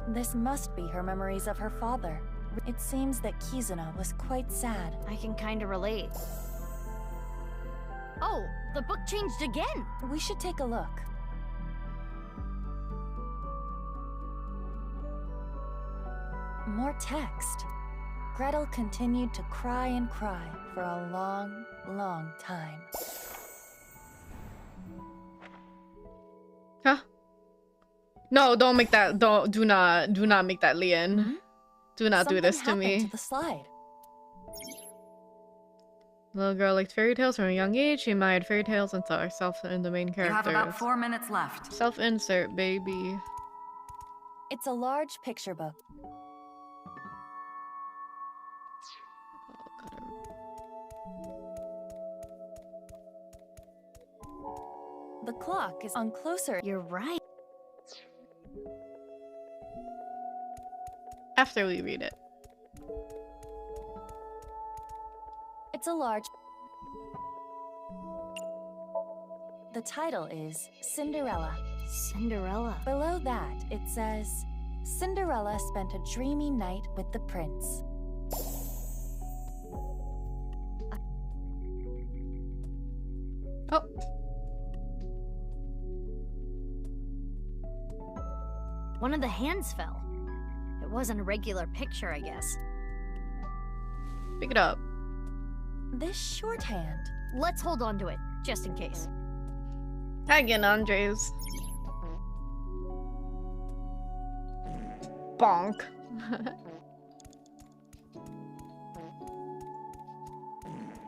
[SPEAKER 5] This must be her memories of her father. It seems that Kizuna was quite sad.
[SPEAKER 4] I can kinda relate. Oh, the book changed again!
[SPEAKER 5] We should take a look. More text. Gretel continued to cry and cry for a long, long time.
[SPEAKER 1] Huh? No, don't make that. Do not make that, Lian. Do not do this to
[SPEAKER 5] Something happened
[SPEAKER 1] me.
[SPEAKER 5] to the slide.
[SPEAKER 1] Little girl liked fairy tales from a young age. She admired fairy tales and saw herself in the main
[SPEAKER 2] You
[SPEAKER 1] characters.
[SPEAKER 2] have about 4 minutes left.
[SPEAKER 1] Self-insert, baby.
[SPEAKER 5] It's a large picture book. The clock is on closer.
[SPEAKER 4] You're right.
[SPEAKER 1] After we read it.
[SPEAKER 5] It's a large... The title is Cinderella.
[SPEAKER 4] Cinderella.
[SPEAKER 5] Below that, it says, Cinderella spent a dreamy night with the prince.
[SPEAKER 1] Oh.
[SPEAKER 4] One of the hands fell. It wasn't a regular picture, I guess.
[SPEAKER 1] Pick it up.
[SPEAKER 5] This shorthand.
[SPEAKER 4] Let's hold on to it, just in case.
[SPEAKER 1] Hi again, Andres. Bonk.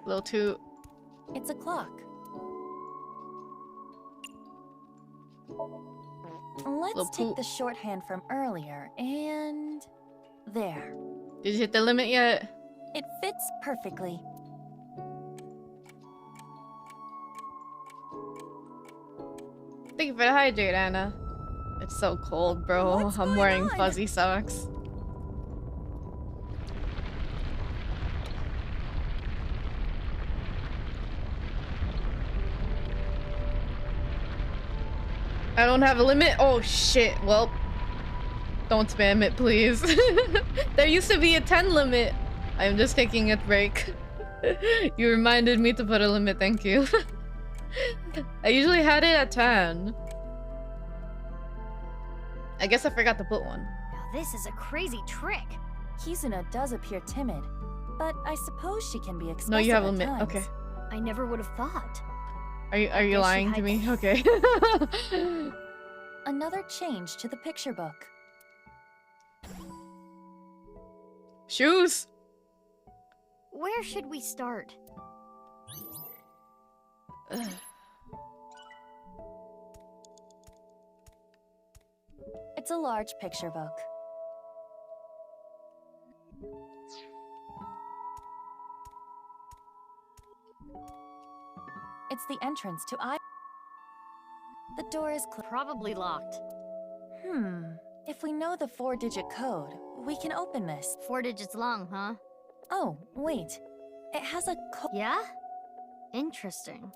[SPEAKER 1] Little too.
[SPEAKER 5] It's a clock. Let's take the shorthand from earlier and... there.
[SPEAKER 1] Did you hit the limit yet?
[SPEAKER 5] It fits perfectly.
[SPEAKER 1] Thank you for the hydrate, Anna. It's so cold, bro. I'm wearing fuzzy socks. I don't have a limit? Oh shit, well. Don't spam it, please. There used to be a 10 limit. I'm just taking a break. You reminded me to put a limit, thank you. I usually had it at 10. I guess I forgot to put one.
[SPEAKER 4] Now this is a crazy trick.
[SPEAKER 5] Kizuna does appear timid, but I suppose she can be expressive.
[SPEAKER 1] No, you have a
[SPEAKER 5] at
[SPEAKER 1] limit.
[SPEAKER 5] times.
[SPEAKER 1] Okay.
[SPEAKER 4] I never would have thought.
[SPEAKER 1] Are you lying to me? Okay.
[SPEAKER 5] Another change to the picture book.
[SPEAKER 1] Shoes.
[SPEAKER 4] Where should we start?
[SPEAKER 1] Ugh.
[SPEAKER 5] It's a large picture book. It's the entrance to The door is
[SPEAKER 4] probably locked.
[SPEAKER 5] If we know the 4-digit code, we can open this.
[SPEAKER 4] 4 digits long, huh?
[SPEAKER 5] Oh, wait. It has a code.
[SPEAKER 4] Yeah? Interesting.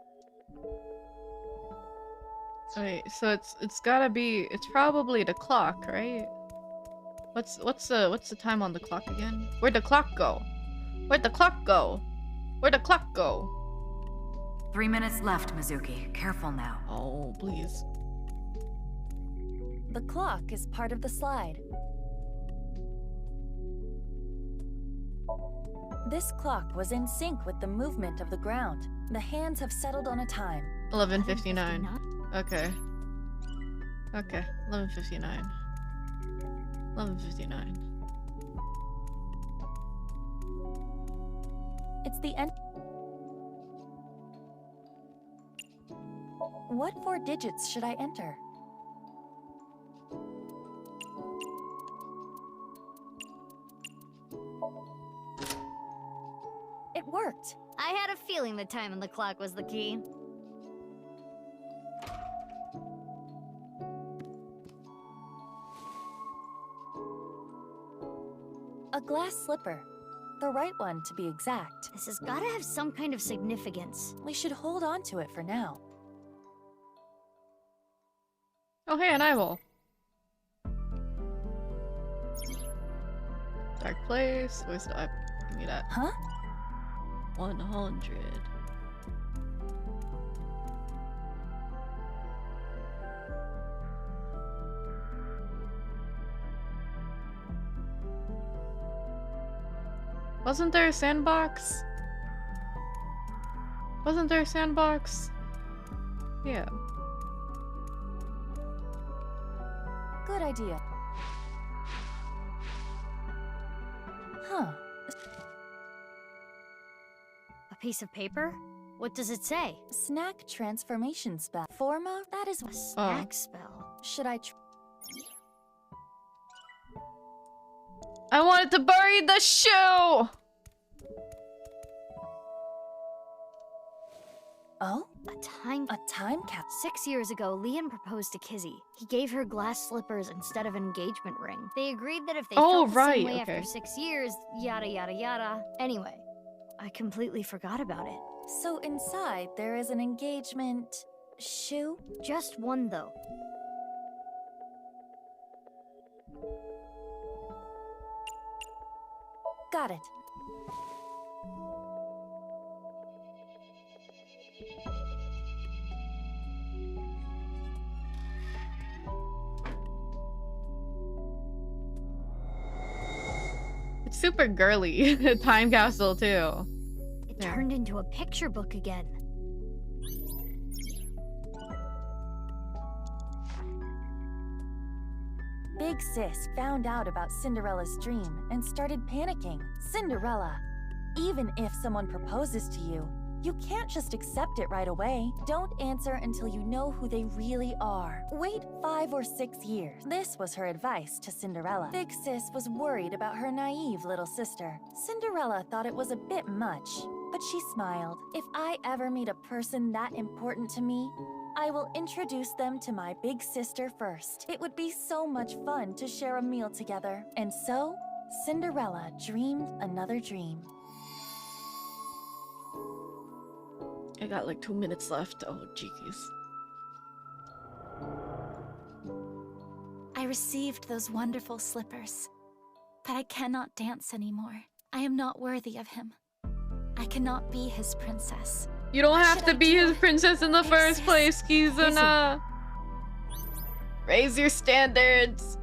[SPEAKER 1] Wait, so it's gotta be, it's probably the clock, right? What's the time on the clock again? Where'd the clock go? Where'd the clock go? Where'd the clock go?
[SPEAKER 2] 3 minutes left, Mizuki. Careful now.
[SPEAKER 1] Oh, please.
[SPEAKER 5] The clock is part of the slide. This clock was in sync with the movement of the ground. The hands have settled on a time.
[SPEAKER 1] 11:59. Okay. Okay, 11:59. 11:59.
[SPEAKER 5] It's the end. What 4 digits should I enter? It worked.
[SPEAKER 4] I had a feeling the time on the clock was the key.
[SPEAKER 5] A glass slipper. The right one, to be exact.
[SPEAKER 4] This has gotta have some kind of significance.
[SPEAKER 5] We should hold on to it for now.
[SPEAKER 1] Oh, hey, an eyeball. Dark place. Where's the eyeball? Give me that.
[SPEAKER 5] Huh?
[SPEAKER 1] 100. Wasn't there a sandbox? Wasn't there a sandbox? Yeah.
[SPEAKER 5] Good idea. Huh.
[SPEAKER 4] A piece of paper? What does it say?
[SPEAKER 5] Snack transformation spell. Forma? That is
[SPEAKER 4] a snack spell.
[SPEAKER 5] Should I
[SPEAKER 1] I wanted to bury the shoe!
[SPEAKER 5] Oh?
[SPEAKER 4] A A time cap. 6 years ago, Liam proposed to Kizzy. He gave her glass slippers instead of an engagement ring. They agreed that if they felt the same way after 6 years, yada yada yada. Anyway, I completely forgot about it.
[SPEAKER 5] So inside, there is an engagement shoe?
[SPEAKER 4] Just one, though.
[SPEAKER 5] Got it.
[SPEAKER 1] It's super girly. Time capsule too.
[SPEAKER 4] It turned into a picture book again.
[SPEAKER 5] Big Sis found out about Cinderella's dream and started panicking. Cinderella, even if someone proposes to you, you can't just accept it right away. Don't answer until you know who they really are. Wait 5 or 6 years. This was her advice to Cinderella. Big Sis was worried about her naive little sister. Cinderella thought it was a bit much, but she smiled. If I ever meet a person that important to me, I will introduce them to my big sister first. It would be so much fun to share a meal together. And so, Cinderella dreamed another dream.
[SPEAKER 1] I got like 2 minutes left. Oh, jeez.
[SPEAKER 8] I received those wonderful slippers, but I cannot dance anymore. I am not worthy of him. I cannot be his princess.
[SPEAKER 1] You don't have to be his princess in the first place, Kizuna. Raise your standards.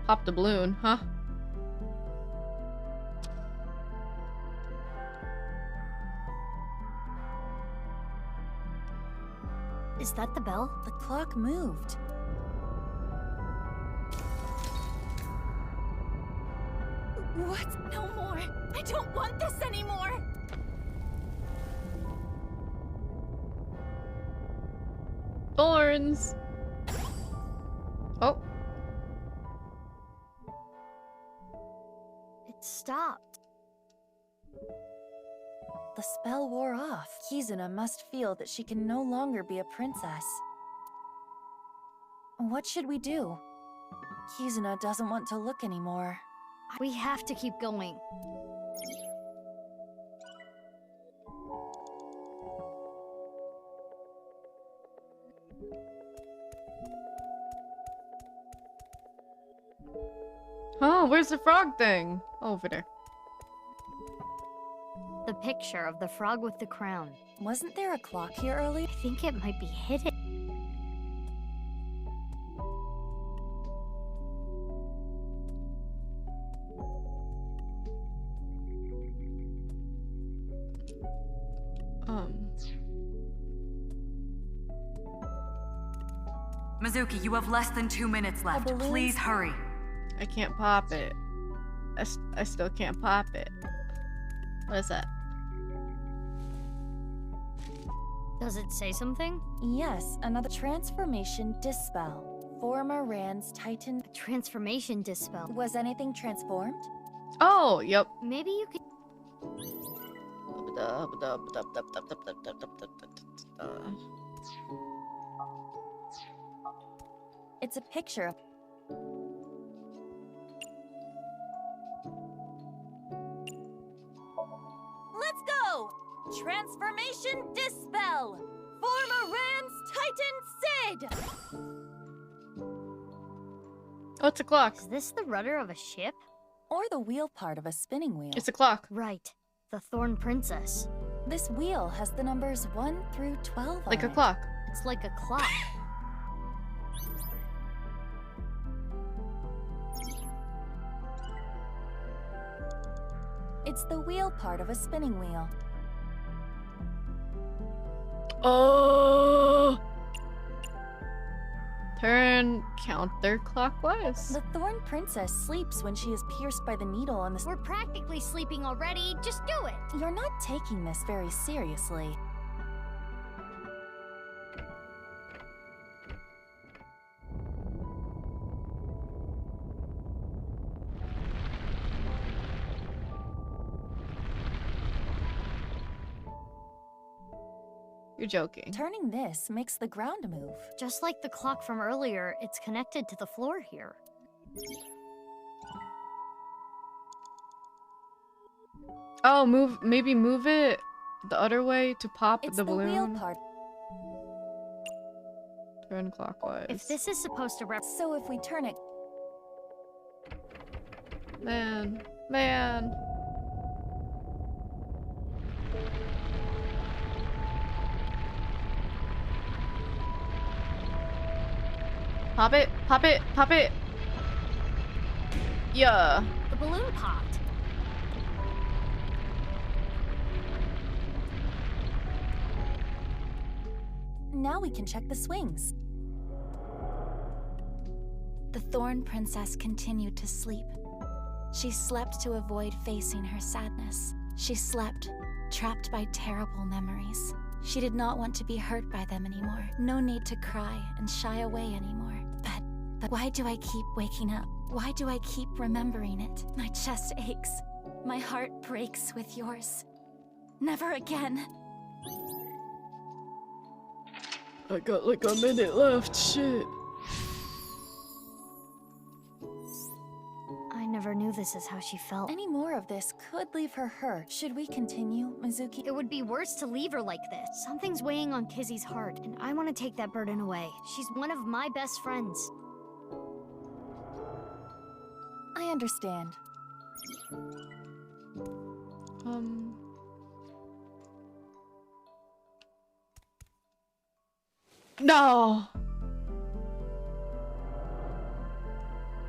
[SPEAKER 1] Pop the balloon, huh?
[SPEAKER 4] Is that the bell?
[SPEAKER 5] The clock moved.
[SPEAKER 15] What? No more. I don't want this anymore.
[SPEAKER 1] Thorns. Oh.
[SPEAKER 4] It stopped.
[SPEAKER 5] The spell wore off. Kizuna must feel that she can no longer be a princess. What should we do? Kizuna doesn't want to look anymore.
[SPEAKER 4] We have to keep going.
[SPEAKER 1] Oh, where's the frog thing? Over there.
[SPEAKER 4] The picture of the frog with the crown.
[SPEAKER 5] Wasn't there a clock here earlier?
[SPEAKER 4] I think it might be hidden.
[SPEAKER 2] Mizuki, you have less than 2 minutes left. Please hurry.
[SPEAKER 1] I can't pop it. I still can't pop it. What is that?
[SPEAKER 4] Does it say something?
[SPEAKER 5] Yes, another transformation dispel. Former Rand's Titan.
[SPEAKER 4] Transformation dispel.
[SPEAKER 5] Was anything transformed?
[SPEAKER 1] Oh, yep.
[SPEAKER 4] Maybe you could.
[SPEAKER 5] It's a picture of...
[SPEAKER 15] Let's go! Transformation dispel! Former Rand's Titan Sid!
[SPEAKER 1] Oh, it's a clock.
[SPEAKER 4] Is this the rudder of a ship?
[SPEAKER 5] Or the wheel part of a spinning wheel.
[SPEAKER 1] It's a clock.
[SPEAKER 4] Right. The Thorn Princess.
[SPEAKER 5] This wheel has the numbers 1 through 12
[SPEAKER 1] Like
[SPEAKER 5] on
[SPEAKER 1] a
[SPEAKER 5] it.
[SPEAKER 1] clock.
[SPEAKER 4] It's like a clock.
[SPEAKER 5] It's the wheel part of a spinning wheel.
[SPEAKER 1] Oh. Turn counterclockwise.
[SPEAKER 5] The Thorn Princess sleeps when she is pierced by the needle on the...
[SPEAKER 4] We're practically sleeping already. Just do it.
[SPEAKER 5] You're not taking this very seriously.
[SPEAKER 1] You're joking.
[SPEAKER 5] Turning this makes the ground move.
[SPEAKER 4] Just like the clock from earlier, it's connected to the floor here.
[SPEAKER 1] Oh, maybe move it the other way to pop
[SPEAKER 5] It's
[SPEAKER 1] the balloon.
[SPEAKER 5] Wheel part.
[SPEAKER 1] Turn clockwise.
[SPEAKER 4] If this is supposed to
[SPEAKER 5] So if we turn it...
[SPEAKER 1] Man. Pop it. Yeah.
[SPEAKER 4] The balloon popped.
[SPEAKER 5] Now we can check the swings.
[SPEAKER 8] The Thorn Princess continued to sleep. She slept to avoid facing her sadness. She slept, trapped by terrible memories. She did not want to be hurt by them anymore. No need to cry and shy away anymore. But why do I keep waking up? Why do I keep remembering it? My chest aches. My heart breaks with yours. Never again.
[SPEAKER 1] I got like a minute left, shit.
[SPEAKER 4] I never knew this is how she felt.
[SPEAKER 5] Any more of this could leave her hurt. Should we continue, Mizuki?
[SPEAKER 4] It would be worse to leave her like this. Something's weighing on Kizzy's heart, and I want to take that burden away. She's one of my best friends.
[SPEAKER 5] I understand.
[SPEAKER 1] No.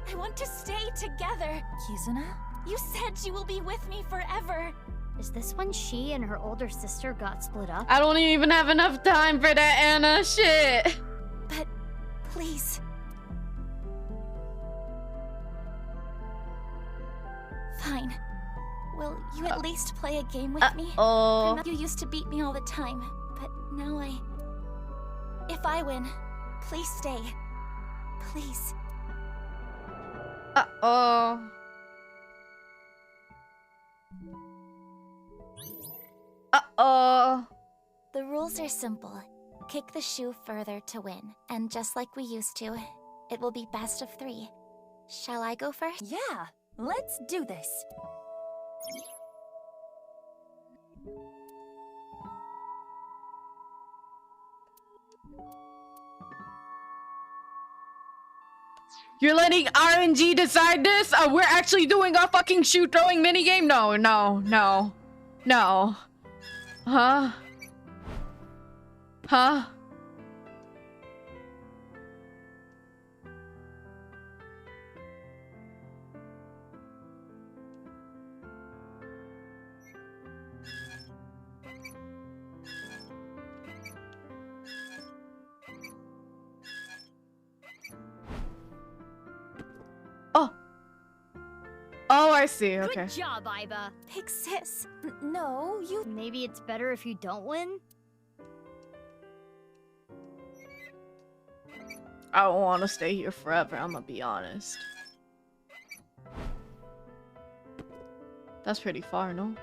[SPEAKER 8] I want to stay together.
[SPEAKER 5] Kizuna?
[SPEAKER 8] You said you will be with me forever.
[SPEAKER 4] Is this when she and her older sister got split up?
[SPEAKER 1] I don't even have enough time for that, Anna. Shit.
[SPEAKER 8] But please. Fine. Will you at least play a game with me?
[SPEAKER 1] Oh.
[SPEAKER 8] You used to beat me all the time, but now if I win, please stay. Please.
[SPEAKER 1] Uh-oh. Uh-oh.
[SPEAKER 8] The rules are simple. Kick the shoe further to win. And just like we used to, it will be best of 3. Shall I go first?
[SPEAKER 5] Yeah, let's do this.
[SPEAKER 1] You're letting RNG decide this? We're actually doing a fucking shoe throwing minigame? No. Huh? Oh, I see. Okay.
[SPEAKER 4] Good job, Iba.
[SPEAKER 8] Big sis.
[SPEAKER 5] No, you...
[SPEAKER 4] Maybe it's better if you don't win?
[SPEAKER 1] I don't want to stay here forever, I'm gonna be honest. That's pretty far, no?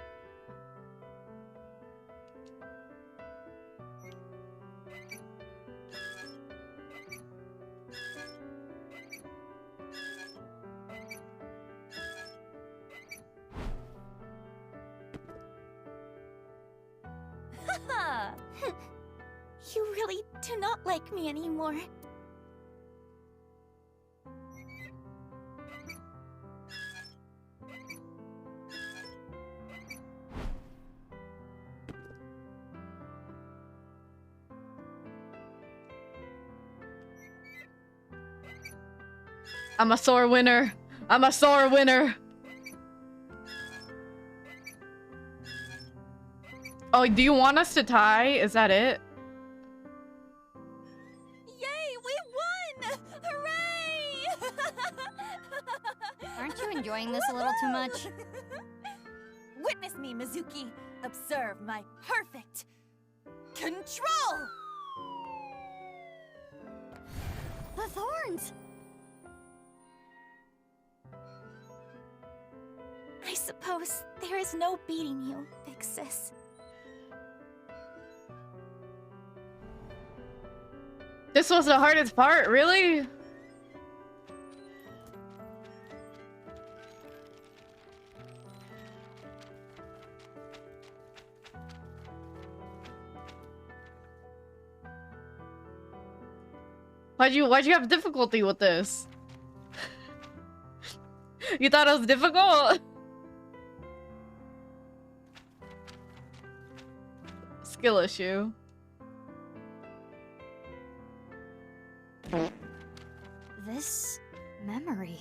[SPEAKER 8] You really do not like me anymore.
[SPEAKER 1] I'm a sore winner. Oh, do you want us to tie? Is that it?
[SPEAKER 15] Yay, we won! Hooray!
[SPEAKER 4] Aren't you enjoying this a little too much?
[SPEAKER 15] Witness me, Mizuki. Observe my perfect control!
[SPEAKER 4] The thorns!
[SPEAKER 8] I suppose there is no beating you, big sis.
[SPEAKER 1] This was the hardest part, really? Why'd you have difficulty with this? You thought it was difficult? Skill issue.
[SPEAKER 4] This memory.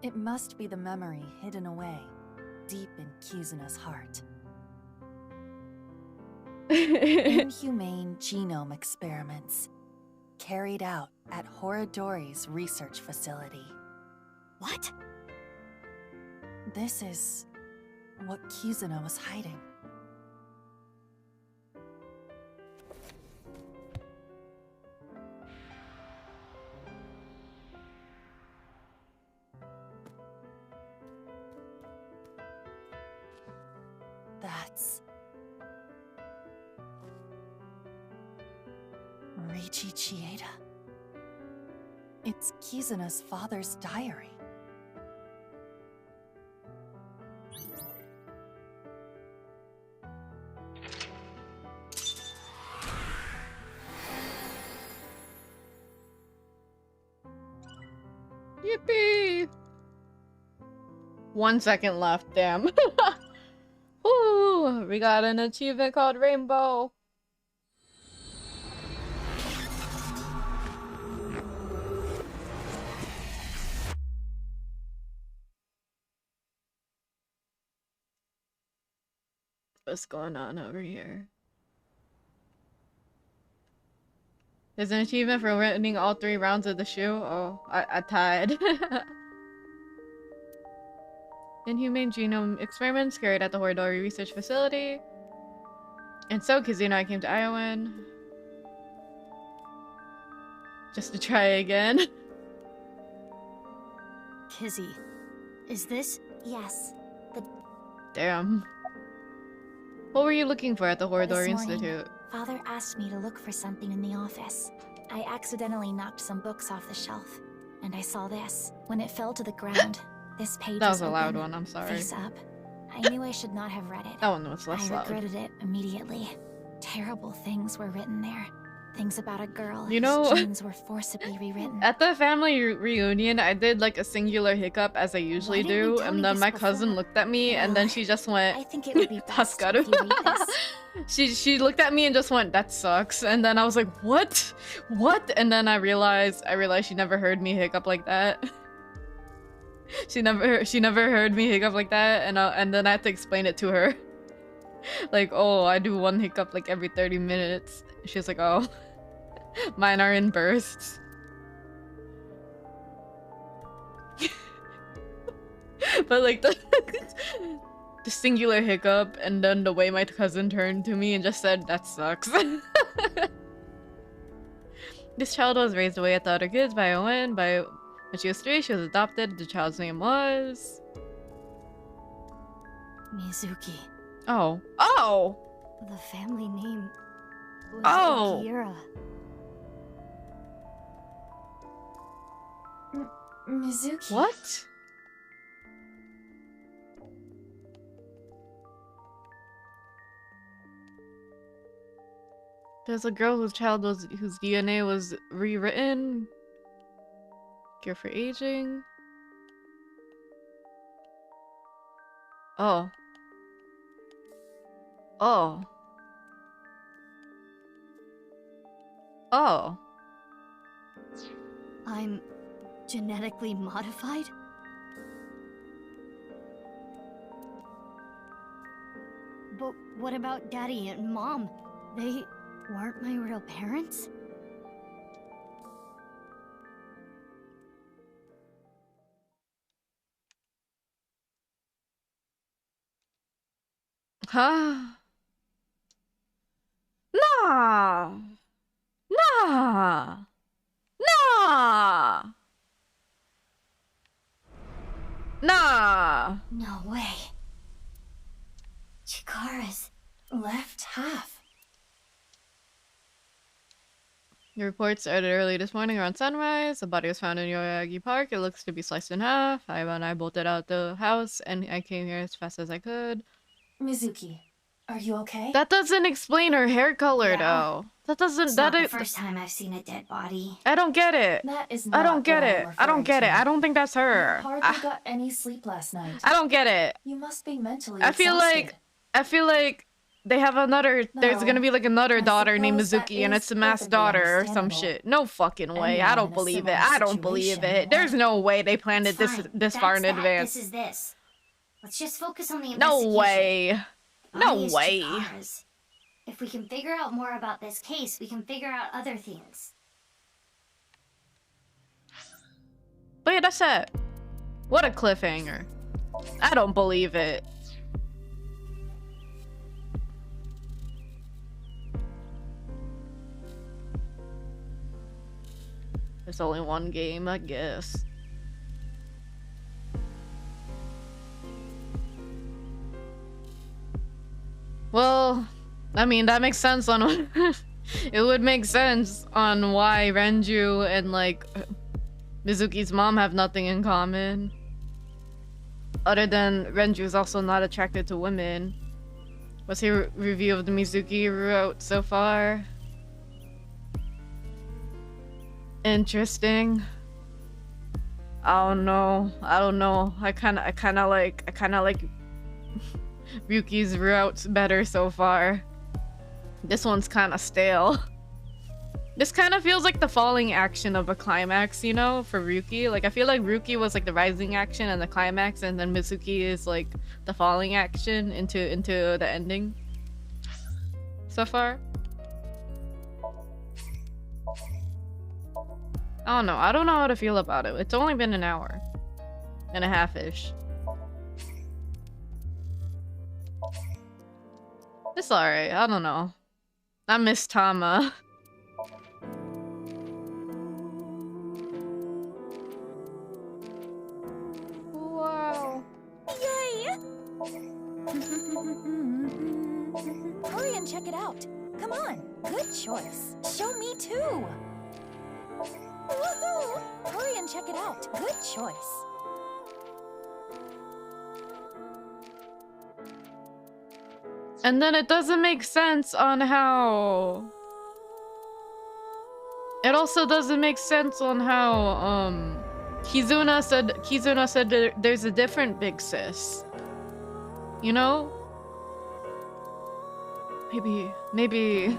[SPEAKER 5] It must be the memory hidden away, deep in Kizuna's heart. Inhumane genome experiments, carried out at Horadori's research facility.
[SPEAKER 4] What?
[SPEAKER 5] This is what Kizuna was hiding. That's Reichi Chieda. It's Kizuna's father's diary.
[SPEAKER 1] Yippee! 1 second left, damn. Ooh, we got an achievement called Rainbow. What's going on over here? There's an achievement for winning all 3 rounds of the shoe. Oh, I tied. Inhumane genome experiments carried at the Horadori research facility. And so Kizuna came to Iowan. Just to try again.
[SPEAKER 4] Kizzy, is this?
[SPEAKER 11] Yes.
[SPEAKER 1] Damn. What were you looking for at the Horadori
[SPEAKER 16] This morning,
[SPEAKER 1] Institute?
[SPEAKER 16] Father asked me to look for something in the office. I accidentally knocked some books off the shelf, and I saw this. When it fell to the ground, this page
[SPEAKER 1] That was a loud
[SPEAKER 16] open,
[SPEAKER 1] one, I'm sorry.
[SPEAKER 16] face up. I knew I should not have read it.
[SPEAKER 1] That one was less
[SPEAKER 16] I
[SPEAKER 1] loud.
[SPEAKER 16] regretted it immediately. Terrible things were written there. Things about a girl
[SPEAKER 1] You know,
[SPEAKER 16] whose genes were forcibly rewritten.
[SPEAKER 1] at the family reunion, I did like a singular hiccup as I usually
[SPEAKER 16] didn't you
[SPEAKER 1] do,
[SPEAKER 16] tell
[SPEAKER 1] and
[SPEAKER 16] me
[SPEAKER 1] then
[SPEAKER 16] this
[SPEAKER 1] my cousin
[SPEAKER 16] before?
[SPEAKER 1] looked at me, and then she just went,
[SPEAKER 16] I think it would be best if you read this.
[SPEAKER 1] she looked at me and just went, "That sucks," and then I was like, "What? What?" And then I realized she never heard me hiccup like that. She never heard me hiccup like that, and then I had to explain it to her. Like, oh, I do one hiccup like every 30 minutes. She was like, oh, mine are in bursts. But like the singular hiccup, and then the way my cousin turned to me and just said, "That sucks." This child was raised away at the other kids by Owen. When she was 3, she was adopted. The child's name was...
[SPEAKER 4] Mizuki.
[SPEAKER 1] Oh. Oh!
[SPEAKER 4] The family name was
[SPEAKER 1] Oh!
[SPEAKER 4] Okiura.
[SPEAKER 5] Mizuki.
[SPEAKER 1] What? There's a girl whose DNA was rewritten. Cure for aging. Oh. Oh. Oh.
[SPEAKER 4] I'm genetically modified? But what about Daddy and Mom? They weren't my real parents?
[SPEAKER 1] Huh? Nah. Nah. Nah. Nah.
[SPEAKER 16] No way. Chikara's left half.
[SPEAKER 1] Your reports started early this morning around sunrise. The body was found in Yoyagi Park. It looks to be sliced in half. Aiba and I bolted out the house, and I came here as fast as I could.
[SPEAKER 5] Mizuki, are you okay?
[SPEAKER 1] That doesn't explain her hair color, though. That doesn't.
[SPEAKER 14] It's not the first time I've seen a dead body.
[SPEAKER 1] I don't get it.
[SPEAKER 5] That is
[SPEAKER 1] I
[SPEAKER 5] not
[SPEAKER 1] don't get
[SPEAKER 5] what
[SPEAKER 1] it.
[SPEAKER 5] I'm
[SPEAKER 1] I don't get it. I don't think that's
[SPEAKER 5] You
[SPEAKER 1] her.
[SPEAKER 5] hardly got any sleep last night.
[SPEAKER 1] I don't get it.
[SPEAKER 5] You must be mentally
[SPEAKER 1] I feel like they have another. There's gonna be like another daughter named Mizuki, and it's a masked daughter or some shit. No fucking way. I don't believe it. I don't believe it. There's no way they planned it this far in advance.
[SPEAKER 14] This is this. Let's just focus on the
[SPEAKER 1] No
[SPEAKER 14] investigation.
[SPEAKER 1] way. No
[SPEAKER 14] Body is
[SPEAKER 1] way.
[SPEAKER 14] Chikara's. If we can figure out more about this case, we can figure out other things.
[SPEAKER 1] But yeah, that's it. What a cliffhanger. I don't believe it. There's only one game, I guess. Well, I mean, that makes sense on it would make sense on why Renju and like Mizuki's mom have nothing in common. Other than Renju is also not attracted to women. What's your review of the Mizuki wrote so far? Interesting. I don't know. I kind of like Ryuki's routes better so far. This one's kind of stale. This kind of feels like the falling action of a climax, you know, for Ryuki. Like, I feel like Ryuki was like the rising action and the climax, and then Mizuki is like the falling action into the ending so far. I don't know. I don't know how to feel about it. It's only been an hour and a half-ish. It's alright. I don't know. I miss Tama.
[SPEAKER 15] Wow. Yay! Hurry and check it out. Come on. Good choice. Show me too. Woohoo! Hurry and check it out. Good choice.
[SPEAKER 1] And then it doesn't make sense on how... It also doesn't make sense on how, Kizuna said there's a different big sis. You know? Maybe...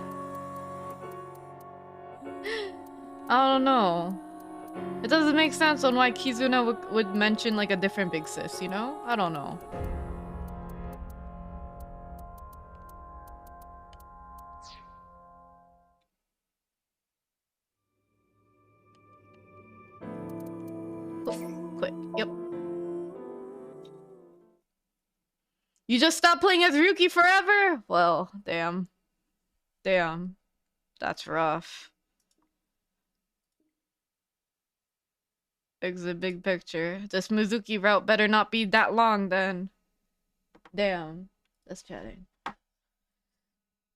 [SPEAKER 1] I don't know. It doesn't make sense on why Kizuna would mention like a different big sis, you know? I don't know. Quick, yep. You just stopped playing as Ryuki forever? Well, damn. Damn. That's rough. Exit big picture. This Mizuki route better not be that long then. Damn. That's chatting.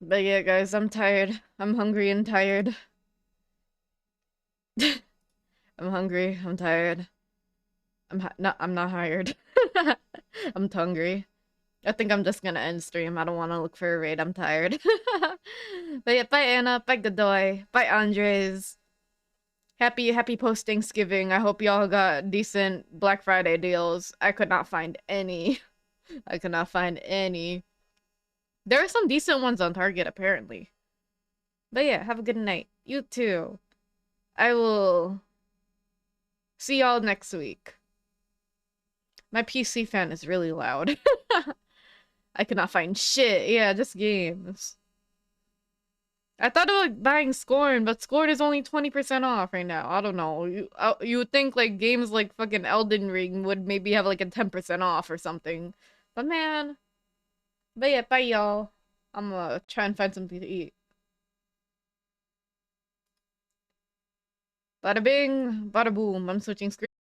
[SPEAKER 1] But yeah, guys, I'm tired. I'm hungry and tired. I'm hungry. I'm tired. I'm not hired. I'm hungry. I think I'm just gonna end stream. I don't want to look for a raid. I'm tired. But yeah, bye Anna. Bye Godoy. Bye Andres. Happy post-Thanksgiving. I hope y'all got decent Black Friday deals. I could not find any. I could not find any. There are some decent ones on Target, apparently. But yeah, have a good night. You too. I will see y'all next week. My PC fan is really loud. I could not find shit. Yeah, just games. I thought about buying Scorn, but Scorn is only 20% off right now. I don't know. You would think like games like fucking Elden Ring would maybe have like a 10% off or something. But man. But yeah, bye y'all. I'm gonna try and find something to eat. Bada bing, bada boom. I'm switching screens.